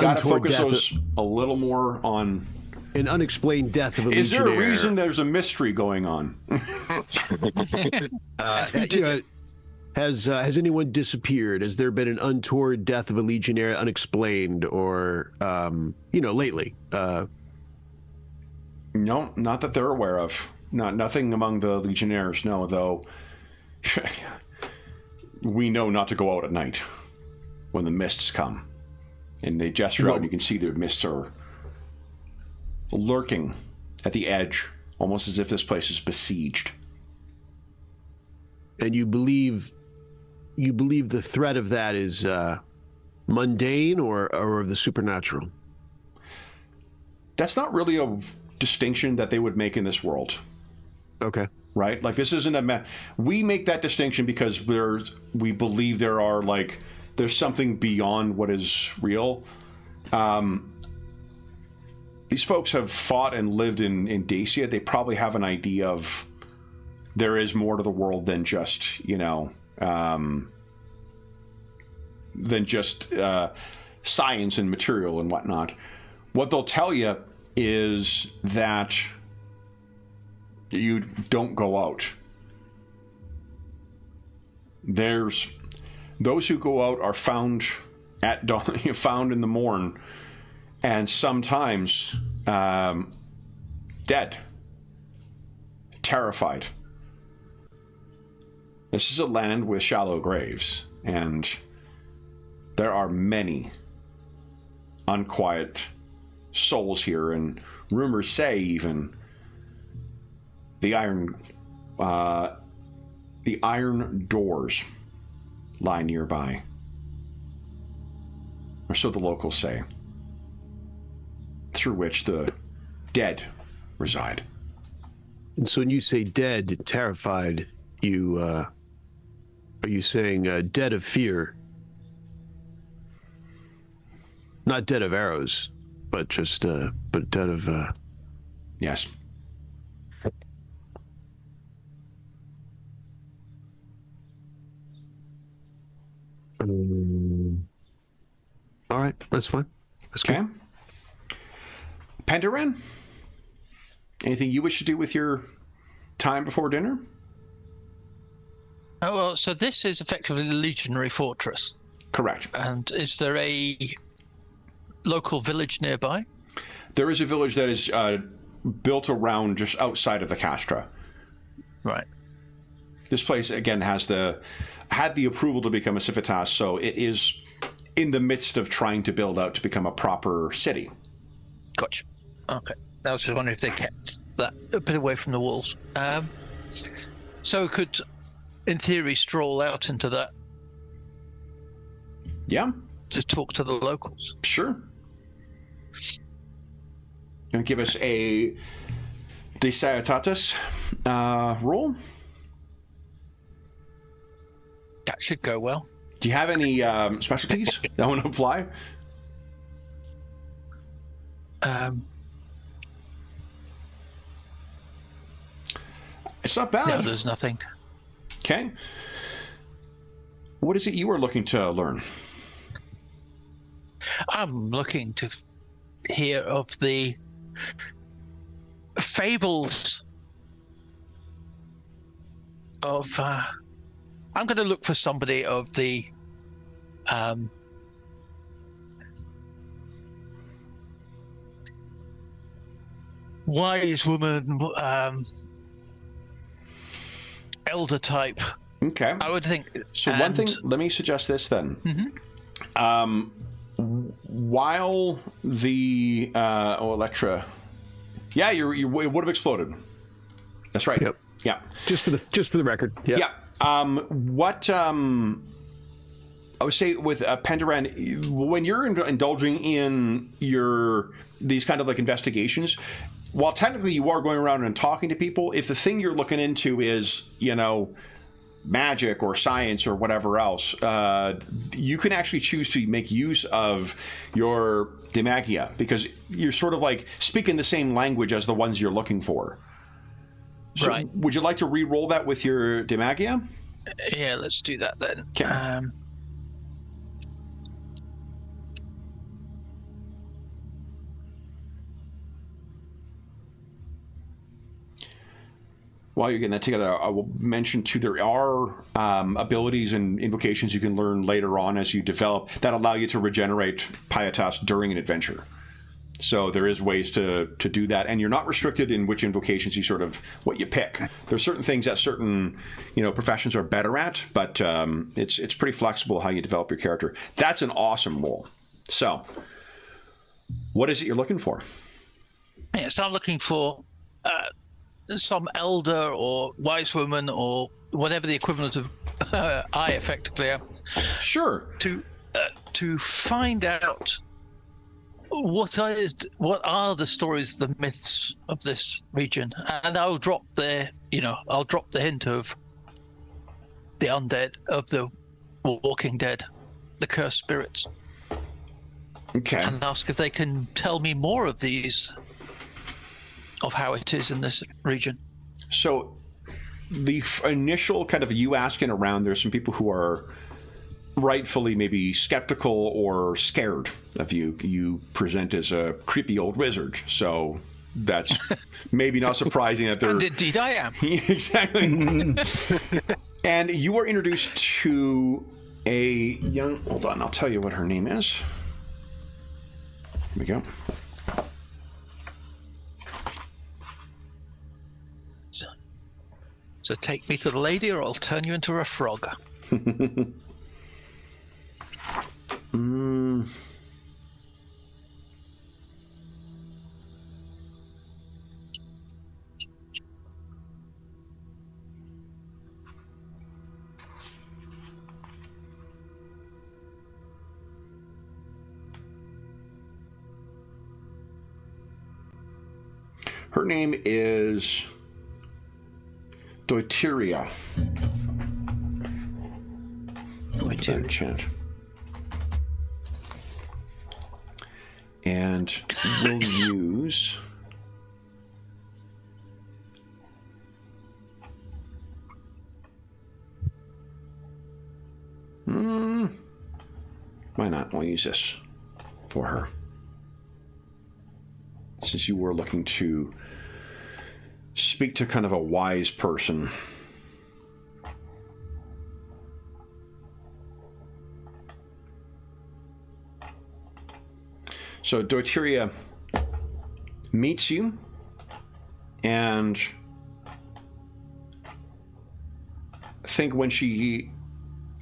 got to untoward focus death, those a little more on. an unexplained death of a Is there Legionnaire. a reason there's a mystery going on? Has anyone disappeared? Has there been an untoward death of a Legionnaire unexplained, or lately? No, not that they're aware of. Nothing among the Legionnaires. No, though. We know not to go out at night when the mists come, and they gesture out, and you can see the mists are lurking at the edge, almost as if this place is besieged. And you believe the threat of that is mundane or of the supernatural? That's not really a distinction that they would make in this world. Okay. Right? Like, this isn't we make that distinction because we believe there's something beyond what is real. These folks have fought and lived in Dacia. They probably have an idea of there is more to the world than just, science and material and whatnot. What they'll tell you is that you don't go out. There's those who go out are found at dawn, found in the morn, and sometimes dead, terrified. This is a land with shallow graves, and there are many unquiet souls here, and rumors say even the iron doors lie nearby, or so the locals say, through which the dead reside. And so when you say dead, terrified, are you saying dead of fear? Not dead of arrows, but just but dead of Yes. All right, that's fine. That's Okay. good. Penderin, anything you wish to do with your time before dinner? Oh, well, so this is effectively the legionary fortress. Correct. And is there a local village nearby? There is a village that is built around just outside of the Castra. Right. This place, again, had the approval to become a civitas, so it is in the midst of trying to build out to become a proper city. Gotcha. Okay. I was just wondering if they kept that a bit away from the walls. So we could, in theory, stroll out into that Yeah, to talk to the locals. sure. Gonna give us a Deciditatis roll. That should go well. Do you have any specialties that want to apply? It's not bad. No, there's nothing. Okay. What is it you are looking to learn? I'm looking to hear of the fables of. I'm going to look for somebody of the. Wise woman, elder type. Okay. I would think. So one thing, let me suggest this then. While the Electra, yeah, it would have exploded. That's right. Yep. Yeah. Just for the record. Yep. Yeah. I would say with Penderan, when you're indulging in these kind of like investigations, while technically you are going around and talking to people, if the thing you're looking into is, magic or science or whatever else, you can actually choose to make use of your demagia, because you're sort of like speaking the same language as the ones you're looking for. So Right. would you like to re-roll that with your demagia? Yeah, let's do that then. Okay. While you're getting that together, I will mention too, there are abilities and invocations you can learn later on as you develop that allow you to regenerate pietas during an adventure. So there is ways to do that, and you're not restricted in which invocations you sort of, what you pick. There's certain things that certain, professions are better at, but it's pretty flexible how you develop your character. That's an awesome role. So, what is it you're looking for? Yeah, so I'm looking for some elder or wise woman or whatever the equivalent of I effectively am, Sure. to find out what are the stories, the myths of this region, and I'll drop the hint of the undead, of the walking dead, the cursed spirits, Okay. and ask if they can tell me more of these, of how it is in this region. So the initial kind of you asking around, there's some people who are rightfully maybe skeptical or scared of you. You present as a creepy old wizard, so that's maybe not surprising that they're... And indeed I am. Exactly. And you are introduced to a young... Hold on, I'll tell you what her name is. Here we go. So take me to the lady, or I'll turn you into a frog. Her name is Deuteria. Chat. And we'll use... Why not? We'll use this for her. Since you were looking to speak to kind of a wise person. So Deuteria meets you, and I think when she,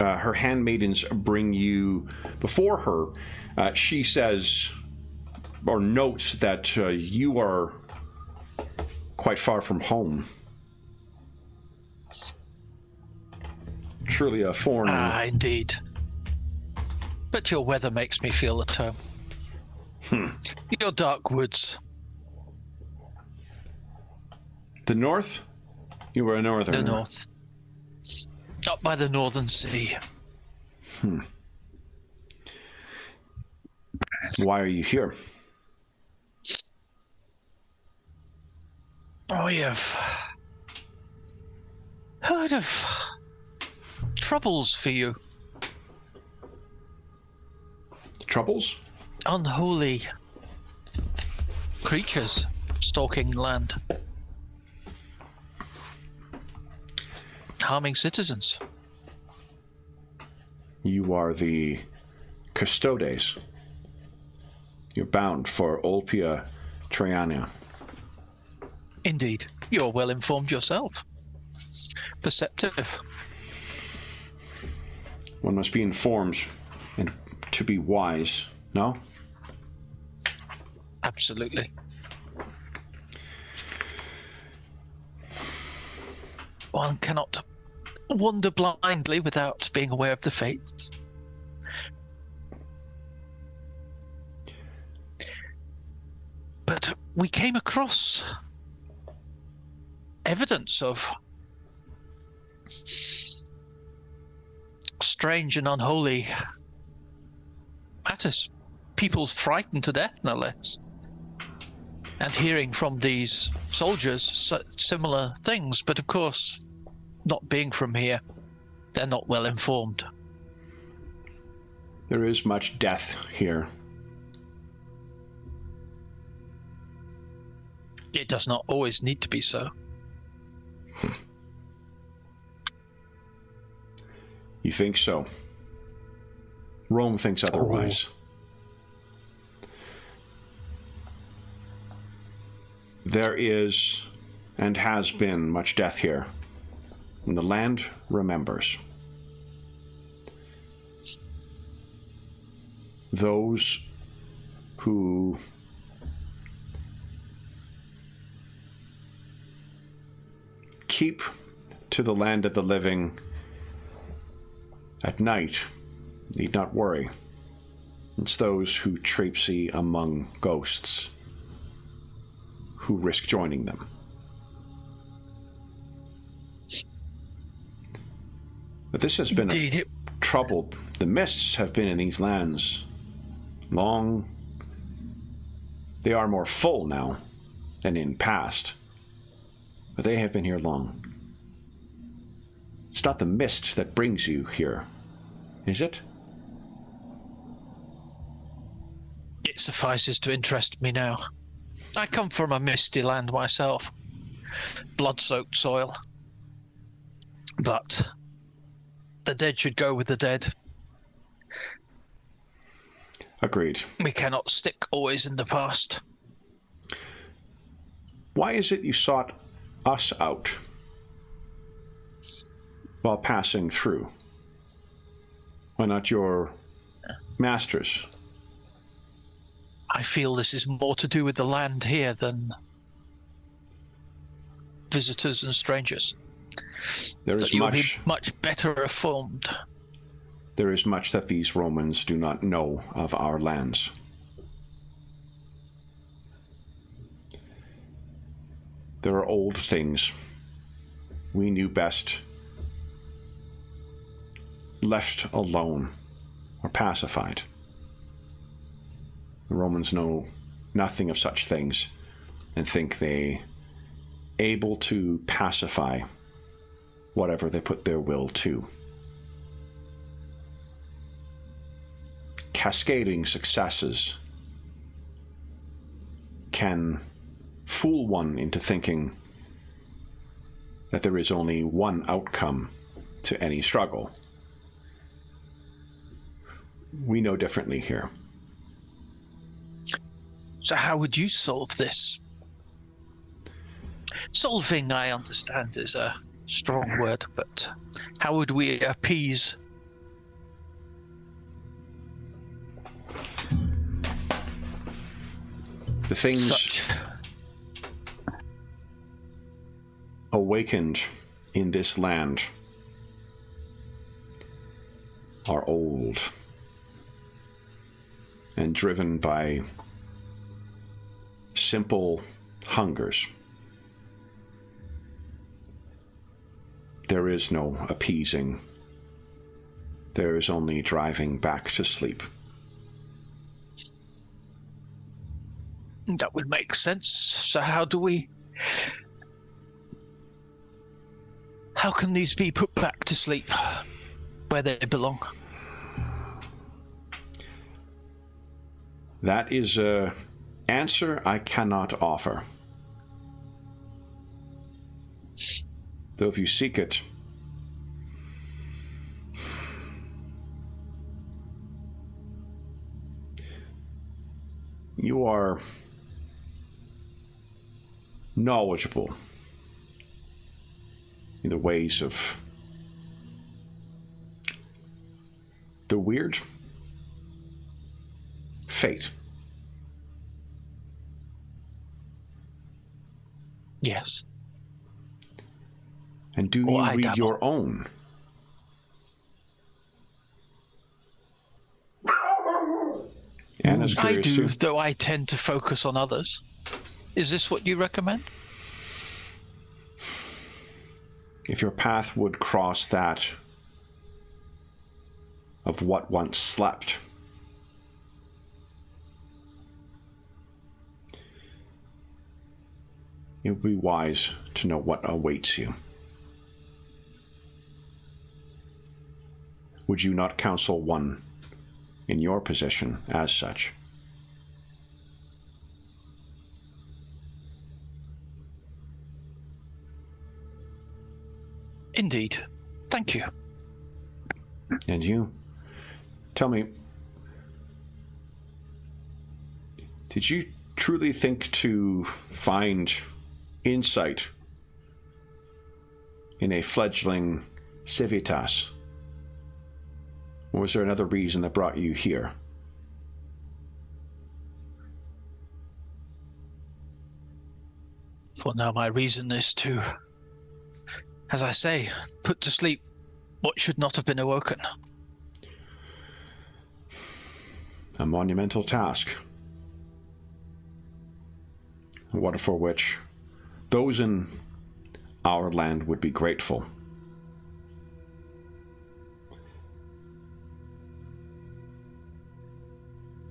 her handmaidens bring you before her, she says, or notes that you are quite far from home. Truly a foreigner. Ah, indeed. But your weather makes me feel at home. Your dark woods. The north? You were a northerner. The north. Up by the northern sea. Why are you here? We have heard of troubles for you. Troubles? Unholy creatures stalking land. Harming citizens. You are the custodes. You're bound for Olpia Triania. Indeed. You're well informed yourself. Perceptive. One must be informed and to be wise, no? Absolutely. One cannot wander blindly without being aware of the fates. But we came across evidence of strange and unholy matters. People frightened to death, no less. And hearing from these soldiers similar things, but of course, not being from here, they're not well informed. There is much death here. It does not always need to be so. You think so? Rome thinks otherwise. There is and has been much death here, and the land remembers. Those who keep to the land of the living at night need not worry. It's those who traipsy among ghosts who risk joining them. But this has been troubled. The mists have been in these lands long. They are more full now than in past, but they have been here long. It's not the mist that brings you here, is it? It suffices to interest me now. I come from a misty land myself, blood-soaked soil. But the dead should go with the dead. Agreed. We cannot stick always in the past. Why is it you sought us out while passing through? Why not your masters? I feel this is more to do with the land here than visitors and strangers. There is that you'll much, be much better informed. There is much that these Romans do not know of our lands. There are old things we knew best left alone or pacified. The Romans know nothing of such things and think they able to pacify whatever they put their will to. Cascading successes can fool one into thinking that there is only one outcome to any struggle. We know differently here. So how would you solve this? Solving, I understand, is a strong word, but how would we appease? The things Such awakened in this land are old and driven by simple hungers. There is no appeasing. There is only driving back to sleep. That would make sense. So how can these be put back to sleep where they belong? That is an answer I cannot offer. Though if you seek it, you are knowledgeable in the ways of the weird fate. Yes. And do you read your own? Anna's I curious do, too. though I tend to focus on others. Is this what you recommend? If your path would cross that of what once slept. It would be wise to know what awaits you. Would you not counsel one in your position as such? Indeed. Thank you. And you? Tell me, did you truly think to find insight in a fledgling civitas? Or was there another reason that brought you here? For now, my reason is to, as I say, put to sleep what should not have been awoken. A monumental task. One for which those in our land would be grateful.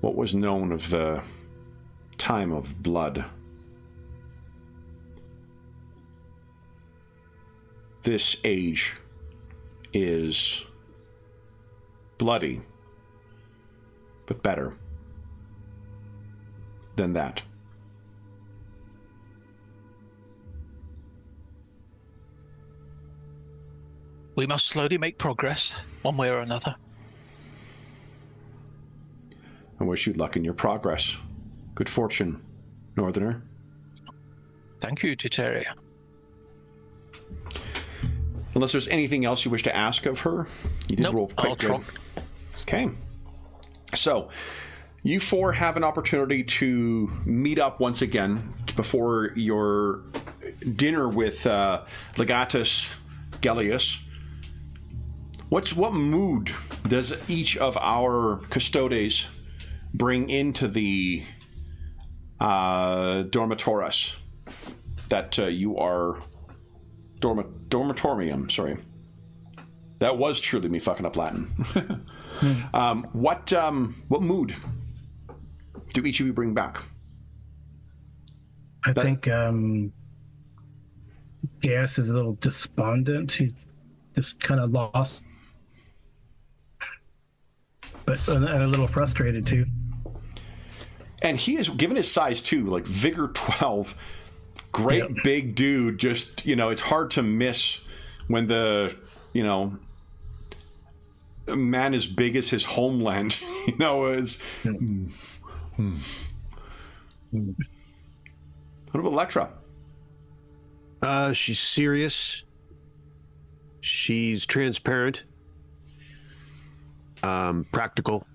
What was known of the time of blood? This age is bloody, but better than that. We must slowly make progress, one way or another. I wish you luck in your progress. Good fortune, Northerner. Thank you, Titeria. Unless there's anything else you wish to ask of her, you did roll quite good. Okay. So, you four have an opportunity to meet up once again before your dinner with Legatus Gellius. What mood does each of our custodes bring into the dormitoris that you are dormitorium? Sorry, that was truly me fucking up Latin. What mood do each of you bring back? I think Gas is a little despondent. He's just kind of lost, but and a little frustrated too. And he is, given his size too, like vigor 12, great big dude. Just, it's hard to miss when the, a man as big as his homeland, is. What about Electra? She's serious. She's transparent. Practical.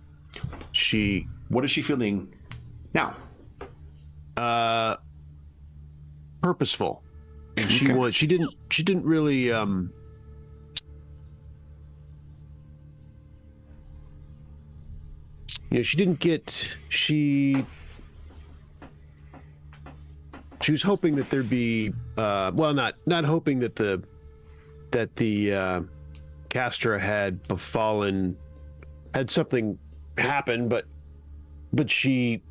What is she feeling now? Purposeful. Okay. She didn't really she was hoping that there'd be not hoping that the Castra had something happen, but she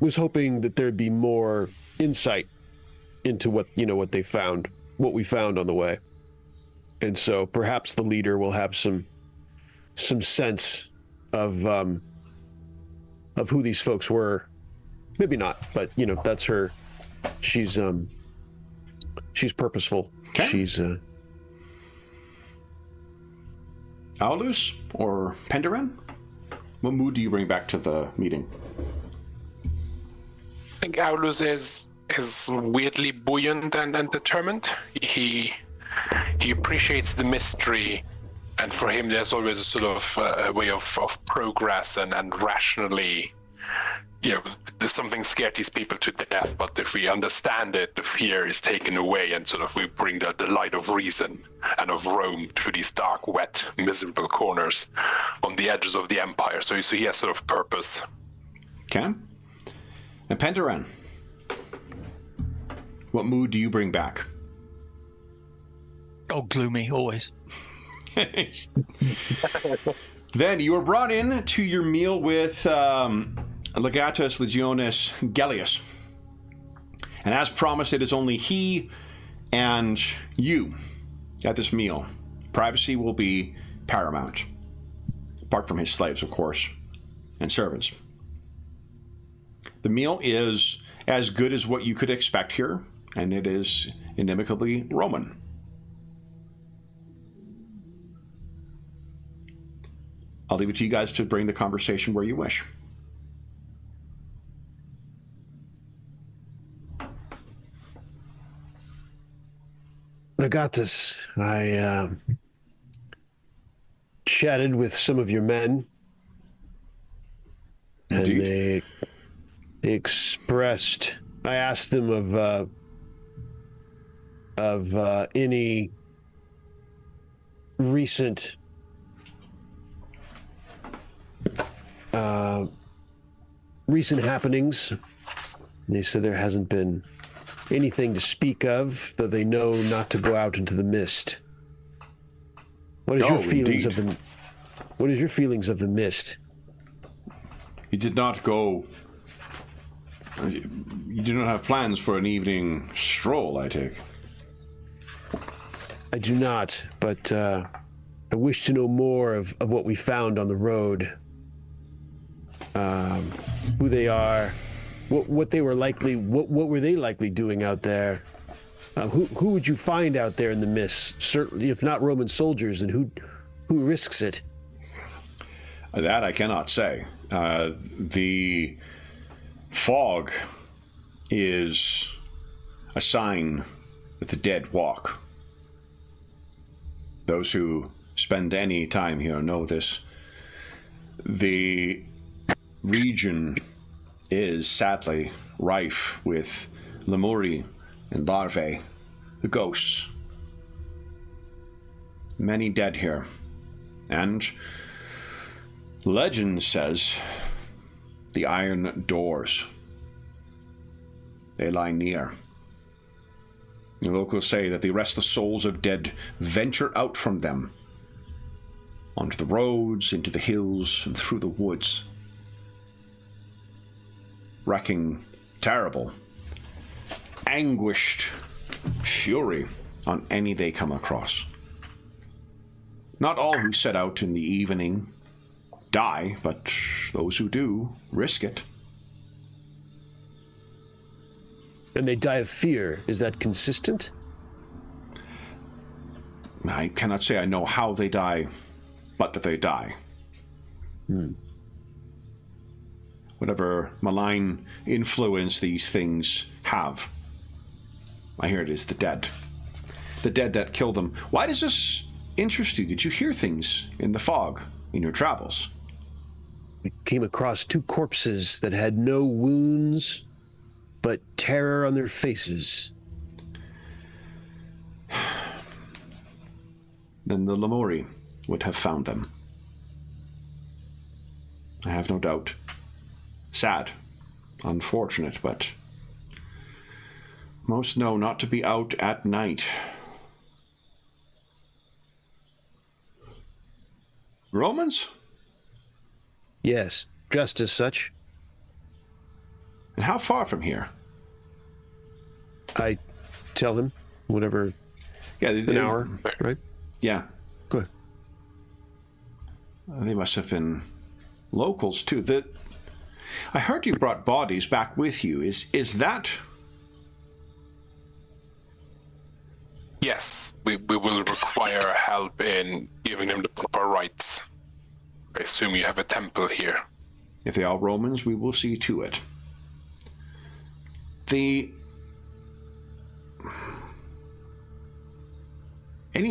was hoping that there'd be more insight into what we found on the way. And so perhaps the leader will have some sense of who these folks were. Maybe not, but that's her. She's purposeful. Okay. She's Aulus or Penderan? What mood do you bring back to the meeting? I think Aulus is weirdly buoyant and determined. He appreciates the mystery, and for him there's always a sort of a way of progress and rationally, there's something scared these people to death, but if we understand it, the fear is taken away, and sort of we bring the light of reason and of Rome to these dark, wet, miserable corners on the edges of the empire. So he has sort of purpose. Okay. And Penderan, what mood do you bring back? Oh, gloomy, always. Then you are brought in to your meal with Legatus Legionis Gellius. And as promised, it is only he and you at this meal. Privacy will be paramount. Apart from his slaves, of course, and servants. The meal is as good as what you could expect here, and it is inimicably Roman. I'll leave it to you guys to bring the conversation where you wish. Legatus, I chatted with some of your men, and Indeed. they expressed. I asked them of any recent happenings. They said there hasn't been anything to speak of, though they know not to go out into the mist. What is your feelings of the? What is your feelings of the mist? You did not go. You do not have plans for an evening stroll, I take. I do not, but I wish to know more of what we found on the road. Who they are, what they were likely, what were they likely doing out there? Who would you find out there in the mist? Certainly, if not Roman soldiers, then who risks it? That I cannot say. The fog is a sign that the dead walk. Those who spend any time here know this. The region is sadly rife with lemuri and larvae, the ghosts. Many dead here. And legend says the iron doors, they lie near. The locals say that the restless souls of dead venture out from them onto the roads, into the hills, and through the woods, wreaking terrible, anguished fury on any they come across. Not all who set out in the evening die, but those who do risk it. And they die of fear. Is that consistent? I cannot say I know how they die, but that they die. Whatever malign influence these things have, I hear it is the dead. The dead that kill them. Why does this interest you? Did you hear things in the fog in your travels? We came across two corpses that had no wounds, but terror on their faces. Then the lemuri would have found them. I have no doubt. Sad, unfortunate, but most know not to be out at night. Romans? Yes, just as such. And how far from here? I tell them whatever. Yeah, An hour, right? Yeah. Good. They must have been locals too. I heard you brought bodies back with you. Is that? Yes, we will require help in giving them the proper rites. I assume you have a temple here. If they are Romans, we will see to it. Any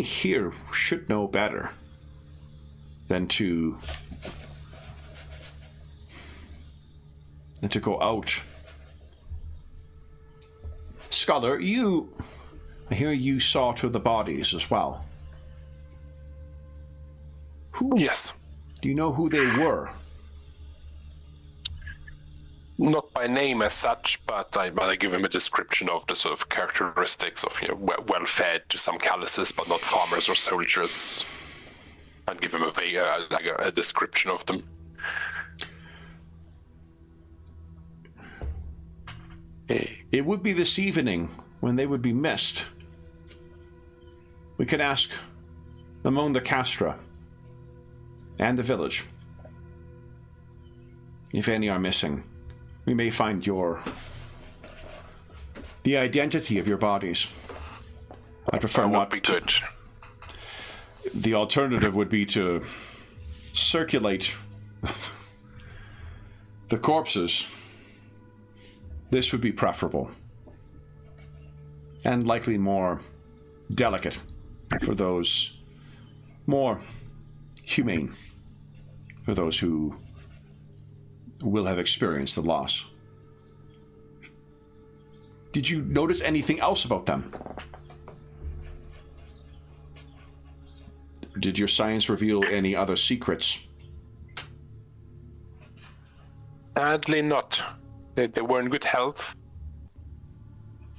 here should know better than to go out. Scholar, I hear you saw to the bodies as well. Yes. Do you know who they were? Not by name as such, but I give him a description of the sort of characteristics of, well-fed to some calluses, but not farmers or soldiers. and give him a description of them. It would be this evening when they would be missed. We could ask among the Castra and the village if any are missing. We may find the identity of your bodies. I prefer not. Would be good. The alternative would be to circulate the corpses. This would be preferable. And likely more delicate for those, more humane for those who will have experienced the loss. Did you notice anything else about them? Did your science reveal any other secrets? Sadly not. They were in good health,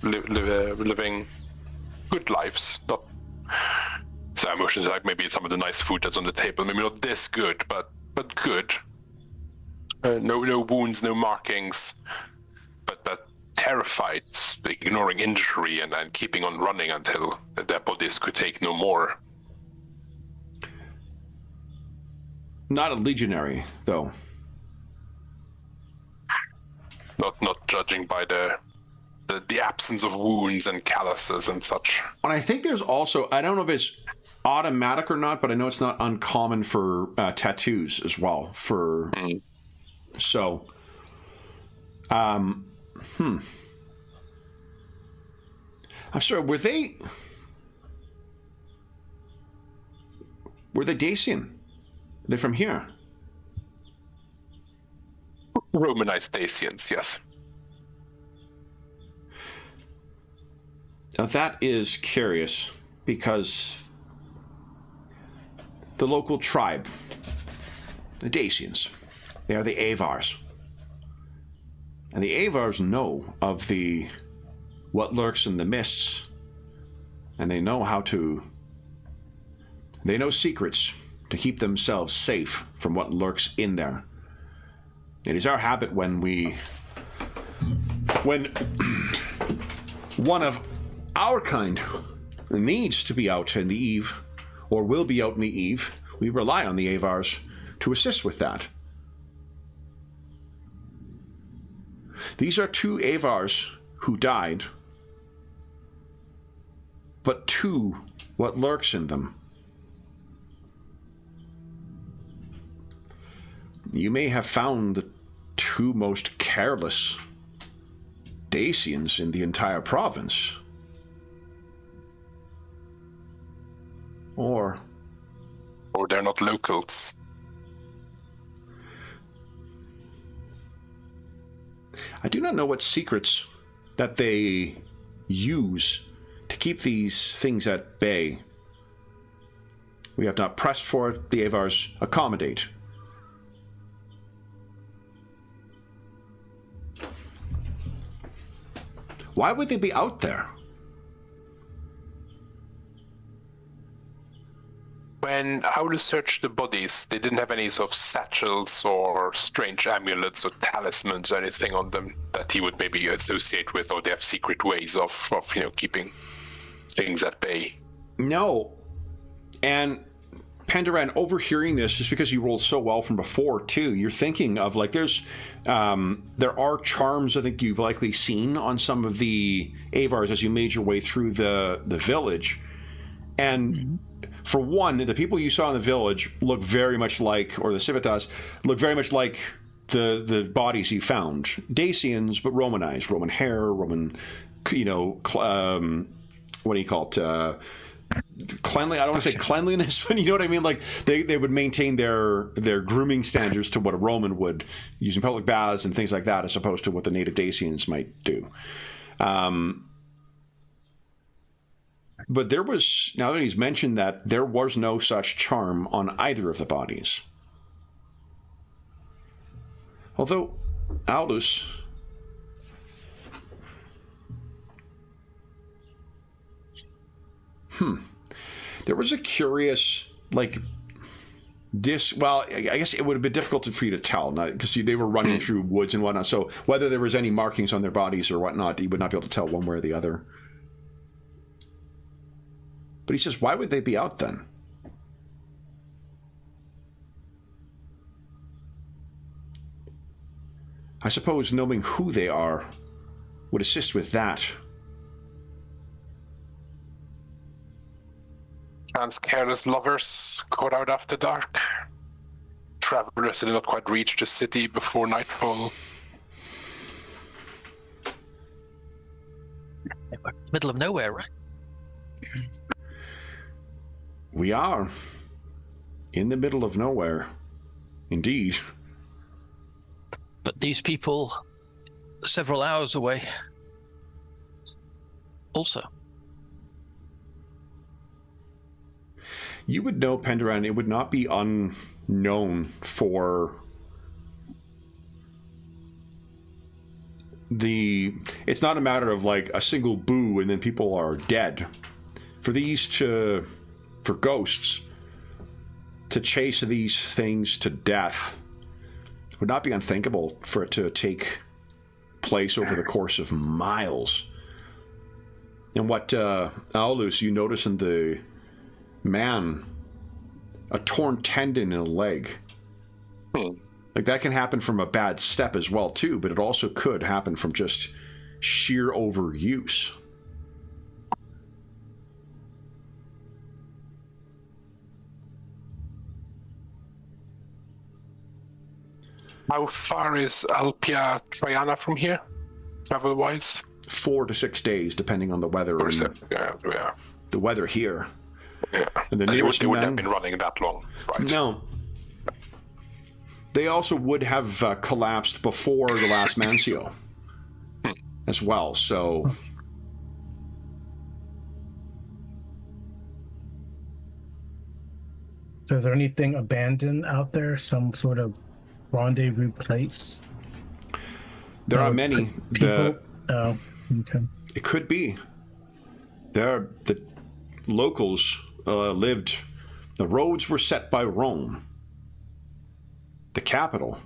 living good lives. Not so emotions like maybe some of the nice food that's on the table. Maybe not this good, but good. No wounds, no markings, but terrified, ignoring injury and keeping on running until their bodies could take no more. Not a legionary, though. Not judging by the absence of wounds and calluses and such. And I think there's also, I don't know if it's automatic or not, but I know it's not uncommon for tattoos as well. So, I'm sorry, were they Dacian? They're from here. Romanized Dacians, yes. Now that is curious because the local tribe, the Dacians, they are the Avars. And the Avars know of what lurks in the mists, and they know they know secrets to keep themselves safe from what lurks in there. It is our habit when one of our kind needs to be out in the eve, or will be out in the eve, we rely on the Avars to assist with that. These are 2 Avars who died, but 2 what lurks in them. You may have found the 2 most careless Dacians in the entire province. Or they're not locals. I do not know what secrets that they use to keep these things at bay. We have not pressed for it. The Avars accommodate. Why would they be out there? When Aulus searched the bodies, they didn't have any sort of satchels or strange amulets or talismans or anything on them that he would maybe associate with, or they have secret ways of keeping things at bay. No. And Penderan, overhearing this, just because you rolled so well from before too, you're thinking of there are charms I think you've likely seen on some of the Avars as you made your way through the village. And for one, the people you saw in the village look very much like, or the Civitas look very much like the bodies you found. Dacians, but Romanized. Roman hair, Roman, what do you call it? Cleanly, I don't want to say cleanliness, but you know what I mean? Like, they would maintain their grooming standards to what a Roman would, using public baths and things like that, as opposed to what the native Dacians might do. But there was, now that he's mentioned that, there was no such charm on either of the bodies. Although, Aulus... There was a curious, Well, I guess it would have been difficult for you to tell, because they were running through woods and whatnot. So whether there was any markings on their bodies or whatnot, you would not be able to tell one way or the other. But he says, why would they be out then? I suppose knowing who they are would assist with that. Chance careless lovers caught out after dark. Travelers that did not quite reach the city before nightfall. Middle of nowhere, right? We are in the middle of nowhere, indeed. But these people, several hours away, also. You would know, Penderan, it would not be unknown for it's not a matter of like a single boo and then people are dead. For ghosts to chase these things to death would not be unthinkable for it to take place over the course of miles. And what, Aulus, you notice in the man, a torn tendon in a leg. Like, that can happen from a bad step as well, too, but it also could happen from just sheer overuse. How far is Alpia Triana from here, travel-wise? 4 to 6 days, depending on the weather. Yeah. The weather here. Yeah. And the They nearest wouldn't have been running that long, right? No. They also would have collapsed before the last Mancio as well, so... So is there anything abandoned out there? Some sort of rendezvous place? There are many. People? Oh, okay. It could be. The locals lived... The roads were set by Rome. The capital.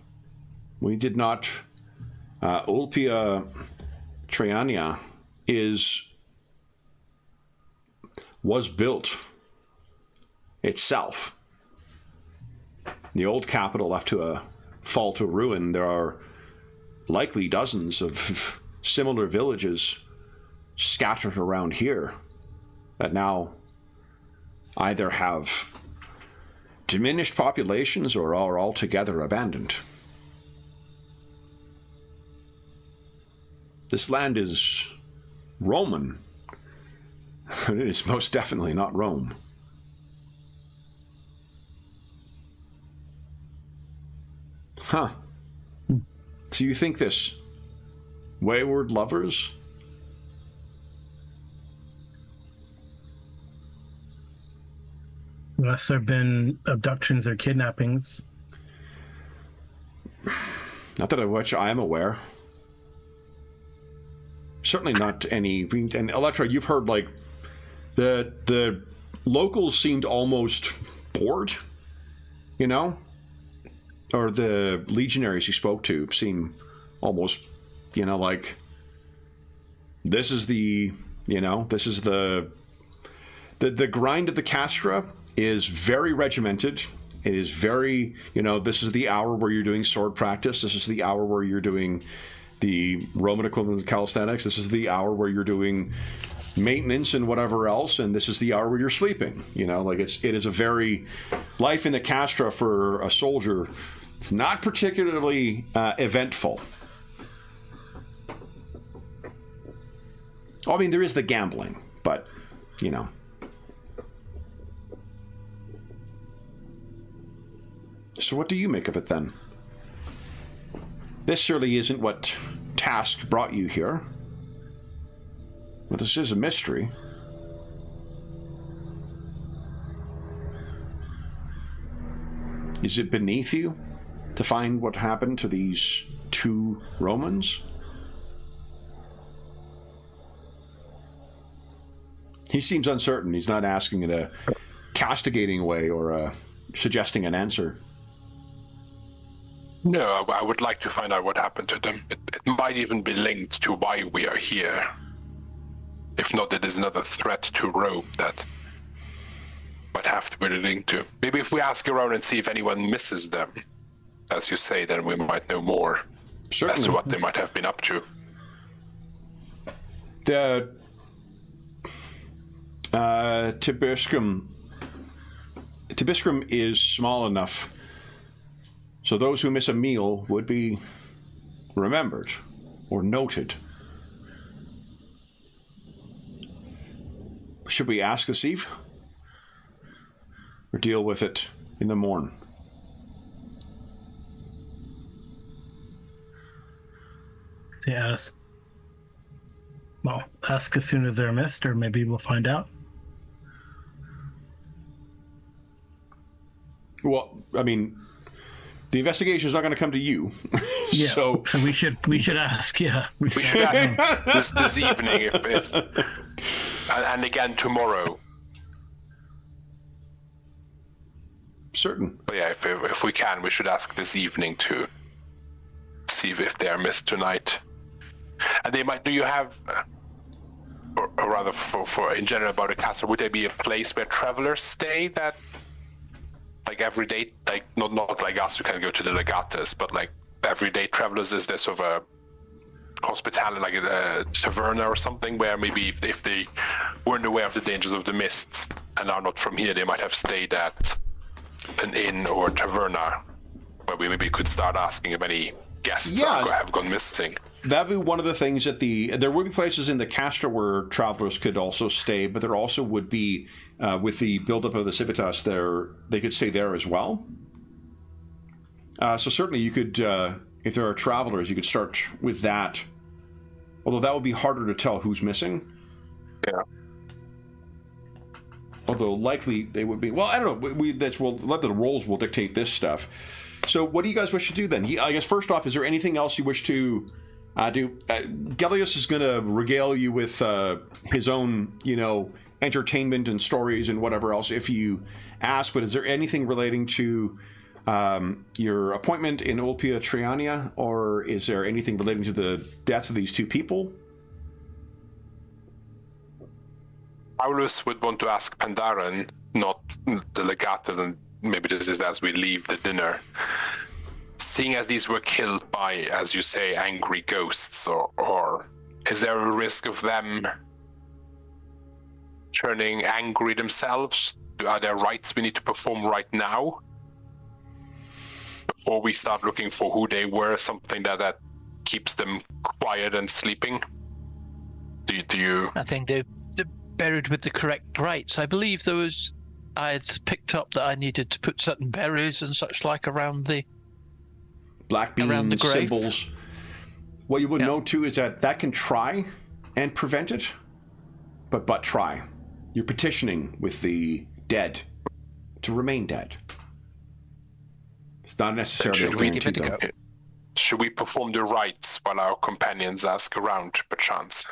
We did not... Ulpia Traiania was built itself. The old capital left to fall to ruin. There are likely dozens of similar villages scattered around here that now either have diminished populations or are altogether abandoned. This land is Roman. It is most definitely not Rome. Huh. So you think this wayward lovers? Unless there have been abductions or kidnappings. Not that of which I am aware. Certainly not any. And Electra, you've heard like the locals seemed almost bored, you know? Or the legionaries you spoke to seem almost, like this is the grind of the Castra is very regimented. It is very, this is the hour where you're doing sword practice. This is the hour where you're doing the Roman equivalent of calisthenics. This is the hour where you're doing maintenance and whatever else, and this is the hour where you're sleeping. It is a very life in a Castra for a soldier. It's not particularly eventful. I mean, there is the gambling, but So what do you make of it then? This surely isn't what task brought you here. Well, this is a mystery. Is it beneath you to find what happened to these 2 Romans? He seems uncertain. He's not asking in a castigating way or a suggesting an answer. No, I would like to find out what happened to them. It might even be linked to why we are here. If not, it is another threat to Rome that might have to be linked to. Maybe if we ask around and see if anyone misses them, as you say, then we might know more as to what they might have been up to. The Tibiscum is small enough so those who miss a meal would be remembered or noted. Should we ask this eve? Or deal with it in the morn? Yes. Well, ask as soon as they're missed, or maybe we'll find out. Well, I mean, the investigation is not going to come to you. Yeah. so we should ask. Yeah. We should ask this evening if and again tomorrow. Certain. But yeah, if we can, we should ask this evening to see if they are missed tonight. And they might. Do you have, or rather, for in general about a castle, would there be a place where travelers stay that, like everyday, like not like us who can go to the legatus, but like everyday travelers? Is there sort of a hospitality, like a taverna or something, where maybe if they weren't aware of the dangers of the mist and are not from here, they might have stayed at an inn or taverna, where we maybe could start asking if any guests have gone missing. That'd be one of the things that there would be places in the Castor where travelers could also stay, but there also would be, with the buildup of the Civitas there, they could stay there as well. So certainly you could, if there are travelers, you could start with that. Although that would be harder to tell who's missing. Yeah. Although likely they would be. Well, I don't know. We'll let the rolls will dictate this stuff. So what do you guys wish to do then? I guess first off, is there anything else you wish to do? Gellius is going to regale you with his own, entertainment and stories and whatever else if you ask. But is there anything relating to your appointment in Olpia Triania, or is there anything relating to the deaths of these two people? Paulus would want to ask Pandaren, not the legatus, and maybe this is as we leave the dinner. Seeing as these were killed by, as you say, angry ghosts, or is there a risk of them turning angry themselves? Are there rites we need to perform right now before we start looking for who they were, something that keeps them quiet and sleeping? Do you? I think they're buried with the correct rites. I believe I had picked up that I needed to put certain berries and such like around the black bean around the grave. Symbols. What you would know too is that can try and prevent it, but try. You're petitioning with the dead to remain dead. It's not necessarily a guarantee, though. Should we perform the rites while our companions ask around, perchance?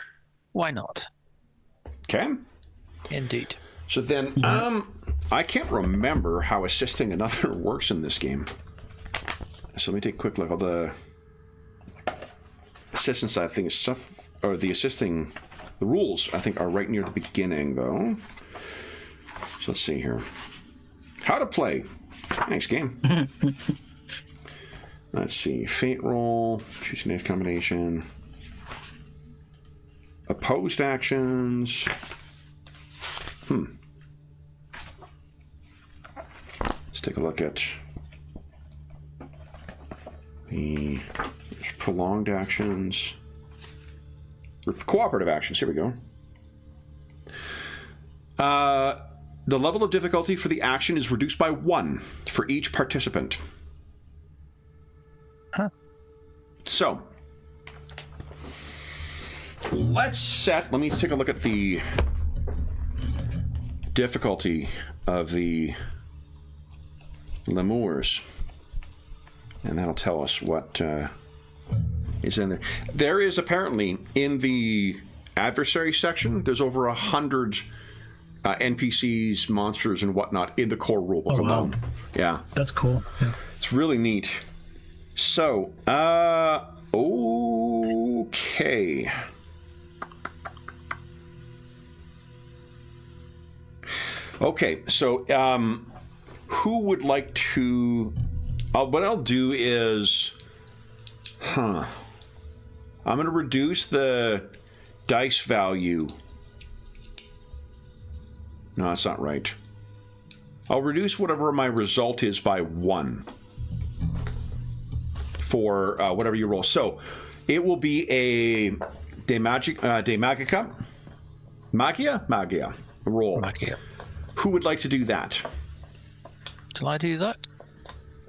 Why not? Okay. Indeed. So then, I can't remember how assisting another works in this game. So let me take a quick look. All the assistance side thing is stuff, or the assisting, the rules I think are right near the beginning though. So let's see here. How to play. Thanks, game. Let's see. Fate roll. Choose an combination. Opposed actions. Let's take a look at the prolonged actions. Cooperative actions. Here we go. The level of difficulty for the action is reduced by 1 for each participant. Huh. So, let me take a look at the difficulty of the lemurs, and that'll tell us what is in there. There is apparently in the adversary section, there's over 100 NPCs, monsters, and whatnot in the core rulebook alone. Yeah. That's cool. Yeah. It's really neat. So, okay. Okay, so who would like to... what I'll do is... I'm going to reduce the dice value. No, that's not right. I'll reduce whatever my result is by 1 for whatever you roll. So it will be a de magica magia roll. Magia. Who would like to do that? Shall I do that?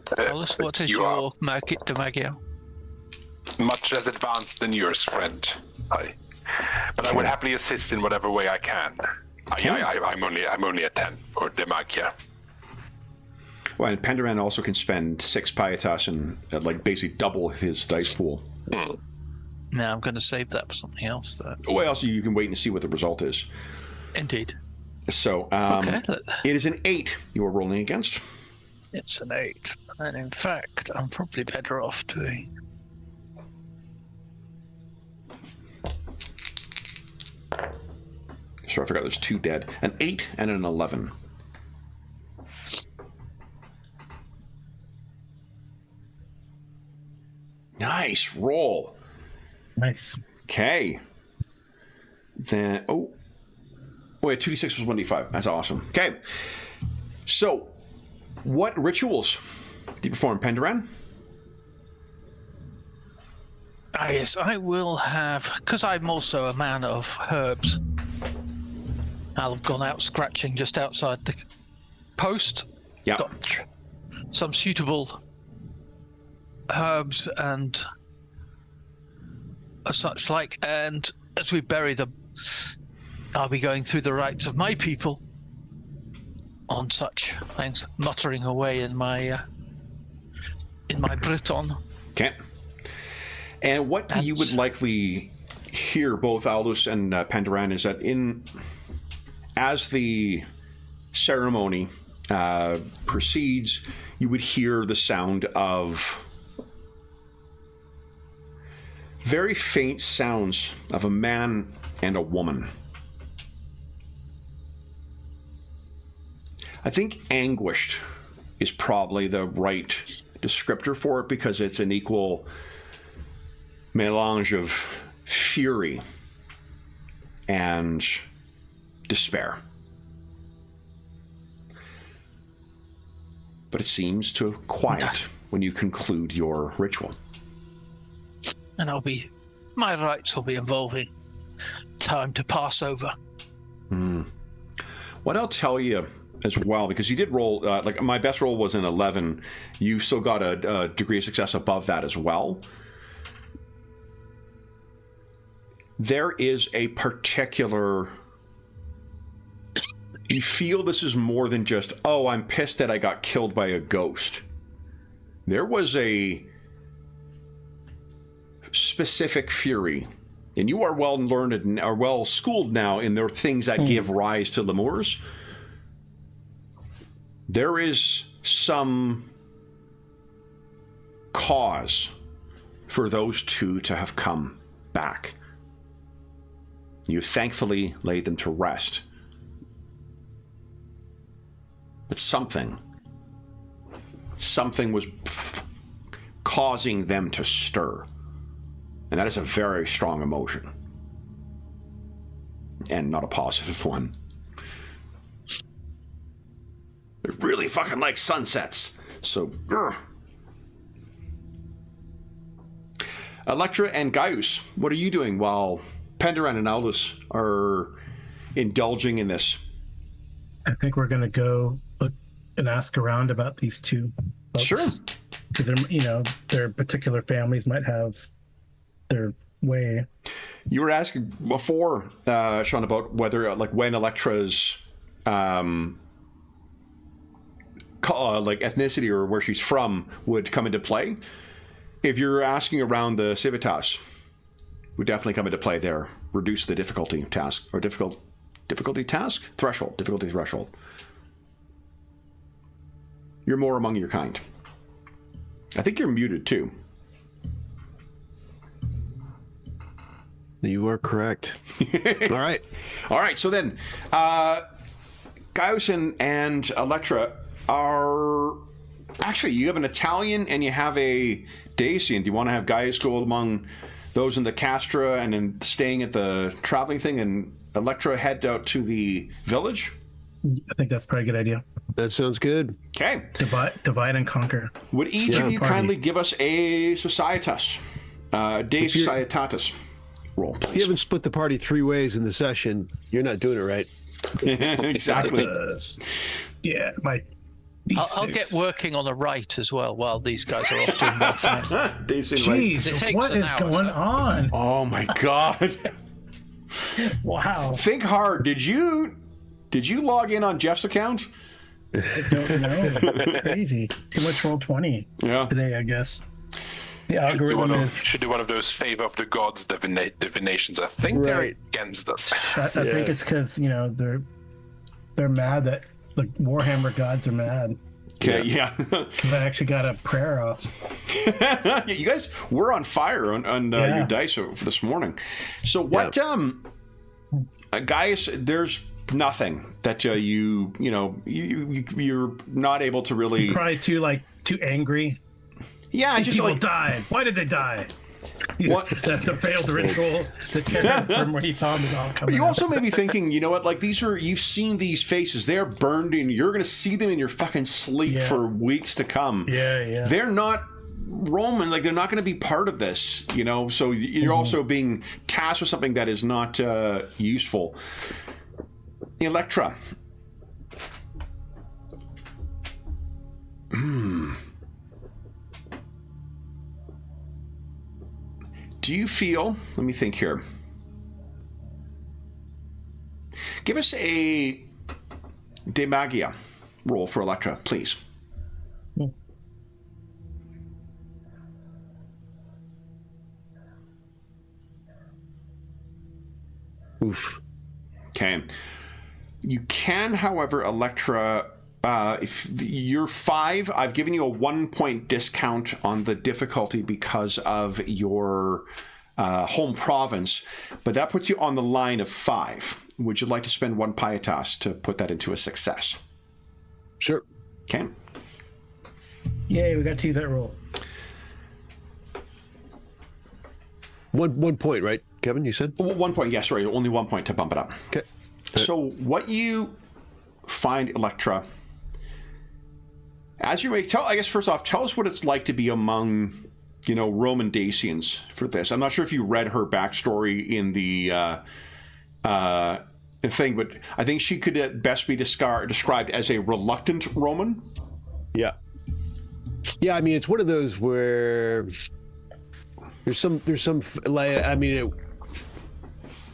Tell us what is your de magia? Much less advanced than yours, friend. But I would happily assist in whatever way I can. I'm only a 10 for de magia. Well, and Penderan also can spend 6 pietas and like basically double his dice pool. Now I'm going to save that for something else. Well, also you can wait and see what the result is. Indeed. So Okay. it is an 8 you are rolling against. It's an 8, and in fact, I'm probably better off doing. Sorry, I forgot there's 2 dead. An 8 and an 11. Nice roll. Nice. Okay. Then, wait, 2d6 was 1d5. That's awesome. Okay. So, what rituals do you perform, Penderan? Yes, I will have, because I'm also a man of herbs. I'll have gone out scratching just outside the post. Yeah. Got some suitable herbs and such like, and as we bury them, I'll be going through the rites of my people on such things, muttering away in my Breton. Okay. And what you would likely hear, both Aldous and Penderan, is that as the ceremony proceeds, you would hear the sound of very faint sounds of a man and a woman. I think anguished is probably the right descriptor for it, because it's an equal melange of fury and despair. But it seems to quiet when you conclude your ritual. And my rites will be involving time to pass over. What I'll tell you as well, because you did roll, like my best roll was an 11, you still got a degree of success above that as well. There is a particular... You feel this is more than just, oh, I'm pissed that I got killed by a ghost. There was a specific fury, and you are well learned or well schooled now in the things that give rise to lemurs. There is some cause for those two to have come back. You thankfully laid them to rest. But something was causing them to stir. And that is a very strong emotion. And not a positive one. They really fucking like sunsets. So, Electra and Gaius, what are you doing while Penderan and Aldous are indulging in this? I think we're going to go look and ask around about these two folks. Sure. Because their particular families might have their way. You were asking before, Sean, about whether, like, when Electra's ethnicity or where she's from would come into play. If you're asking around the Civitas, would definitely come into play there. Reduce the difficulty task, or difficult Difficulty task? Threshold. Difficulty threshold. You're more among your kind. I think you're muted too. You are correct. All right. All right, so then Gaius and Electra are... Actually, you have an Italian and you have a Dacian. Do you want to have Gaius go among those in the Castra and then staying at the traveling thing, and Electra head out to the village? I think that's probably a good idea. That sounds good. Okay. Divide and conquer. Would each of you kindly give us a Societas, De Societatis roll, please? If you haven't split the party 3 ways in the session, you're not doing it right. Exactly. Yeah, my. I'll get working on the right as well while these guys are off doing their fight. Dacian right. It Jeez, takes what an is hour, going so- on? Oh my God. Wow. Think hard. Did you log in on Jeff's account? I don't know. It's crazy. Too much roll 20 Yeah. today, I guess. The algorithm is. Should do one of those favor of the gods divinations. I think they're Right. against us. I think it's because they're mad that the Warhammer gods are mad. Okay, yeah. Because I actually got a prayer off. You guys were on fire on your dice for this morning. So what? Gaius, there's nothing that you're not able to really. He's probably too angry. Yeah, These just people like died. Why did they die? What? The failed ritual, the terror from where he found it all coming you out. also may be thinking, you know what? Like you've seen these faces. They're burned in. You're going to see them in your fucking sleep for weeks to come. Yeah. They're not Roman. Like they're not going to be part of this. So you're also being tasked with something that is not useful. Electra. Do you feel... Let me think here. Give us a De Magia roll for Electra, please. Oof. Okay. You can, however, Electra... if you're 5, I've given you a 1-point discount on the difficulty because of your home province, but that puts you on the line of 5. Would you like to spend 1 pietas to put that into a success? Sure. Okay. Yay, we got to use that roll. One point, right, Kevin? You said 1 point. Yeah, sorry, only 1 point to bump it up. okay. So what you find, Electra, as you make, I guess first off, tell us what it's like to be among, Roman Dacians for this. I'm not sure if you read her backstory in the thing, but I think she could at best be described as a reluctant Roman. Yeah. Yeah, I mean, it's one of those where there's some like, I mean,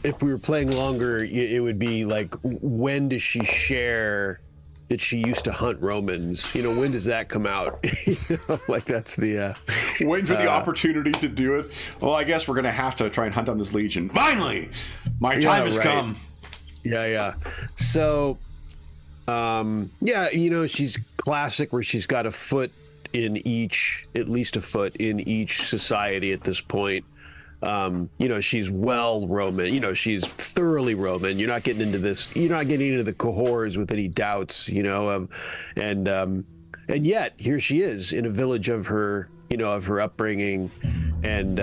if we were playing longer, it would be like, when does she share that she used to hunt Romans? When does that come out? Like that's the waiting for the opportunity to do it. Well, I guess we're gonna have to try and hunt on this legion. Finally, my time has come. Yeah. So, she's classic where she's got at least a foot in each society at this point. She's well Roman, she's thoroughly Roman. You're not getting into the cohorts with any doubts, and yet here she is in a village of her upbringing, and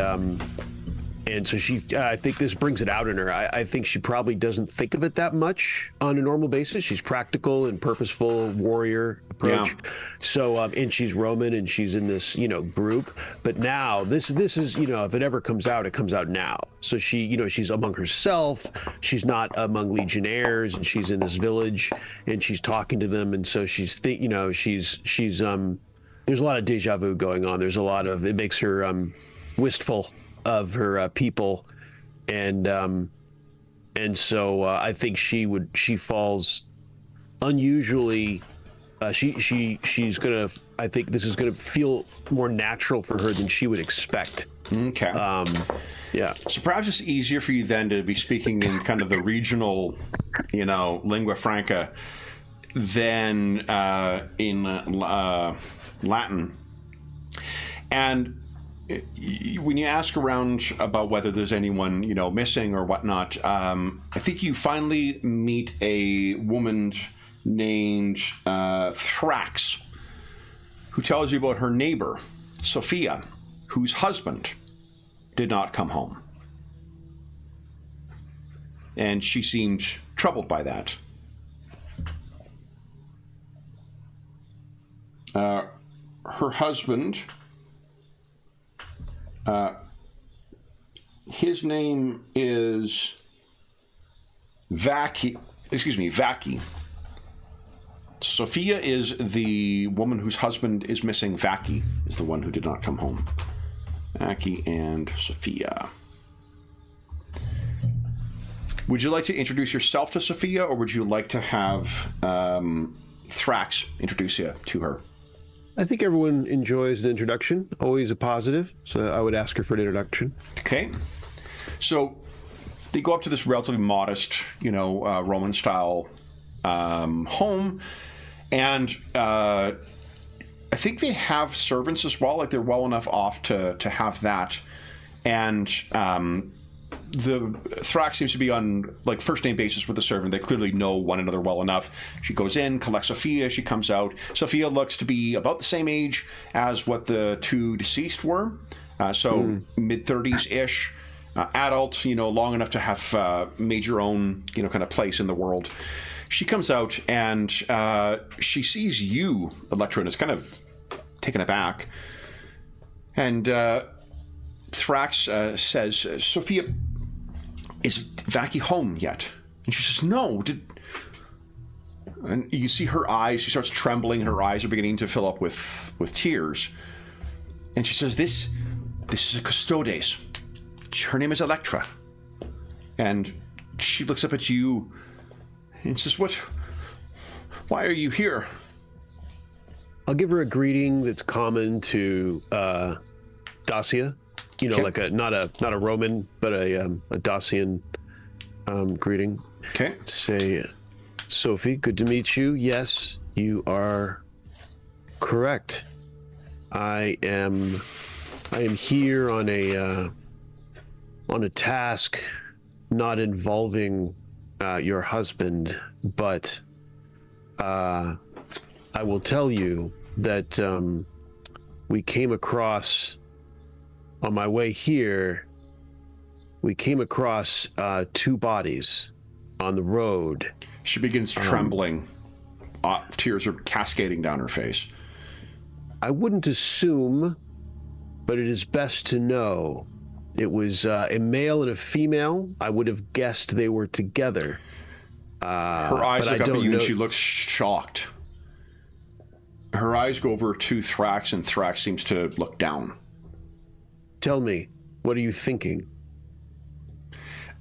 so I think this brings it out in her. I think she probably doesn't think of it that much on a normal basis. She's practical and purposeful warrior approach. Yeah. So, and she's Roman and she's in this, group. But now this is, if it ever comes out, it comes out now. So she's among herself. She's not among legionnaires, and she's in this village and she's talking to them. And so she's there's a lot of deja vu going on. It makes her wistful of her people, and so I think she falls unusually. She's gonna. I think this is gonna feel more natural for her than she would expect Okay. Yeah. So perhaps it's easier for you then to be speaking in kind of the regional, lingua franca than in Latin. And when you ask around about whether there's anyone, missing or whatnot, I think you finally meet a woman named Thrax, who tells you about her neighbor, Sophia, whose husband did not come home. And she seemed troubled by that. Her husband, his name is Vaki. Sophia is the woman whose husband is missing. Vaki is the one who did not come home. Vaki and Sophia. Would you like to introduce yourself to Sophia, or would you like to have Thrax introduce you to her? I think everyone enjoys an introduction, always a positive, so I would ask her for an introduction. Okay. So they go up to this relatively modest, Roman-style home, and I think they have servants as well. Like, they're well enough off to have that. And the Thrax seems to be on first name basis with the servant. They clearly know one another well enough. She goes in, collects Sophia. She comes out. Sophia looks to be about the same age as what the two deceased were. Mid-30s ish. Adult, long enough to have made your own, kind of place in the world. She comes out and she sees you, Electra, and is kind of taken aback. And Thrax says, Sophia, is Vaki home yet? And she says, no. And you see her eyes, she starts trembling, her eyes are beginning to fill up with tears. And she says, this is a custodes. Her name is Electra. And she looks up at you and says, why are you here? I'll give her a greeting that's common to Dacia. Okay. Like not a Roman, but a Dacian greeting. Okay. Say, Sophie, good to meet you. Yes, you are correct. I am here on a task not involving your husband, but I will tell you that we came across, on my way here, we came across two bodies on the road. She begins trembling. Tears are cascading down her face. I wouldn't assume, but it is best to know. It was a male and a female. I would have guessed they were together. Her eyes look up at you and she looks shocked. Her eyes go over to Thrax, and Thrax seems to look down. Tell me, what are you thinking?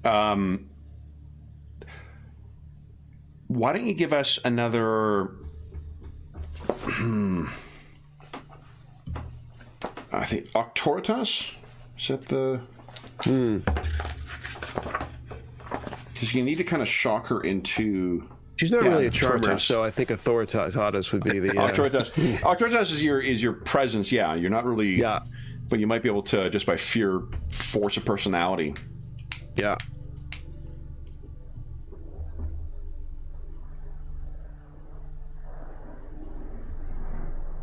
Why don't you give us another... I think Octoritas? Is that the... Because you need to kind of shock her into... She's not really a charmer, Auctoritas. so I think Authoritas would be the... Octoritas. Octoritas is your presence, yeah. You're not really... Yeah. But you might be able to, just by sheer force of personality. Yeah.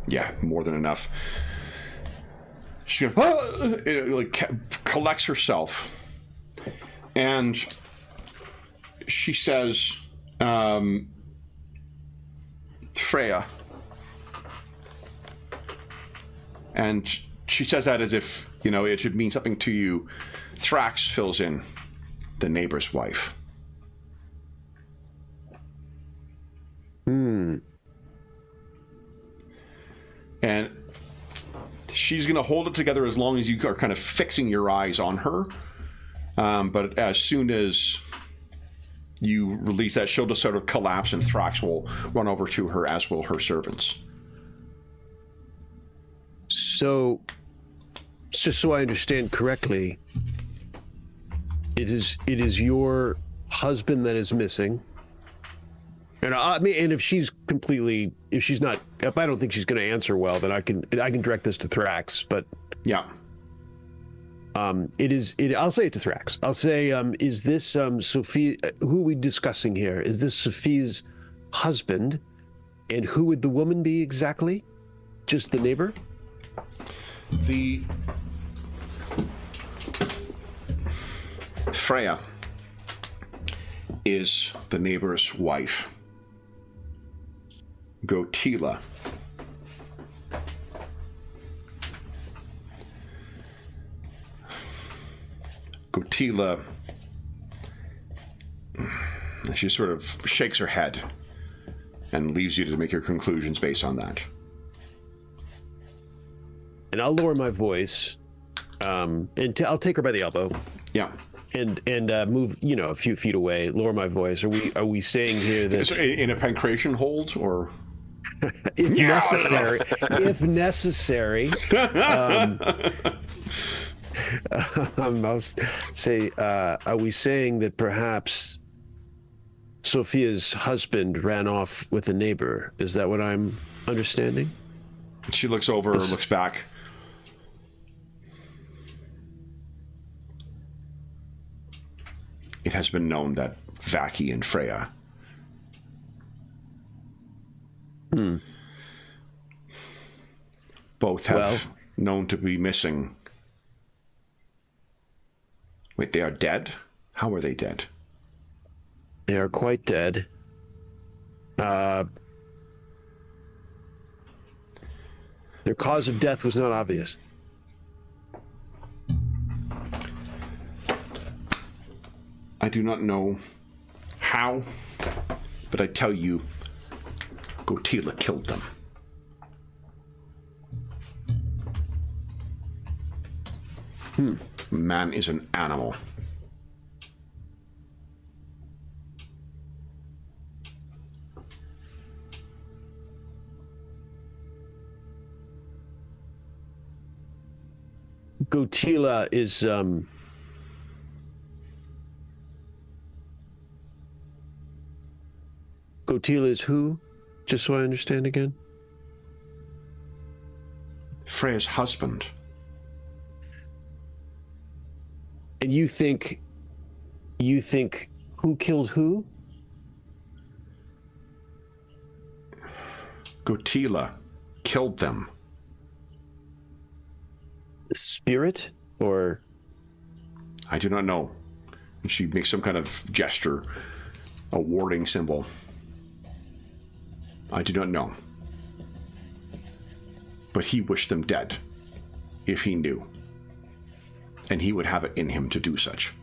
Yeah, more than enough. She collects herself, and she says, Freya. And she says that as if, it should mean something to you. Thrax fills in, the neighbor's wife. And she's going to hold it together as long as you are kind of fixing your eyes on her. But as soon as you release that, she'll just sort of collapse, and Thrax will run over to her, as will her servants. So, just so I understand correctly, it is your husband that is missing. And I mean, and if she's not, if I don't think she's going to answer well, then I can direct this to Thrax. But yeah, I'll say it to Thrax. I'll say, is this Sophia? Who are we discussing here? Is this Sophia's husband? And who would the woman be exactly? Just the neighbor? The Freya is the neighbor's wife. Gotila she sort of shakes her head and leaves you to make your conclusions based on that. And I'll lower my voice, and I'll take her by the elbow. Yeah. And move, a few feet away. Lower my voice. Are we saying here that in a pancreation hold, or if necessary? If necessary, I'll say, are we saying that perhaps Sophia's husband ran off with a neighbor? Is that what I'm understanding? She looks over, looks back. It has been known that Vaki and Freya both have known to be missing. Wait, they are dead? How are they dead? They are quite dead. Their cause of death was not obvious. I do not know how, but I tell you, Gotila killed them. Man is an animal. Gotila is Gotila is who? Just so I understand again. Freya's husband. And you think who killed who? Gotila killed them. The spirit, or I do not know. And she makes some kind of gesture, a warding symbol. I do not know. But he wished them dead, if he knew. And he would have it in him to do such.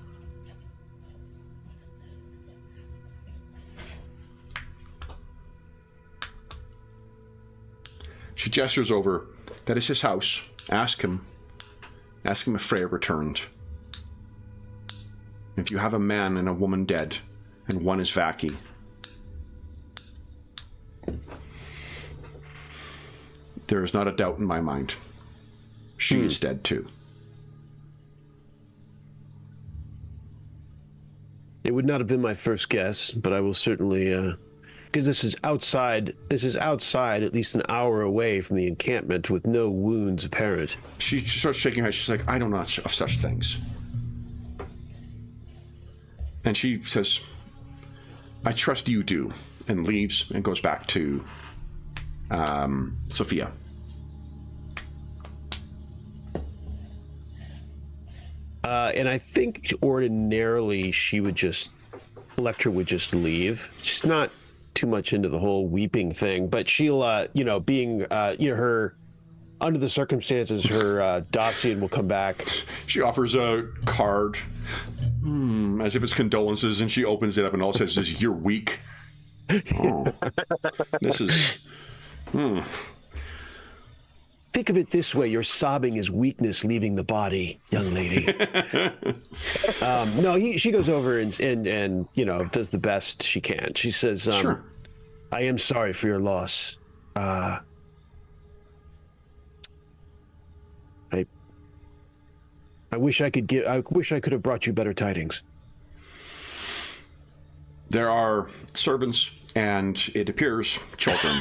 She gestures over. That is his house. Ask him if Freya returned. If you have a man and a woman dead, and one is Vaki, there is not a doubt in my mind. She is dead too. it would not have been my first guess, but I will certainly because this is outside at least an hour away from the encampment with no wounds apparent. She starts shaking her head. She's like, I don't know of such things. And she says, I trust you do, and leaves and goes back to Sophia. And I think ordinarily Electra would just leave. She's not too much into the whole weeping thing, but she'll, being, her, under the circumstances, her Dacian will come back. She offers a card, as if it's condolences, and she opens it up and all it says is, "You're weak." Oh, this is... Think of it this way: your sobbing is weakness leaving the body, young lady. She goes over and does the best she can. She says, "Sure, I am sorry for your loss. I wish I could have brought you better tidings. There are servants and, it appears, children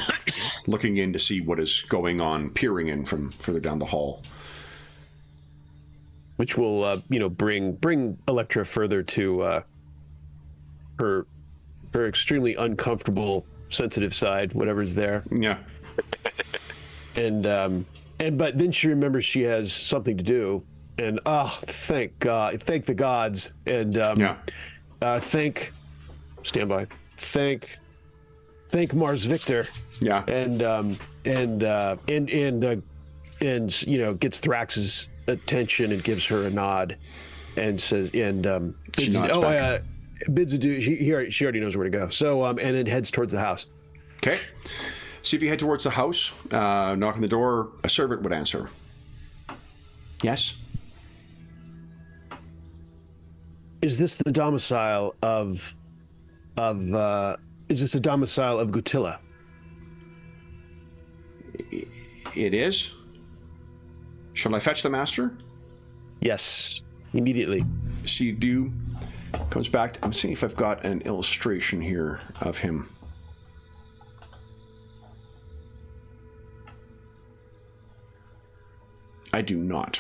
looking in to see what is going on, peering in from further down the hall. Which will, bring Electra further to her extremely uncomfortable, sensitive side, whatever's there. Yeah. But then she remembers she has something to do, and thank God, thank the gods, and thank Mars Victor. Yeah. And gets Thrax's attention and gives her a nod, and says, bids adieu. She already knows where to go. So and then heads towards the house. Okay. See if you head towards the house, knock on the door, a servant would answer. Yes? Is this the domicile of Gutilla? It is. Shall I fetch the master? Yes, immediately. So you do. Comes back. I'm seeing if I've got an illustration here of him. I do not.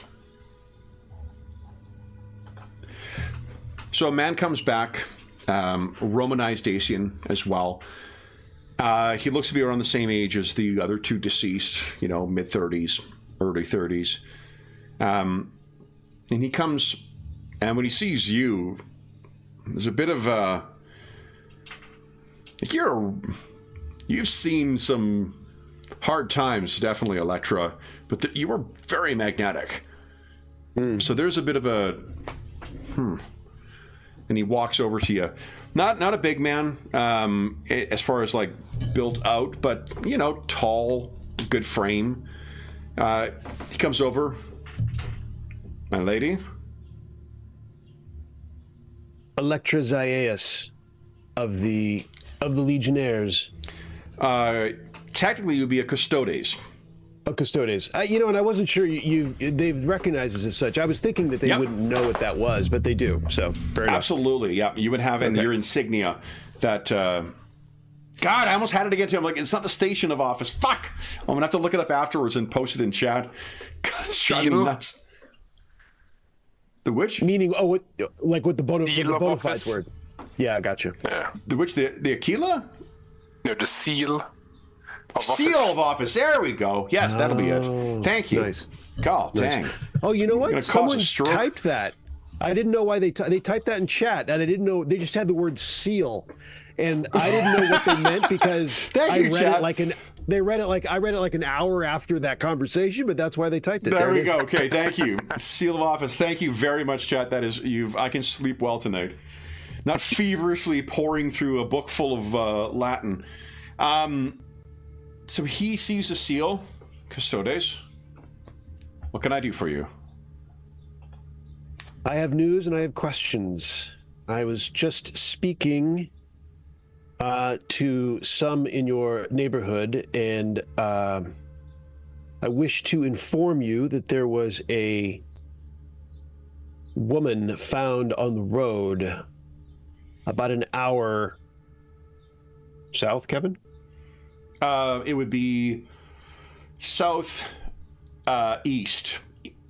So a man comes back, Romanized Dacian as well. He looks to be around the same age as the other two deceased, mid-30s, early 30s. And he comes, and when he sees you, there's a bit of you've seen some hard times, definitely, Electra, but you were very magnetic. So there's a bit of a and he walks over to you. Not a big man, as far as like built out, but tall, good frame. He comes over. My lady, Electra Zaius of the Legionnaires. Technically, you'd be a custodes. A custodes. And I wasn't sure they've recognized us as such. I was thinking that they wouldn't know what that was, but they do. So fair enough. Absolutely, yeah. You would have in your insignia that. God, I almost had it to get to. I'm like, it's not the station of office. Fuck! I'm gonna have to look it up afterwards and post it in chat. God, it's driving me nuts. The which? Meaning, what the bona fides word? Yeah, I got you. Yeah. The which? The Aquila? No, the seal. Seal of office. There we go. Yes, that'll be it. Thank you. Nice. God, dang. Oh, you know what? Someone typed that. I didn't know why they typed that in chat, and I didn't know they just had the word seal, and I didn't know what they meant because I read it like an hour after that conversation, but that's why they typed it. There we go. Okay, thank you. Seal of office. Thank you very much, chat. That is I can sleep well tonight. Not feverishly pouring through a book full of Latin. So he sees the seal. Custodes, what can I do for you? I have news and I have questions. I was just speaking to some in your neighborhood, and I wish to inform you that there was a woman found on the road about an hour south, Kevin? It would be south, east,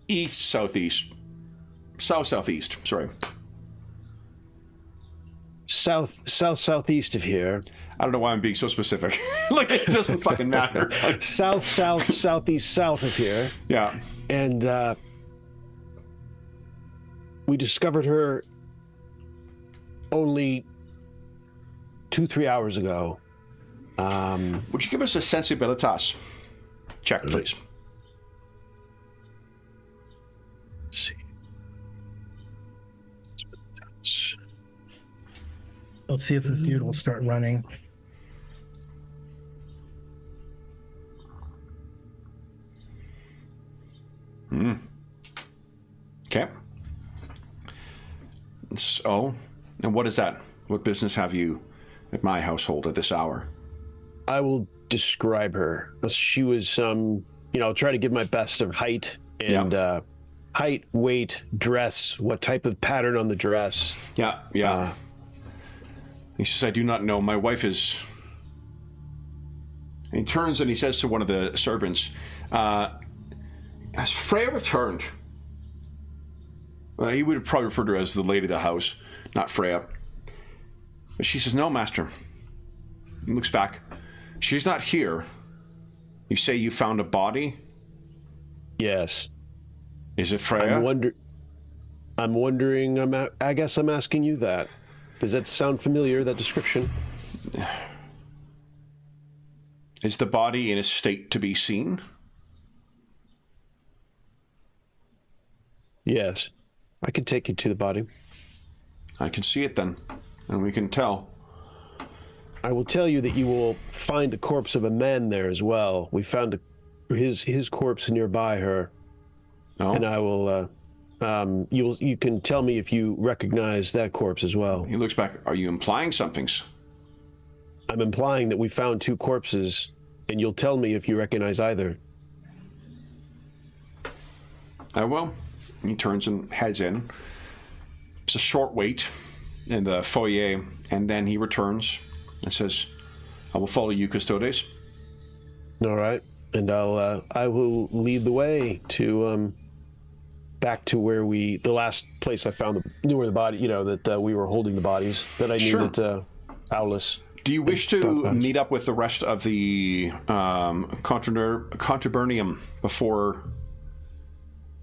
east, southeast, southeast. Sorry, southeast of here. I don't know why I'm being so specific. Like, it doesn't fucking matter. Like, southeast, south of here. Yeah, and we discovered her only 2-3 hours ago. Would you give us a sensibilitas check, please? Let's see. Let's see if this dude will start running. Okay. So, and what is that? What business have you at my household at this hour? I will describe her. She was, I'll try to give my best of height and height, weight, dress, what type of pattern on the dress? Yeah. He says, I do not know. My wife is... And he turns and he says to one of the servants, has Freya returned? He would probably refer to her as the lady of the house, not Freya. But she says, no, master. He looks back. She's not here. You say you found a body? Yes. Is it Freya? I'm wondering, I guess I'm asking you that. Does that sound familiar, that description? Is the body in a state to be seen? Yes. I can take you to the body. I can see it then, and we can tell. I will tell you that you will find the corpse of a man there as well. We found his corpse nearby her. Oh. And I will, you can tell me if you recognize that corpse as well. He looks back. Are you implying something? I'm implying that we found 2 corpses, and you'll tell me if you recognize either. I will. He turns and heads in. It's a short wait in the foyer, and then he returns and says, I will follow you, Custodes. All right. And I will lead the way to, back to where the last place I found where the body, that we were holding the bodies, that I knew that Aulus. Do you wish to meet up with the rest of the Contubernium before?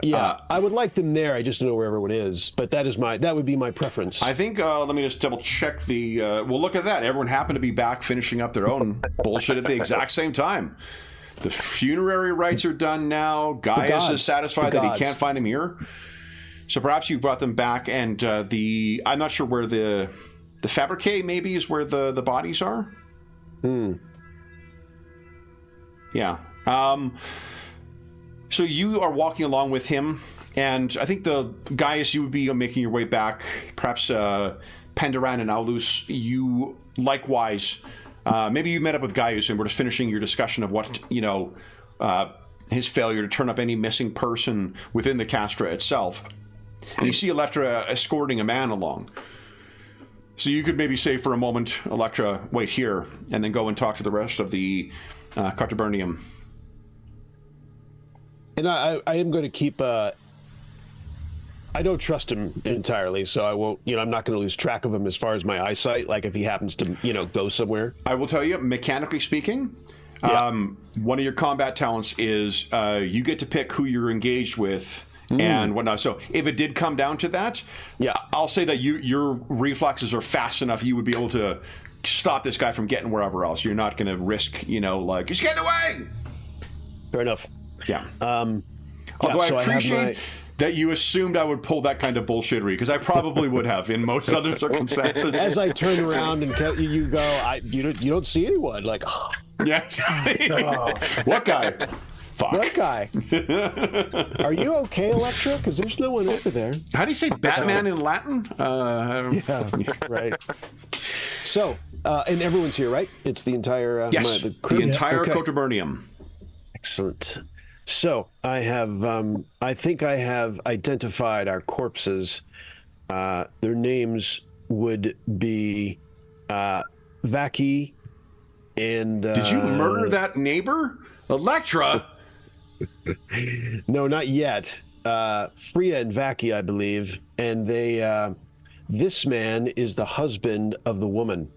Yeah, I would like them there. I just don't know where everyone is, but that would be my preference. I think, let me just double check well, look at that. Everyone happened to be back finishing up their own bullshit at the exact same time. The funerary rites are done now. Gaius is satisfied that he can't find him here. So perhaps you brought them back, and I'm not sure where the fabrique maybe is where the bodies are. Yeah. So you are walking along with him, and I think the Gaius, you would be making your way back. Perhaps Penderan and Aulus, you likewise. Maybe you met up with Gaius and we're just finishing your discussion of what, his failure to turn up any missing person within the castra itself. And you see Electra escorting a man along. So you could maybe say for a moment, Electra, wait here, and then go and talk to the rest of the Contubernium. And I am going to keep... I don't trust him entirely, so I won't... I'm not going to lose track of him as far as my eyesight, like if he happens to, go somewhere. I will tell you, mechanically speaking, one of your combat talents is you get to pick who you're engaged with and whatnot. So if it did come down to that, I'll say that your reflexes are fast enough you would be able to stop this guy from getting wherever else. You're not going to risk, he's getting away! Fair enough. Yeah. Although so I appreciate that you assumed I would pull that kind of bullshittery, because I probably would have in most other circumstances. As I turn around and you go, you don't see anyone. Like, yes. What guy? Fuck. What guy? Are you okay, Electra? Because there's no one over there. How do you say Batman in Latin? Yeah, right. So, and everyone's here, right? It's the entire... yes, the entire Contubernium. Excellent. So I have, I think I have identified our corpses. Their names would be Vaki and... Did you murder that neighbor? Electra? No, not yet. Freya and Vaki, I believe. And they, this man is the husband of the woman.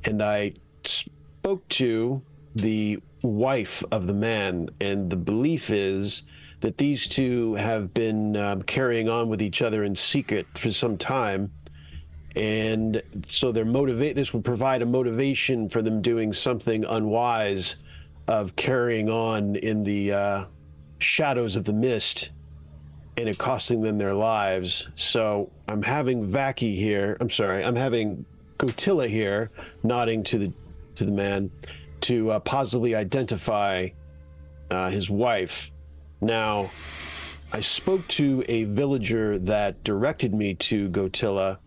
And I spoke to the wife of the man, and the belief is that these two have been carrying on with each other in secret for some time, and so this would provide a motivation for them doing something unwise of carrying on in the shadows of the mist, and it costing them their lives. So I'm having Vaki here, I'm having Gotilla here, nodding to the man, to positively identify his wife. Now, I spoke to a villager that directed me to Gotilla,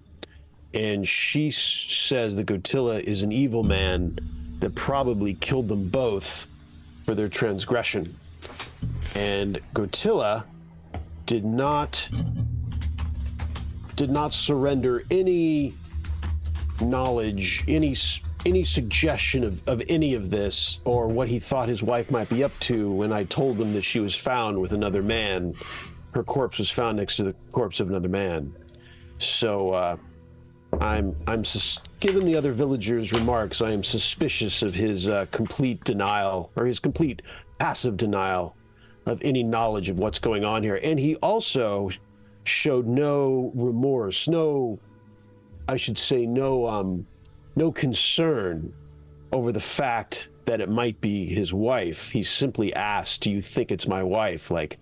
and she says that Gotilla is an evil man that probably killed them both for their transgression. And Gotilla did not surrender any knowledge, any suggestion of any of this, or what he thought his wife might be up to when I told him that she was found with another man. Her corpse was found next to the corpse of another man. So given the other villagers' remarks, I am suspicious of his complete denial, or his complete passive denial of any knowledge of what's going on here. And he also showed no remorse, no concern over the fact that it might be his wife. He simply asked, "Do you think it's my wife?" Like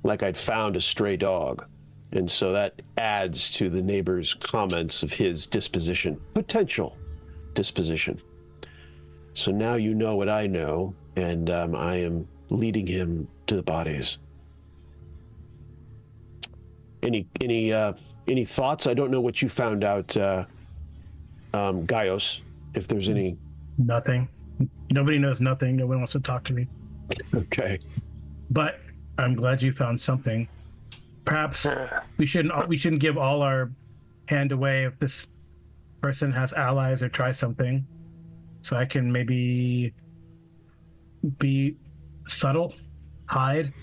I'd found a stray dog. And so that adds to the neighbor's comments of his potential disposition. So now you know what I know, and I am leading him to the bodies. Any thoughts? I don't know what you found out, Gaius, if there's any. Nothing. Nobody knows nothing. Nobody wants to talk to me. Okay. But I'm glad you found something. Perhaps we shouldn't give all our hand away if this person has allies or try something. So I can maybe be subtle, hide.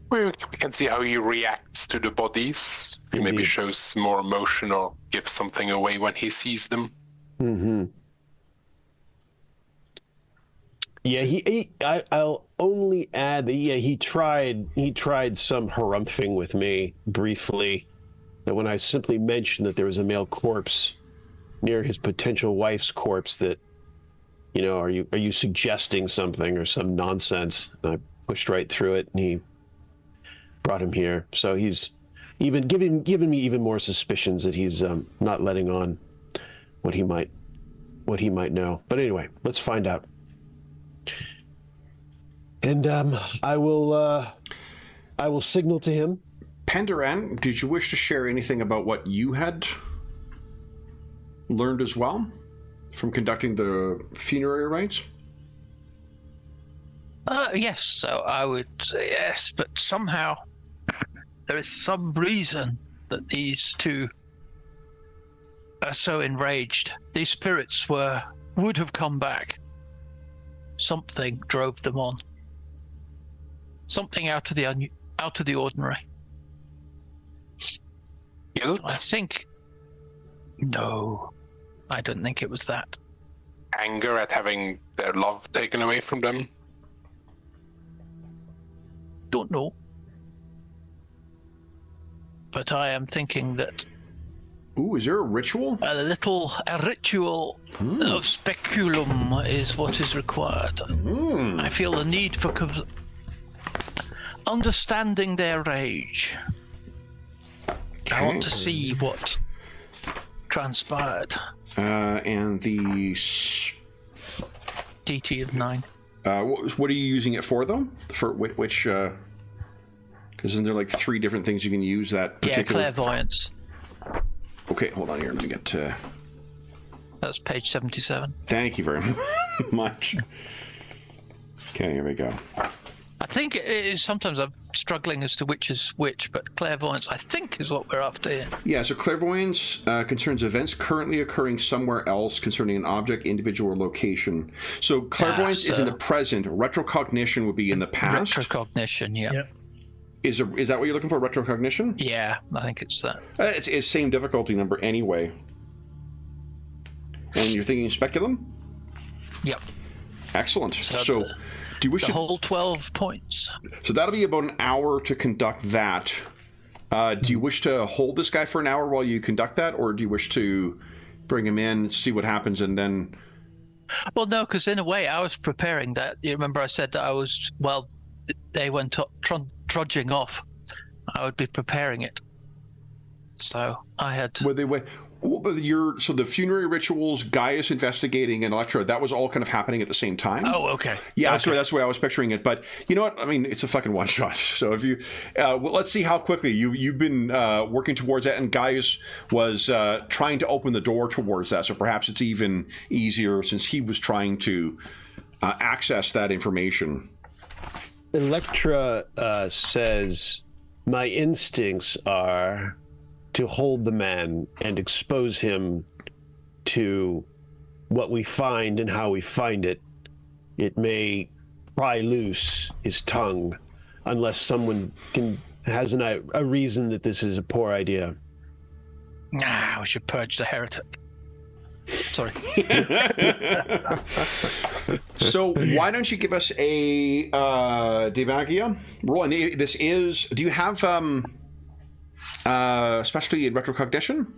We can see how he reacts to the bodies. He maybe shows more emotion or gives something away when he sees them. Mm-hmm. Yeah, I'll only add that he tried some harumphing with me briefly. That when I simply mentioned that there was a male corpse near his potential wife's corpse, that, you know, are you suggesting something or some nonsense? And I pushed right through it, and he brought him here. So he's even giving me even more suspicions that he's not letting on what he might know. But anyway, let's find out. And I will signal to him. Penderan, did you wish to share anything about what you had learned as well from conducting the funerary rites? Yes, so I would say yes, but somehow there is some reason that these two are so enraged. These spirits would have come back. Something drove them on. Something out of the ordinary. Guilt? I think. No, I don't think it was that. Anger at having their love taken away from them? Don't know. But I am thinking that. Ooh, is there a ritual? A ritual of speculum is what is required. I feel the need for understanding their rage. Okay. I want to see what transpired. And the DT of 9. What are you using it for, though? For which? Because isn't there like 3 different things you can use that particular? Yeah, clairvoyance. Okay, hold on here. Let me get to. That's page 77. Thank you very much. Okay, here we go. I think it is, sometimes I'm struggling as to which is which, but clairvoyance, I think, is what we're after here. Yeah, so clairvoyance concerns events currently occurring somewhere else concerning an object, individual, or location. So clairvoyance is in the present. Retrocognition would be in the past. Retrocognition, yeah. Yep. Is that what you're looking for, retrocognition? Yeah, I think it's that. It's same difficulty number anyway. And you're thinking speculum? Yep. Excellent. So do you wish the to... whole 12 points. So that'll be about an hour to conduct that. Do you wish to hold this guy for an hour while you conduct that, or do you wish to bring him in, see what happens, and then... Well, no, because in a way I was preparing that. You remember I said that I was, well, they went trudging off. I would be preparing it. So I had... So the funerary rituals, Gaius investigating, and Electra, that was all kind of happening at the same time? Oh, okay. Yeah, okay. That's the way I was picturing it. But you know what? I mean, it's a fucking one-shot. So if you... well, let's see how quickly you've been working towards that, and Gaius was trying to open the door towards that. So perhaps it's even easier since he was trying to access that information. Electra says, my instincts are to hold the man and expose him to what we find and how we find it. It may pry loose his tongue unless someone has a reason that this is a poor idea. We should purge the heretic. Sorry. So why don't you give us a Devagia roll? And this is. Do you have especially in retrocognition?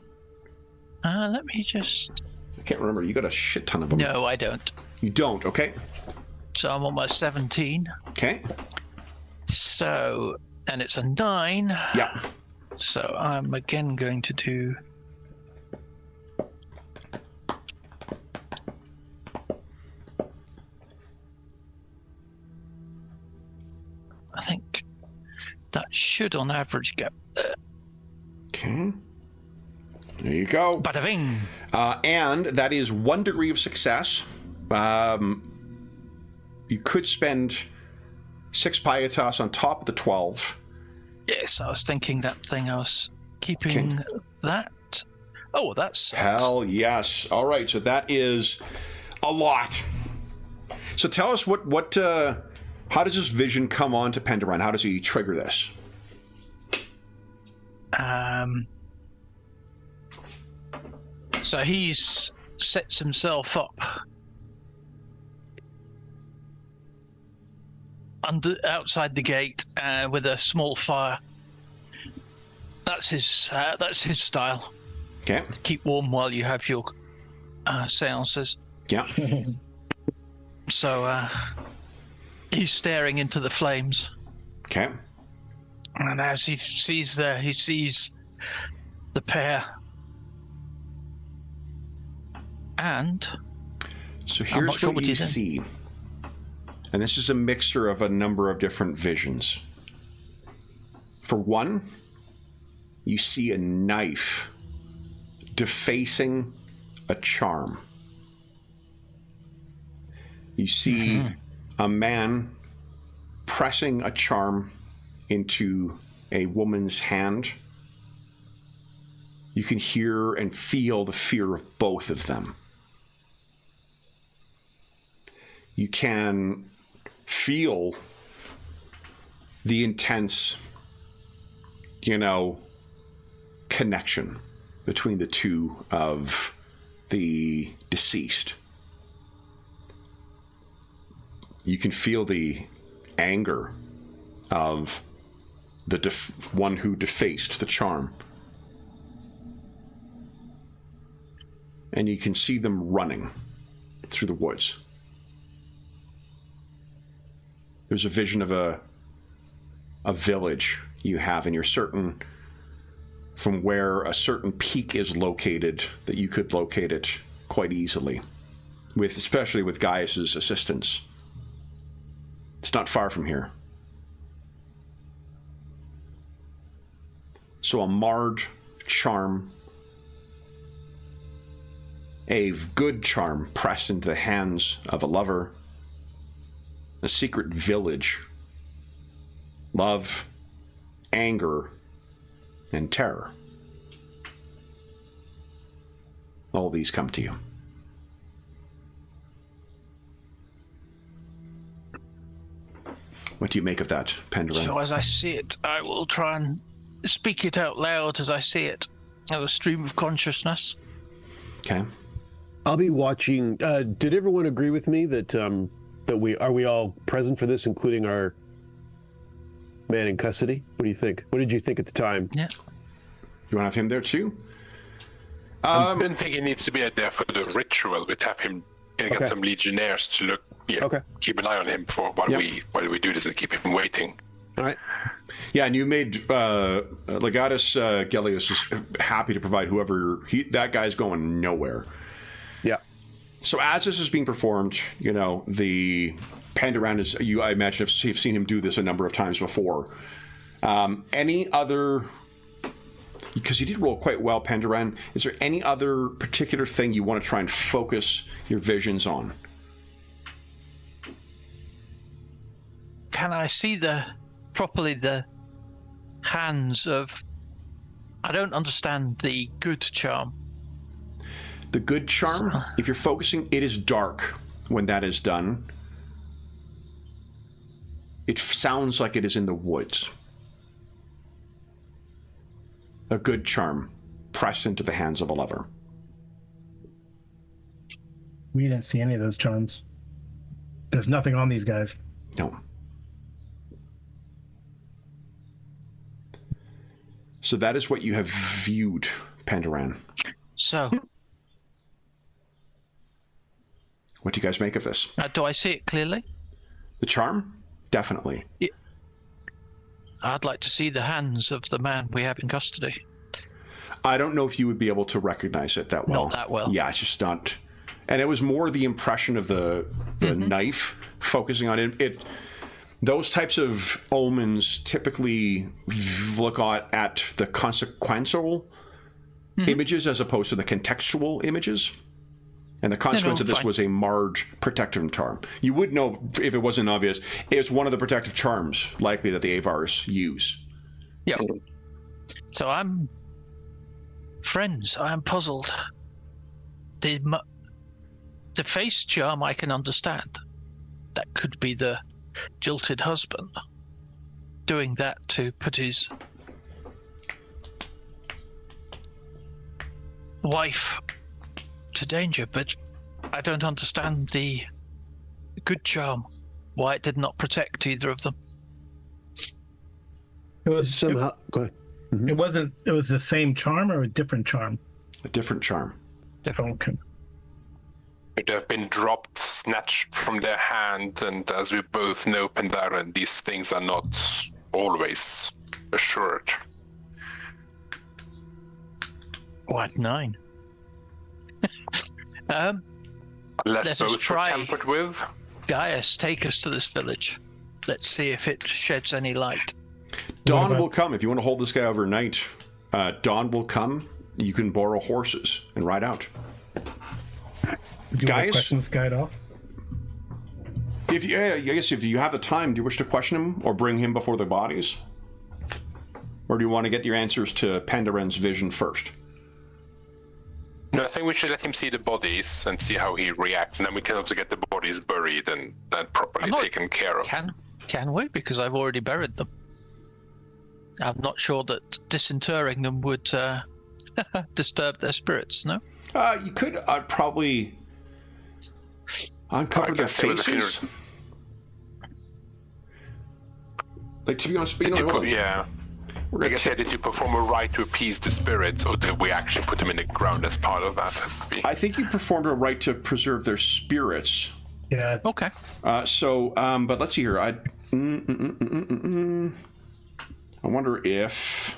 Let me just. I can't remember. You got a shit ton of them. No, I don't. You don't. Okay. So I'm on my 17. Okay. So, and it's a 9. Yeah. So I'm again going to do. I think that should, on average, get there. Okay. There you go. Bada bing. And that is 1 degree of success. You could spend 6 pietas on top of the 12. Yes, I was thinking that thing. I was keeping that. Oh, that's Hell yes. All right, so that is a lot. So tell us what how does this vision come on to Penderon? How does he trigger this? So he's sets himself up outside the gate with a small fire. That's his style. Okay. Keep warm while you have your seances. Yeah. So he's staring into the flames. Okay. And as he sees the pair. And so here's sure what you see. And this is a mixture of a number of different visions. For one, you see a knife defacing a charm. You see a man pressing a charm into a woman's hand. You can hear and feel the fear of both of them. You can feel the intense, connection between the two of the deceased. You can feel the anger of the one who defaced the charm. And you can see them running through the woods. There's a vision of a village you have, and you're certain from where a certain peak is located that you could locate it quite easily, especially with Gaius's assistance. It's not far from here. So a marred charm, a good charm pressed into the hands of a lover, a secret village, love, anger, and terror. All these come to you. What do you make of that, Penderon? So as I see it, I will try and speak it out loud as I see it. As a stream of consciousness. Okay. I'll be watching. Did everyone agree with me that we all present for this, including our man in custody? What do you think? What did you think at the time? Yeah. You want to have him there too? I don't think he needs to be there for the ritual. We'd have him get some legionnaires to look. Yeah. Okay. Keep an eye on him while we do this and keep him waiting. All right. Yeah, and you made Legatus Gellius is happy to provide whoever that guy's going nowhere. Yeah. So as this is being performed, the Penderon is I imagine have seen him do this a number of times before. Any other? Because you did roll quite well, Penderon. Is there any other particular thing you want to try and focus your visions on? can I see properly the hands of? I don't understand the good charm. The good charm, if you're focusing, it is dark when that is done. It sounds like it is in the woods. A good charm pressed into the hands of a lover. We didn't see any of those charms. There's nothing on these guys. No. So that is what you have viewed, Pandaran. So, what do you guys make of this? do I see it clearly? The charm? Definitely. Yeah. I'd like to see the hands of the man we have in custody. I don't know if you would be able to recognize it that well. Not that well. Yeah, it's just not. And it was more the impression of the knife focusing on it. Those types of omens typically look at the consequential images as opposed to the contextual images. And the consequence of this was a marred protective charm. You would know if it wasn't obvious. It's one of the protective charms likely that the Avars use. Yeah. So I'm puzzled. The face charm I can understand. That could be the jilted husband doing that to put his wife to danger, but I don't understand the good charm, why it did not protect either of them. It was Somehow, go ahead. It wasn't. It was the same charm or a different charm. A different charm. Okay. It have been dropped, snatched from their hand, and as we both know, Pandaren, these things are not always assured. What, 9? Unless let us both were try. tampered with. Gaius, take us to this village. Let's see if it sheds any light. Dawn will come. If you want to hold this guy overnight, Dawn will come. You can borrow horses and ride out. Do you want to question this guy off? I guess if you have the time, do you wish to question him or bring him before the bodies? Or do you want to get your answers to Pandaren's vision first? No, I think we should let him see the bodies and see how he reacts, and then we can also get the bodies buried and properly taken care of. Can we? Because I've already buried them. I'm not sure that disinterring them would disturb their spirits, no? You could probably uncover their faces. Like, to be honest, yeah. I guess, did you perform a rite to appease the spirits, or did we actually put them in the ground as part of that? I think you performed a rite to preserve their spirits. Yeah. Okay. But let's see here. I wonder if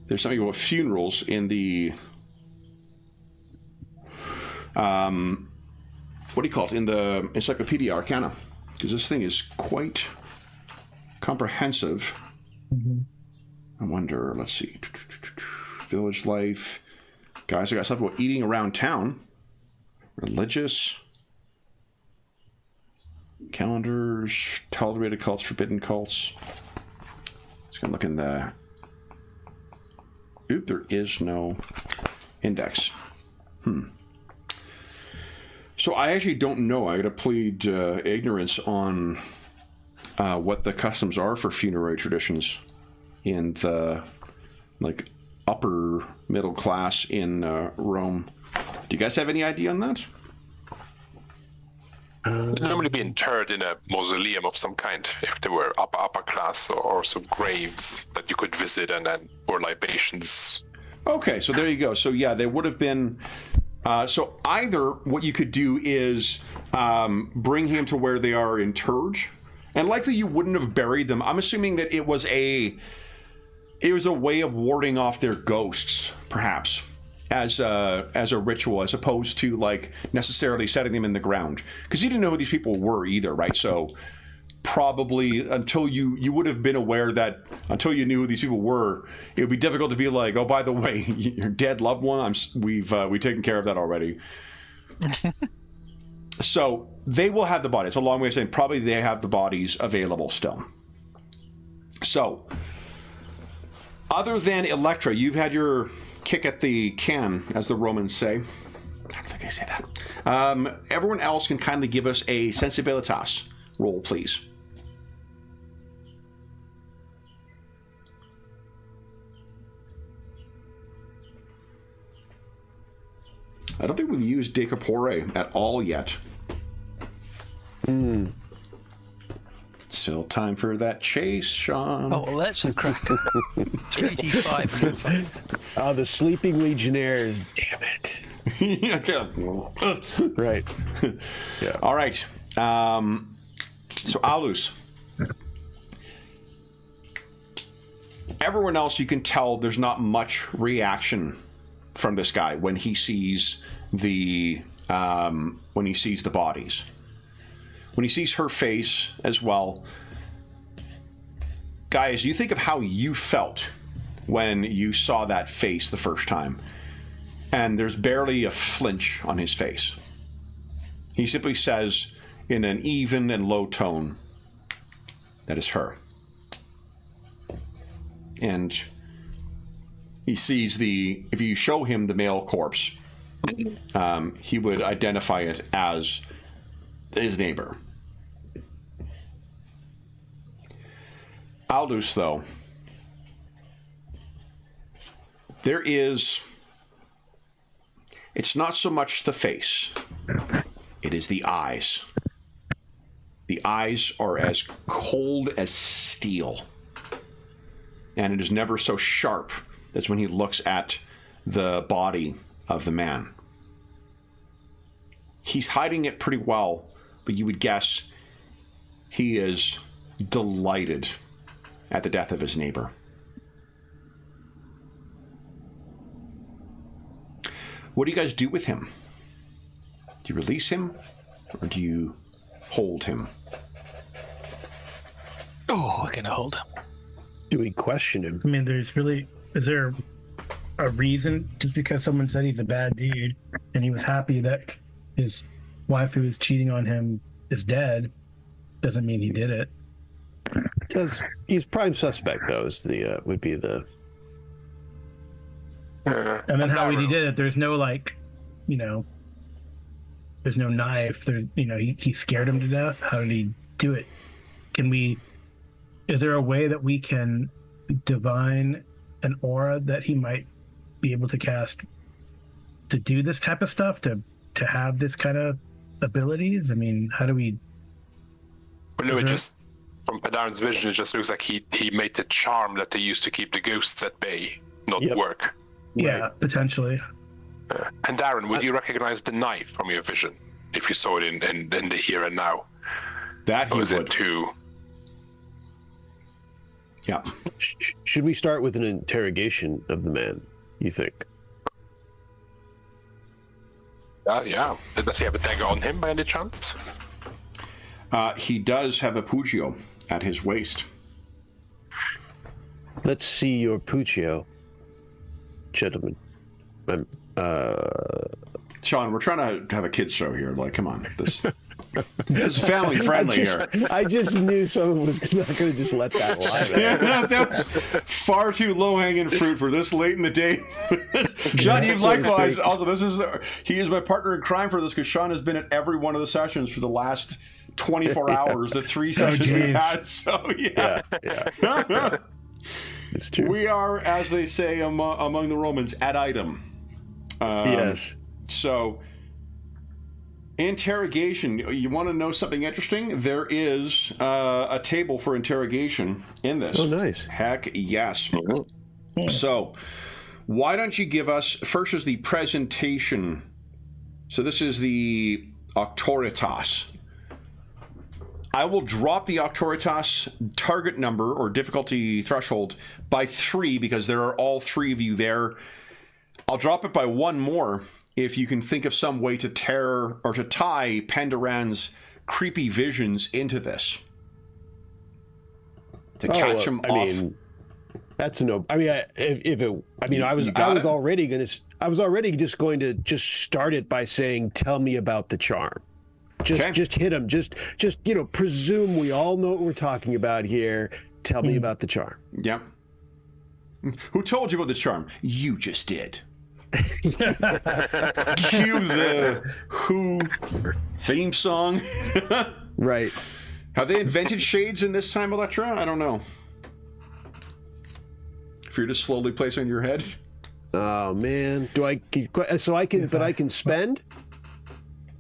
there's something about funerals in the what do you call it, in the Encyclopedia Arcana, because this thing is quite comprehensive. I wonder, let's see, village life, guys. I got something about eating around town, religious, calendars, tolerated cults, forbidden cults. Just gonna look in the. Oop, there is no index. So I actually don't know. I gotta plead ignorance on what the customs are for funerary traditions in the upper middle class in Rome. Do you guys have any idea on that? They'd normally be interred in a mausoleum of some kind, if they were upper class, or some graves that you could visit, or libations. Okay, so there you go. So yeah, they would have been. So either what you could do is bring him to where they are interred, and likely you wouldn't have buried them. I'm assuming that it was a way of warding off their ghosts, perhaps, as a ritual, as opposed to necessarily setting them in the ground, because you didn't know who these people were either, right? So probably until you would have been aware that until you knew who these people were, it would be difficult to be like, oh, by the way, your dead loved one, we've taken care of that already. So they will have the bodies. It's a long way of saying probably they have the bodies available still. So, other than Electra, you've had your kick at the can, as the Romans say. I don't think they say that. Everyone else can kindly give us a sensibilitas roll, please. I don't think we've used Decapore at all yet. Still time for that chase, Sean. Oh, well, that's a cracker. 3d5. Oh, the sleeping legionnaires. Damn it. Right. Yeah. All right. So, Alus. Everyone else, you can tell there's not much reaction from this guy when he sees the bodies. When he sees her face as well. Guys, you think of how you felt when you saw that face the first time. And there's barely a flinch on his face. He simply says in an even and low tone, that is her. And he sees if you show him the male corpse, he would identify it as his neighbor. Aldous, though, it's not so much the face, it is the eyes. The eyes are as cold as steel. And it is never so sharp as when he looks at the body of the man. He's hiding it pretty well, but you would guess he is delighted at the death of his neighbor. What do you guys do with him? Do you release him, or do you hold him? Oh, we're gonna hold him. Do we question him? I mean, is there a reason? Just because someone said he's a bad dude and he was happy that his wife who was cheating on him is dead, doesn't mean he did it. He's prime suspect, though, would be the... And then how he did it, there's no, there's no knife. He scared him to death. How did he do it? Is there a way that we can divine an aura that he might be able to cast to do this type of stuff, to have this kind of abilities? I mean, how do we... Well, no, from Padarin's vision, it just looks like he made the charm that they used to keep the ghosts at bay not work. Yeah, Right. Potentially. And Darren, would you recognize the knife from your vision if you saw it in the here and now? That he Or is would. it too... Yeah. Should we start with an interrogation of the man, you think? Yeah. Does he have a dagger on him by any chance? He does have a Pugio at his waist. Let's see your Puccio, gentlemen. Sean, we're trying to have a kids show here. Like, come on, this is family friendly here. I just knew someone was not going to just let that lie. Yeah, that's far too low hanging fruit for this late in the day. Sean, you've likewise. Also, he is my partner in crime for this because Sean has been at every one of the sessions for the last 24 hours. The 3 sessions we had. So yeah. It's true. We are, as they say among the Romans, ad item. Yes. So, interrogation. You want to know something interesting? There is a table for interrogation in this. Oh, nice. Heck yes. So, why don't you give us, first is the presentation. So this is the Auctoritas. I will drop the Auctoritas target number or difficulty threshold by 3 because there are all 3 of you there. I'll drop it by 1 more if you can think of some way to tear or to tie Penderan's creepy visions into this. To catch him off. Mean, that's no. I mean, I was already just going to start it by saying, "Tell me about the charm." Just hit him. Just presume we all know what we're talking about here. Tell me about the charm. Yep. Who told you about the charm? You just did. Cue the Who theme song. Right. Have they invented shades in this time, Electra? I don't know. If you're just slowly placing on your head. Oh man, I can spend?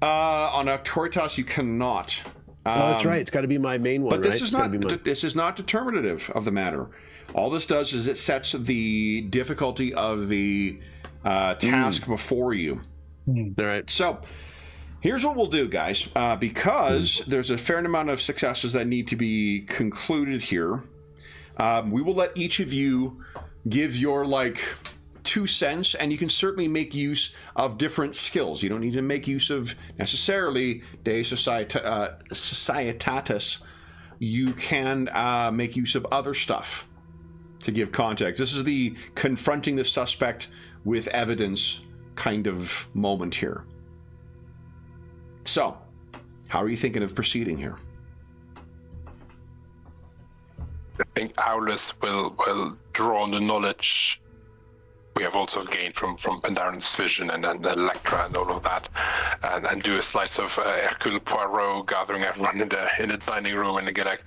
On Nosphoratus you cannot. Oh, that's right. It's got to be my main one. But this right? this is not determinative of the matter. All this does is it sets the difficulty of the task before you. All right. So here's what we'll do, guys. Because there's a fair amount of successes that need to be concluded here, we will let each of you give your 2 cents, and you can certainly make use of different skills. You don't need to make use of necessarily De Societatis. You can make use of other stuff to give context. This is the confronting the suspect with evidence kind of moment here. So, how are you thinking of proceeding here? I think Aulus will draw on the knowledge we have also gained from Pendaren's vision and Electra and all of that, and do a slice of Hercule Poirot gathering everyone in the dining room and get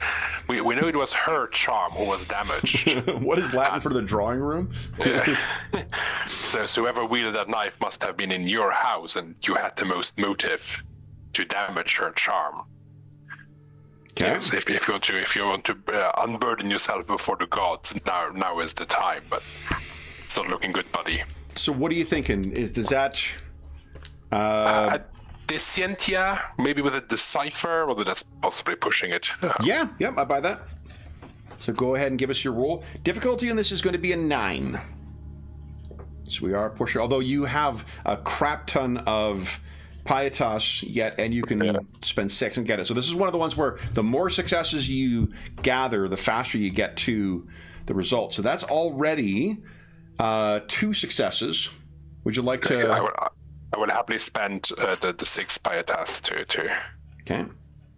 we know it was her charm who was damaged. What is Latin for the drawing room? Yeah. So whoever wielded that knife must have been in your house, and you had the most motive to damage her charm. Okay. Yes, if you want to unburden yourself before the gods, now is the time. But it's not looking good, buddy. So what are you thinking? Does that? Descientia, maybe with a decipher, although that's possibly pushing it. Yeah, I buy that. So go ahead and give us your roll. Difficulty on this is going to be a 9. So we are pushing, although you have a crap ton of pietas yet, and you can spend 6 and get it. So this is one of the ones where the more successes you gather, the faster you get to the result. So that's already 2 successes. Would you like to? I would happily spend the 6 pietas to. Okay.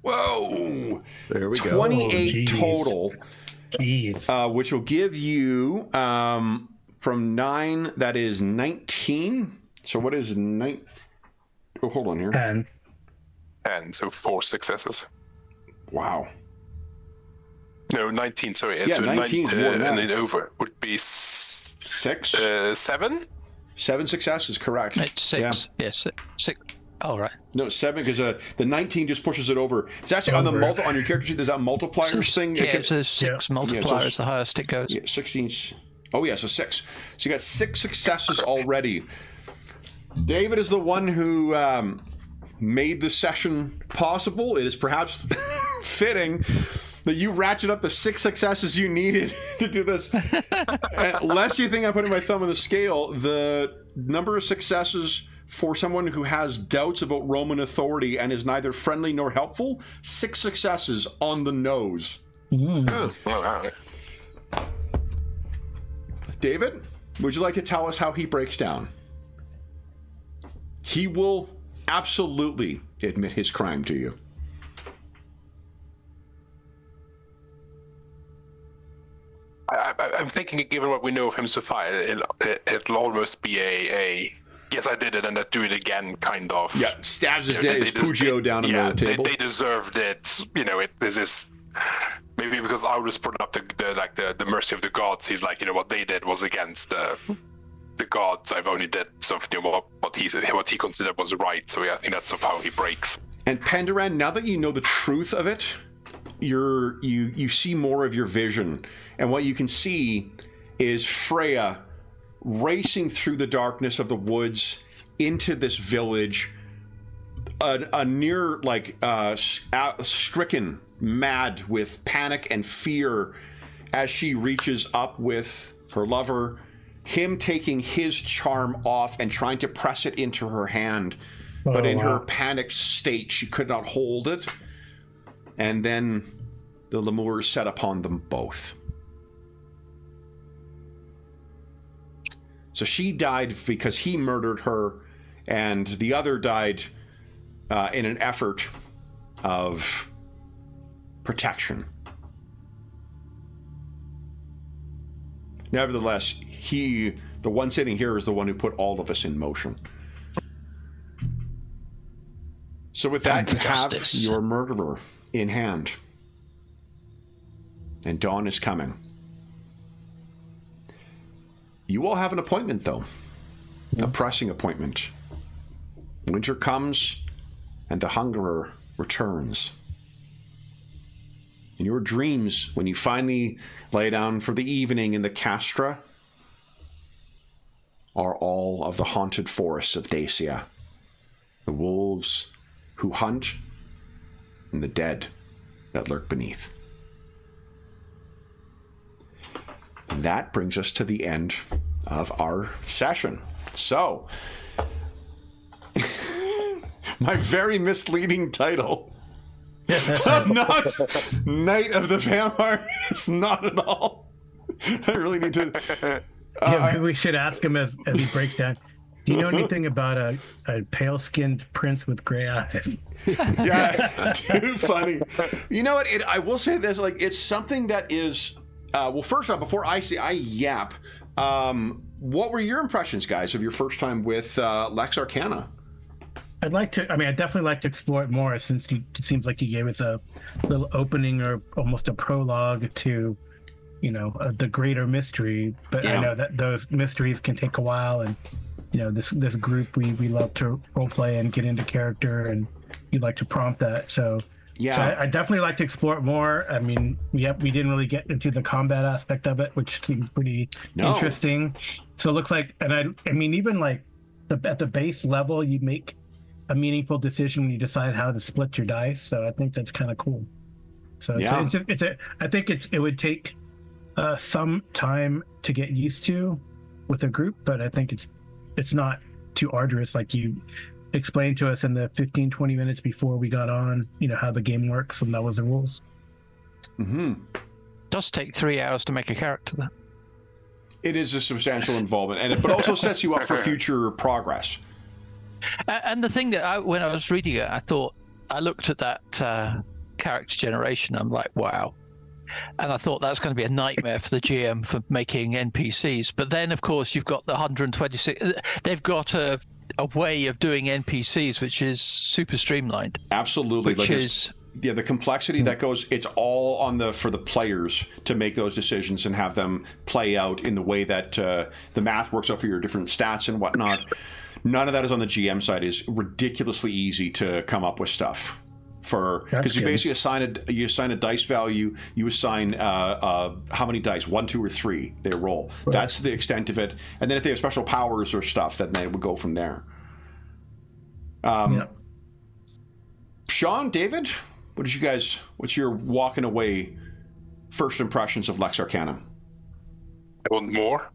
Whoa! There we go. 28 total. Jeez. Which will give you from 9. That is 19. So what is 9? Oh, hold on here. 10. And so 4 successes. Wow. No, 19. Sorry. Yeah, so 19 is more than that. And then over would be 6. 7. 7 successes, correct. It's 6. Yeah. Yes, 6. Oh, right. No, 7 because the 19 just pushes it over. It's actually on on your character sheet. There's that multipliers thing. Yeah, it's a 6 multiplier. It's the highest it goes. Yeah, 16. Oh yeah, so 6. So you got 6 successes already. David is the one who made the session possible. It is perhaps fitting that you ratchet up the 6 successes you needed to do this. Unless you think I'm putting my thumb on the scale, the number of successes for someone who has doubts about Roman authority and is neither friendly nor helpful, 6 successes on the nose. Oh, wow. David, would you like to tell us how he breaks down? He will absolutely admit his crime to you. I'm thinking, given what we know of him so far, it'll almost be a yes, I did it, and I do it again kind of. Yeah, stabs his Pugio down on the table. They deserved it. You know, this is maybe because Aulus brought up the mercy of the gods. He's like, what they did was against the gods. I've only did something what he considered was right. So yeah, I think that's how he breaks. And Pendaran, now that you know the truth of it, you see more of your vision, and what you can see is Freya racing through the darkness of the woods into this village, a near stricken mad with panic and fear as she reaches up with her lover, him taking his charm off and trying to press it into her hand, but in her panicked state she could not hold it, and then the Lemurs set upon them both. So she died because he murdered her, and the other died in an effort of protection. Nevertheless, the one sitting here, is the one who put all of us in motion. So with that, you have your murderer in hand. And dawn is coming. You all have an appointment, though. A pressing appointment. Winter comes, and the hungerer returns. In your dreams, when you finally lay down for the evening in the Castra, are all of the haunted forests of Dacia. The wolves who hunt, and the dead that lurk beneath. And that brings us to the end of our session. So, my very misleading title not Knight of the Vampire is not at all. I really need to. We should ask him as he breaks down. Do you know anything about a pale-skinned prince with gray eyes? Yeah, too funny. You know what? I will say this: like, it's something that is. Well, first off, before I yap, what were your impressions, guys, of your first time with Lex Arcana? I'd definitely like to explore it more, since it seems like you gave us a little opening or almost a prologue to, the greater mystery. But I know that those mysteries can take a while, and this group we love to role play and get into character, and you'd like to prompt that. So I definitely like to explore it more. I mean, we didn't really get into the combat aspect of it, which seems pretty interesting. So it looks like, and I mean, even like at the base level, you make a meaningful decision when you decide how to split your dice. So I think that's kind of cool. So I think it would take some time to get used to with a group, but I think it's not too arduous, like you explained to us in the 15-20 minutes before we got on, how the game works, and that was the rules. Mm-hmm. It does take 3 hours to make a character, though. It is a substantial involvement, but also sets you up for future progress. And the thing that when I was reading it, I looked at that character generation. I'm like, wow. And I thought that's going to be a nightmare for the GM for making NPCs. But then, of course, you've got the 126. They've got a way of doing NPCs which is super streamlined. Absolutely. The complexity that goes, it's all for the players to make those decisions and have them play out in the way that the math works out for your different stats and whatnot. None of that is on the GM side. Is ridiculously easy to come up with stuff because you basically assign a dice value. You assign how many dice, 1, 2, or 3 they roll. Right. That's the extent of it. And then if they have special powers or stuff, then they would go from there. Sean, David, what's your walking away first impressions of Lex Arcana? I want more.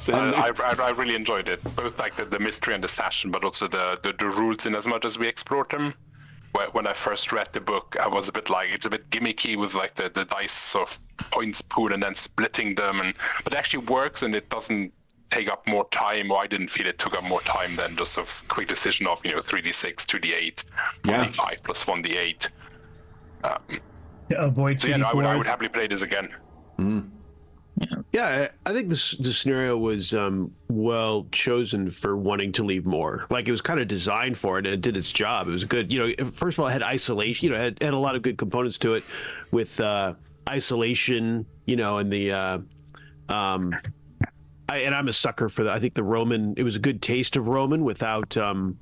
I really enjoyed it, both like the mystery and the session, but also the rules in as much as we explored them. When I first read the book, I was a bit like, it's a bit gimmicky with like the dice sort of points pool and then splitting them, but it actually works and it doesn't take up more time, or I didn't feel it took up more time than just a quick decision of 3d6, 2d8, 1d5 plus 1d8. Avoid. So I would happily play this again. Mm. Yeah, I think the scenario was well chosen for wanting to leave more. Like, it was kind of designed for it, and it did its job. It was good. First of all, it had isolation. It had a lot of good components to it, with isolation. And the and I'm a sucker for that. I think the Roman. It was a good taste of Roman without the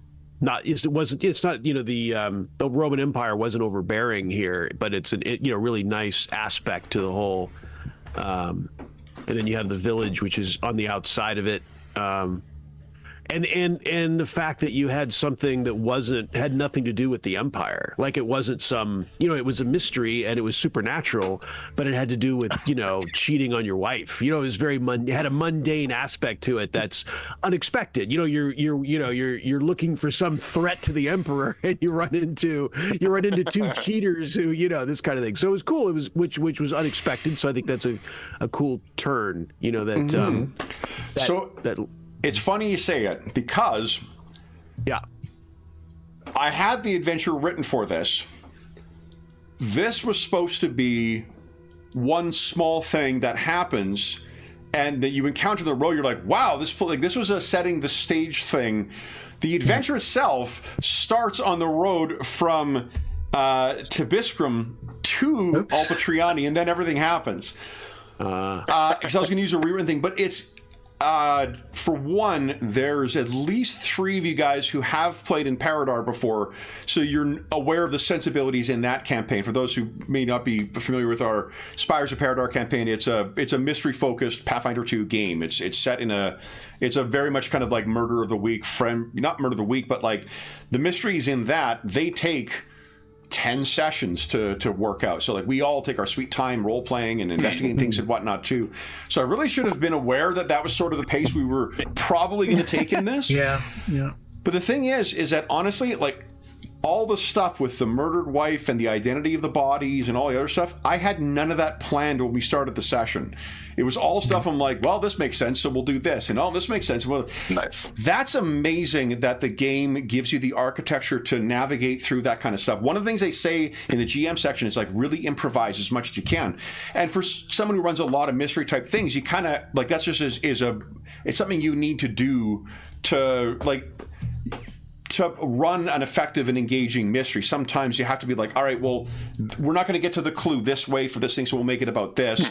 Roman Empire wasn't overbearing here, but it's really nice aspect to the whole. And then you have the village, which is on the outside of it, and the fact that you had something that had nothing to do with the Empire. Like, it wasn't it was a mystery and it was supernatural, but it had to do with cheating on your wife. It was it had a mundane aspect to it that's unexpected. You're looking for some threat to the Emperor, and you run into two cheaters who this kind of thing. So it was cool. It was which was unexpected. So I think that's a cool turn. It's funny you say it, because I had the adventure written for this. This was supposed to be one small thing that happens, and that you encounter the road. You're like, wow, this was a setting the stage thing. The adventure itself starts on the road from Tibiscrum to Alpatriani, and then everything happens. Because I was going to use a rewritten thing, but it's for one, there's at least 3 of you guys who have played in Paradar before, so you're aware of the sensibilities in that campaign. For those who may not be familiar with our Spires of Paradar campaign, it's a mystery-focused Pathfinder 2 game. It's set in it's a very much kind of like Murder of the Week, not Murder of the Week, but like the mysteries in that, they take 10 sessions to work out. So like we all take our sweet time role playing and investigating things and whatnot too. So I really should have been aware that was sort of the pace we were probably going to take in this. Yeah. But the thing is that honestly, like all the stuff with the murdered wife and the identity of the bodies and all the other stuff, I had none of that planned when we started the session. It was all stuff I'm like, well, this makes sense, so we'll do this, and this makes sense. Well, nice. That's amazing that the game gives you the architecture to navigate through that kind of stuff. One of the things they say in the GM section is like really improvise as much as you can. And for someone who runs a lot of mystery type things, you kind of like that's just it's something you need to do to run an effective and engaging mystery. Sometimes you have to be like, all right, well, we're not going to get to the clue this way for this thing, so we'll make it about this.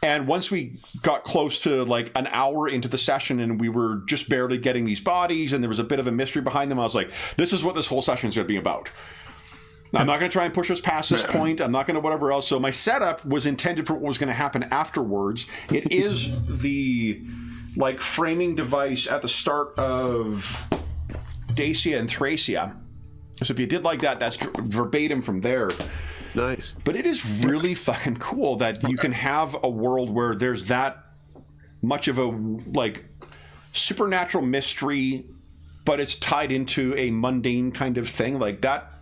And once we got close to like an hour into the session and we were just barely getting these bodies and there was a bit of a mystery behind them, I was like, this is what this whole session is going to be about. I'm not going to try and push us past this point. I'm not going to whatever else. So my setup was intended for what was going to happen afterwards. It is the like framing device at the start of Dacia and Thracia. So if you did like that, that's verbatim from there. Nice. But it is really fucking cool that you can have a world where there's that much of a like supernatural mystery, but it's tied into a mundane kind of thing like that.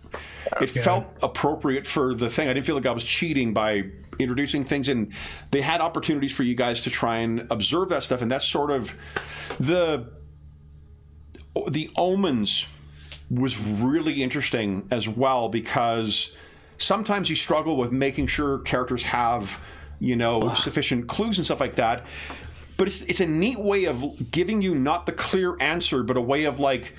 It felt appropriate for the thing. I didn't feel like I was cheating by introducing things, and they had opportunities for you guys to try and observe that stuff. And that's sort of the omens was really interesting as well, because sometimes you struggle with making sure characters have, sufficient clues and stuff like that. But it's a neat way of giving you not the clear answer, but a way of like,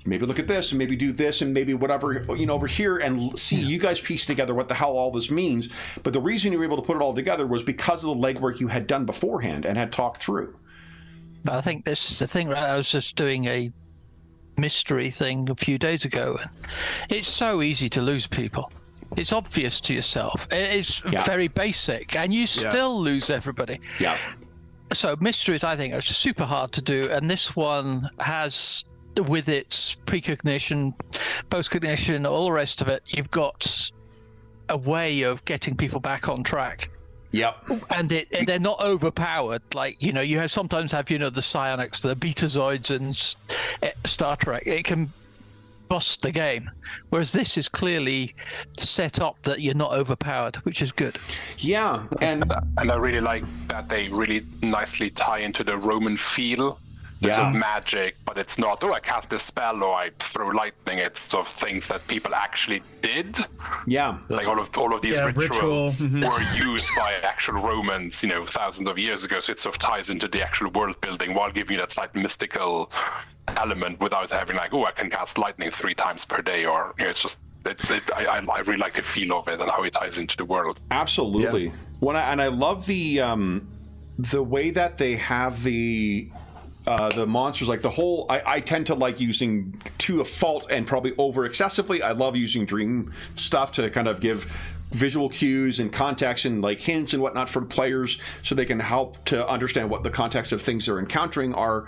maybe look at this and maybe do this and maybe whatever, over here, and see you guys piece together what the hell all this means. But the reason you were able to put it all together was because of the legwork you had done beforehand and had talked through. I think this is the thing, right? I was just doing a mystery thing a few days ago. It's so easy to lose people. It's obvious to yourself. It's very basic, and you still lose everybody. Yeah. So mysteries, I think, are super hard to do, and this one has, with its precognition, postcognition, all the rest of it, you've got a way of getting people back on track. Yep. And they're not overpowered. Like, you sometimes have, the psionics, the betazoids in Star Trek. It can bust the game. Whereas this is clearly set up that you're not overpowered, which is good. Yeah. And I really like that they really nicely tie into the Roman feel. It's of magic, but it's not, I cast this spell or I throw lightning. It's sort of things that people actually did. Yeah. Like all of these rituals were used by actual Romans, thousands of years ago. So it sort of ties into the actual world building while giving you that slight mystical element without having like, I can cast lightning 3 times per day, or it's just I really like the feel of it and how it ties into the world. Absolutely. Yeah. I love the way that they have the monsters, like the whole, I tend to like using to a fault and probably over excessively. I love using dream stuff to kind of give visual cues and context and like hints and whatnot for players so they can help to understand what the context of things they're encountering are.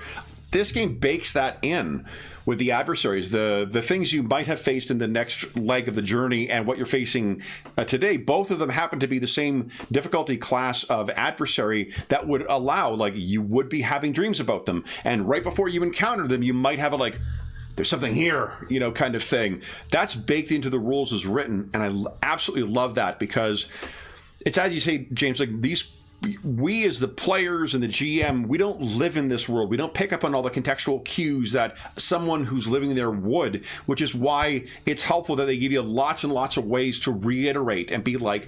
This game bakes that in with the adversaries, the things you might have faced in the next leg of the journey and what you're facing today. Both of them happen to be the same difficulty class of adversary that would allow, like, you would be having dreams about them. And right before you encounter them, you might have a, like, there's something here, kind of thing. That's baked into the rules as written. And I absolutely love that, because it's, as you say, James, like, these we as the players and the GM, we don't live in this world. We don't pick up on all the contextual cues that someone who's living there would, which is why it's helpful that they give you lots and lots of ways to reiterate and be like,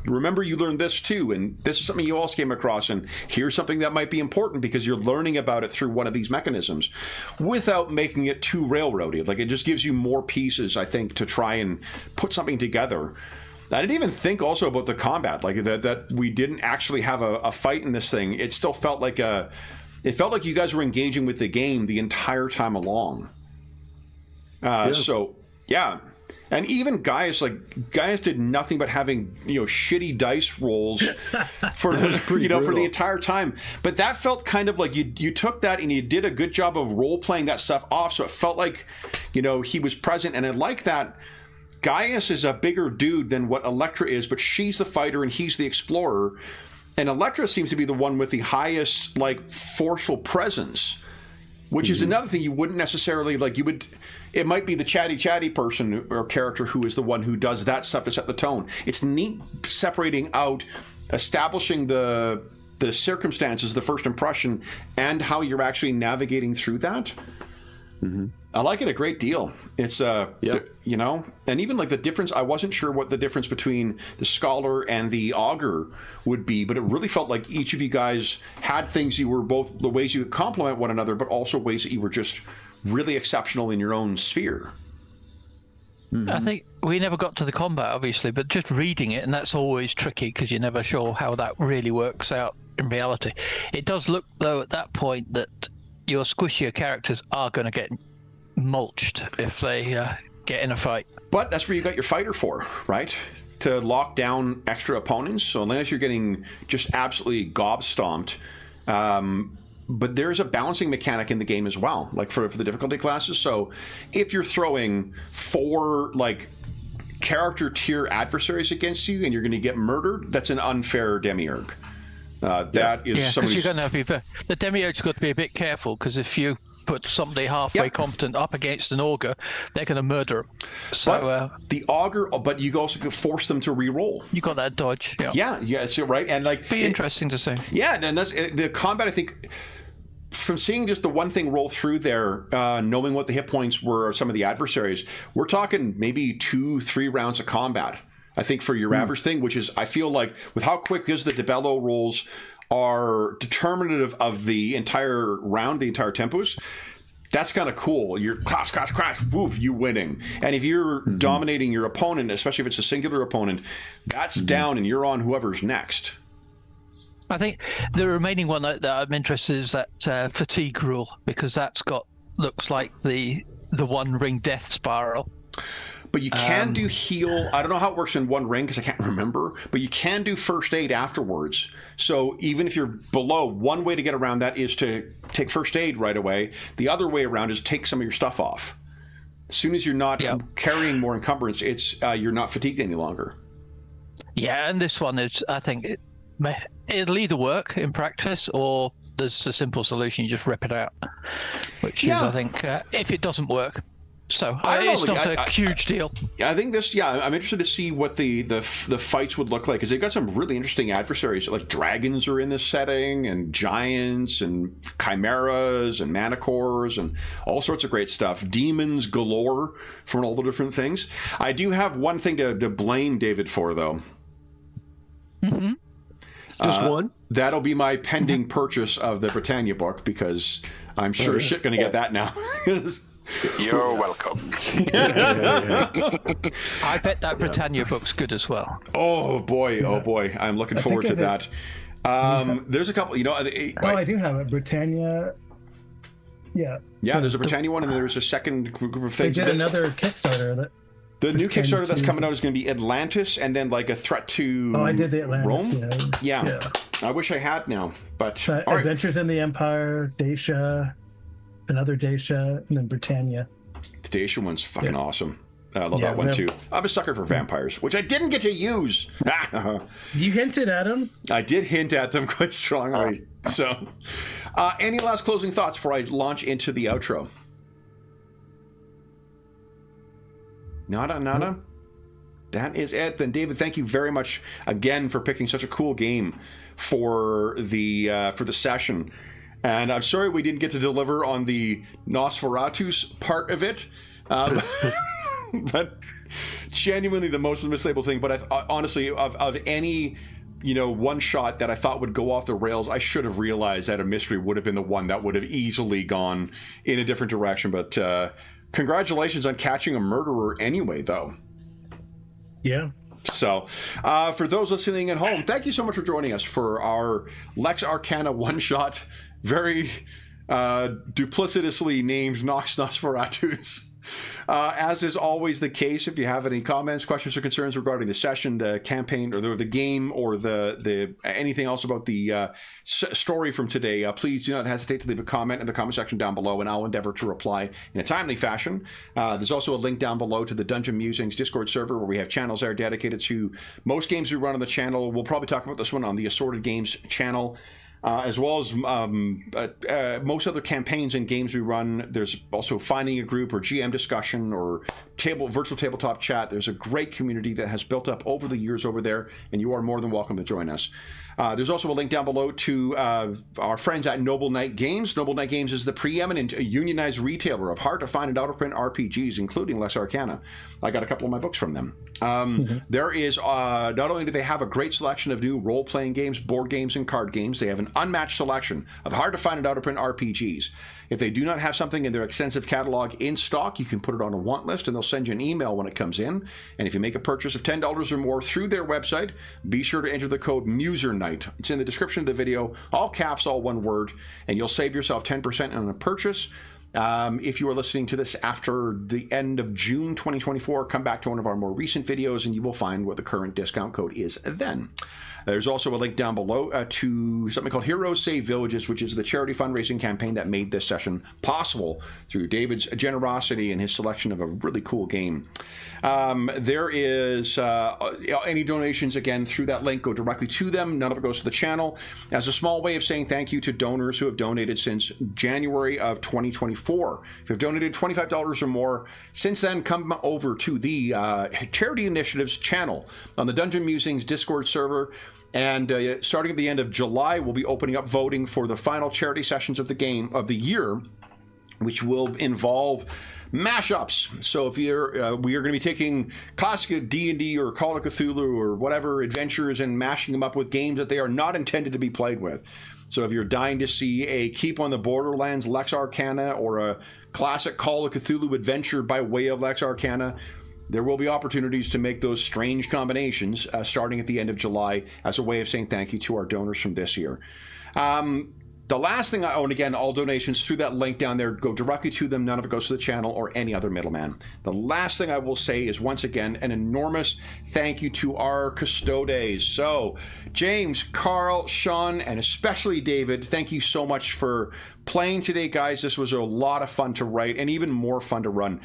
remember you learned this too, and this is something you also came across, and here's something that might be important because you're learning about it through one of these mechanisms, without making it too railroady. Like, it just gives you more pieces, I think, to try and put something together. I didn't even think also about the combat, like that we didn't actually have a fight in this thing. It still felt like it felt like you guys were engaging with the game the entire time along. So yeah. And even Gaius did nothing but having, shitty dice rolls for the, for the entire time. But that felt kind of like you took that and you did a good job of role playing that stuff off. So it felt like, he was present. And I like that Gaius is a bigger dude than what Electra is, but she's the fighter and he's the explorer. And Electra seems to be the one with the highest, forceful presence, which is another thing you wouldn't necessarily, it might be the chatty person or character who is the one who does that stuff to set the tone. It's neat separating out, establishing the circumstances, the first impression, and how you're actually navigating through that. Mm-hmm. I like it a great deal. It's, and even the difference, I wasn't sure what the difference between the scholar and the augur would be, but it really felt like each of you guys had things you were both, the ways you could complement one another, but also ways that you were just really exceptional in your own sphere. Mm-hmm. I think we never got to the combat, obviously, but just reading it, and that's always tricky because you're never sure how that really works out in reality. It does look, though, at that point that your squishier characters are going to get mulched if they get in a fight. But that's where you got your fighter for, right? To lock down extra opponents. So unless you're getting just absolutely gobstomped, but there's a balancing mechanic in the game as well, for the difficulty classes. So if you're throwing 4 character tier adversaries against you and you're going to get murdered, that's an unfair demiurge. That is because you're going to be the demiurge's got to be a bit careful, because if you put somebody halfway competent up against an augur, they're going to murder them. So the augur, but you also could force them to re-roll. You got that dodge. Yeah, so right, and be interesting to see. Yeah, and that's the combat. I think from seeing just the one thing roll through there, knowing what the hit points were of some of the adversaries, we're talking maybe 2-3 rounds of combat. I think for your average thing, which is, I feel like with how quick is the DeBello rolls are determinative of the entire round, the entire tempos. That's kind of cool. You're crash, woof, you winning. And if you're dominating your opponent, especially if it's a singular opponent, that's down and you're on whoever's next. I think the remaining one that I'm interested in is that fatigue rule, because looks like the one ring death spiral. But you can do heal. I don't know how it works in one ring because I can't remember, but you can do first aid afterwards. So even if you're below, one way to get around that is to take first aid right away. The other way around is take some of your stuff off. As soon as you're not carrying more encumbrance, it's you're not fatigued any longer. Yeah, and this one is, I think, it'll either work in practice or there's a simple solution, you just rip it out. Which is, I think, if it doesn't work. So it's not a huge deal. I think this. Yeah, I'm interested to see what the fights would look like, because they've got some really interesting adversaries. Like dragons are in this setting, and giants, and chimeras, and manticores, and all sorts of great stuff. Demons galore from all the different things. I do have one thing to blame David for, though. Mm-hmm. Just one? That'll be my pending purchase of the Britannia book, because I'm sure shit going to get that now. You're welcome. I bet that Britannia book's good as well. Oh boy, I'm looking forward to that. There's a couple, I do have it, Britannia. Yeah, there's a Britannia one, and there's a second group of things. They did another Kickstarter. The new Kickstarter that's coming out is going to be Atlantis, and then a threat to I did the Atlantis, Rome. Yeah. I wish I had now, but Adventures in the Empire, Dacia. Another Dacia, and then Britannia. The Dacia one's fucking awesome. I love that one too. I'm a sucker for vampires, which I didn't get to use. You hinted at them. I did hint at them quite strongly. So, any last closing thoughts before I launch into the outro? Nada? That is it. Then, David, thank you very much again for picking such a cool game for the session. And I'm sorry we didn't get to deliver on the Nosphoratus part of it. But genuinely the most mislabeled thing. But honestly, of any, one shot that I thought would go off the rails, I should have realized that a mystery would have been the one that would have easily gone in a different direction. But congratulations on catching a murderer anyway, though. Yeah. So, for those listening at home, thank you so much for joining us for our Lex Arcana one-shot, very duplicitously named Nosphoratus. As is always the case, if you have any comments, questions, or concerns regarding the session, the campaign, or the game, or the anything else about the story from today, please do not hesitate to leave a comment in the comment section down below, and I'll endeavor to reply in a timely fashion. There's also a link down below to the Dungeon Musings Discord server, where we have channels there dedicated to most games we run on the channel. We'll probably talk about this one on the Assorted Games channel. As well as most other campaigns and games we run. There's also finding a group or GM discussion or virtual tabletop chat. There's a great community that has built up over the years over there, and you are more than welcome to join us. There's also a link down below to our friends at Noble Knight Games. Noble Knight Games is the preeminent unionized retailer of hard-to-find and out-of-print RPGs, including Lex Arcana. I got a couple of my books from them. There is, not only do they have a great selection of new role-playing games, board games, and card games, they have an unmatched selection of hard-to-find and out-of-print RPGs. If they do not have something in their extensive catalog in stock, you can put it on a want list, and they'll send you an email when it comes in. And if you make a purchase of $10 or more through their website, be sure to enter the code MuserNight. It's in the description of the video, all caps, all one word, and you'll save yourself 10% on a purchase. If you are listening to this after the end of June 2024, come back to one of our more recent videos and you will find what the current discount code is then. There's also a link down below to something called Heroes Save Villages, which is the charity fundraising campaign that made this session possible through David's generosity and his selection of a really cool game. There is any donations, again, through that link, go directly to them. None of it goes to the channel. As a small way of saying thank you to donors who have donated since January of 2024. If you've donated $25 or more since then, come over to the Charity Initiatives channel on the Dungeon Musings Discord server. And starting at the end of July, we'll be opening up voting for the final charity sessions of the year, which will involve mashups. So if you're, we are going to be taking classic D&D or Call of Cthulhu or whatever adventures and mashing them up with games that they are not intended to be played with. So if you're dying to see a Keep on the Borderlands Lex Arcana or a classic Call of Cthulhu adventure by way of Lex Arcana, there will be opportunities to make those strange combinations starting at the end of July as a way of saying thank you to our donors from this year. The last thing I own, again, all donations through that link down there go directly to them. None of it goes to the channel or any other middleman. The last thing I will say is, once again, an enormous thank you to our custodes. So, James, Carl, Sean, and especially David, thank you so much for playing today, guys. This was a lot of fun to write and even more fun to run.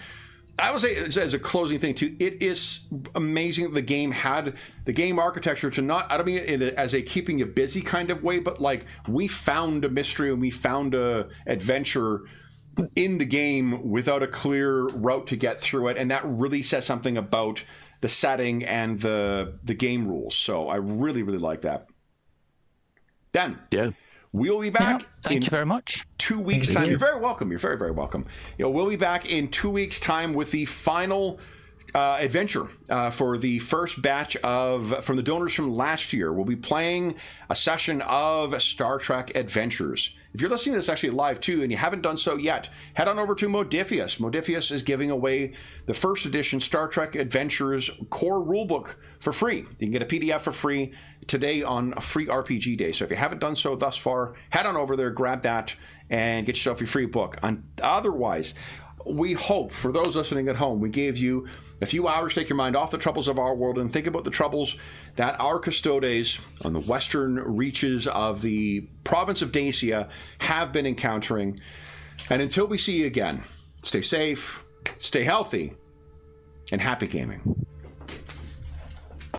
I would say, as a closing thing too, it is amazing that the game had the game architecture to not, I don't mean it as a keeping you busy kind of way, but like we found a mystery and we found a adventure in the game without a clear route to get through it, and that really says something about the setting and the game rules. So I really, really like that. Dan. Yeah. We'll be back. Yeah, thank you very much. 2 weeks' time. You're very welcome. You're very, very welcome. We'll be back in 2 weeks' time with the final adventure for the first batch from the donors from last year. We'll be playing a session of Star Trek Adventures. If you're listening to this actually live too, and you haven't done so yet, head on over to Modifius. Modifius is giving away the first edition Star Trek Adventures core rulebook for free. You can get a PDF for free today on a free RPG day. So if you haven't done so thus far, head on over there, grab that, and get yourself your free book. Otherwise, we hope, for those listening at home, we gave you a few hours to take your mind off the troubles of our world and think about the troubles that our custodes on the western reaches of the province of Dacia have been encountering. And until we see you again, stay safe, stay healthy, and happy gaming.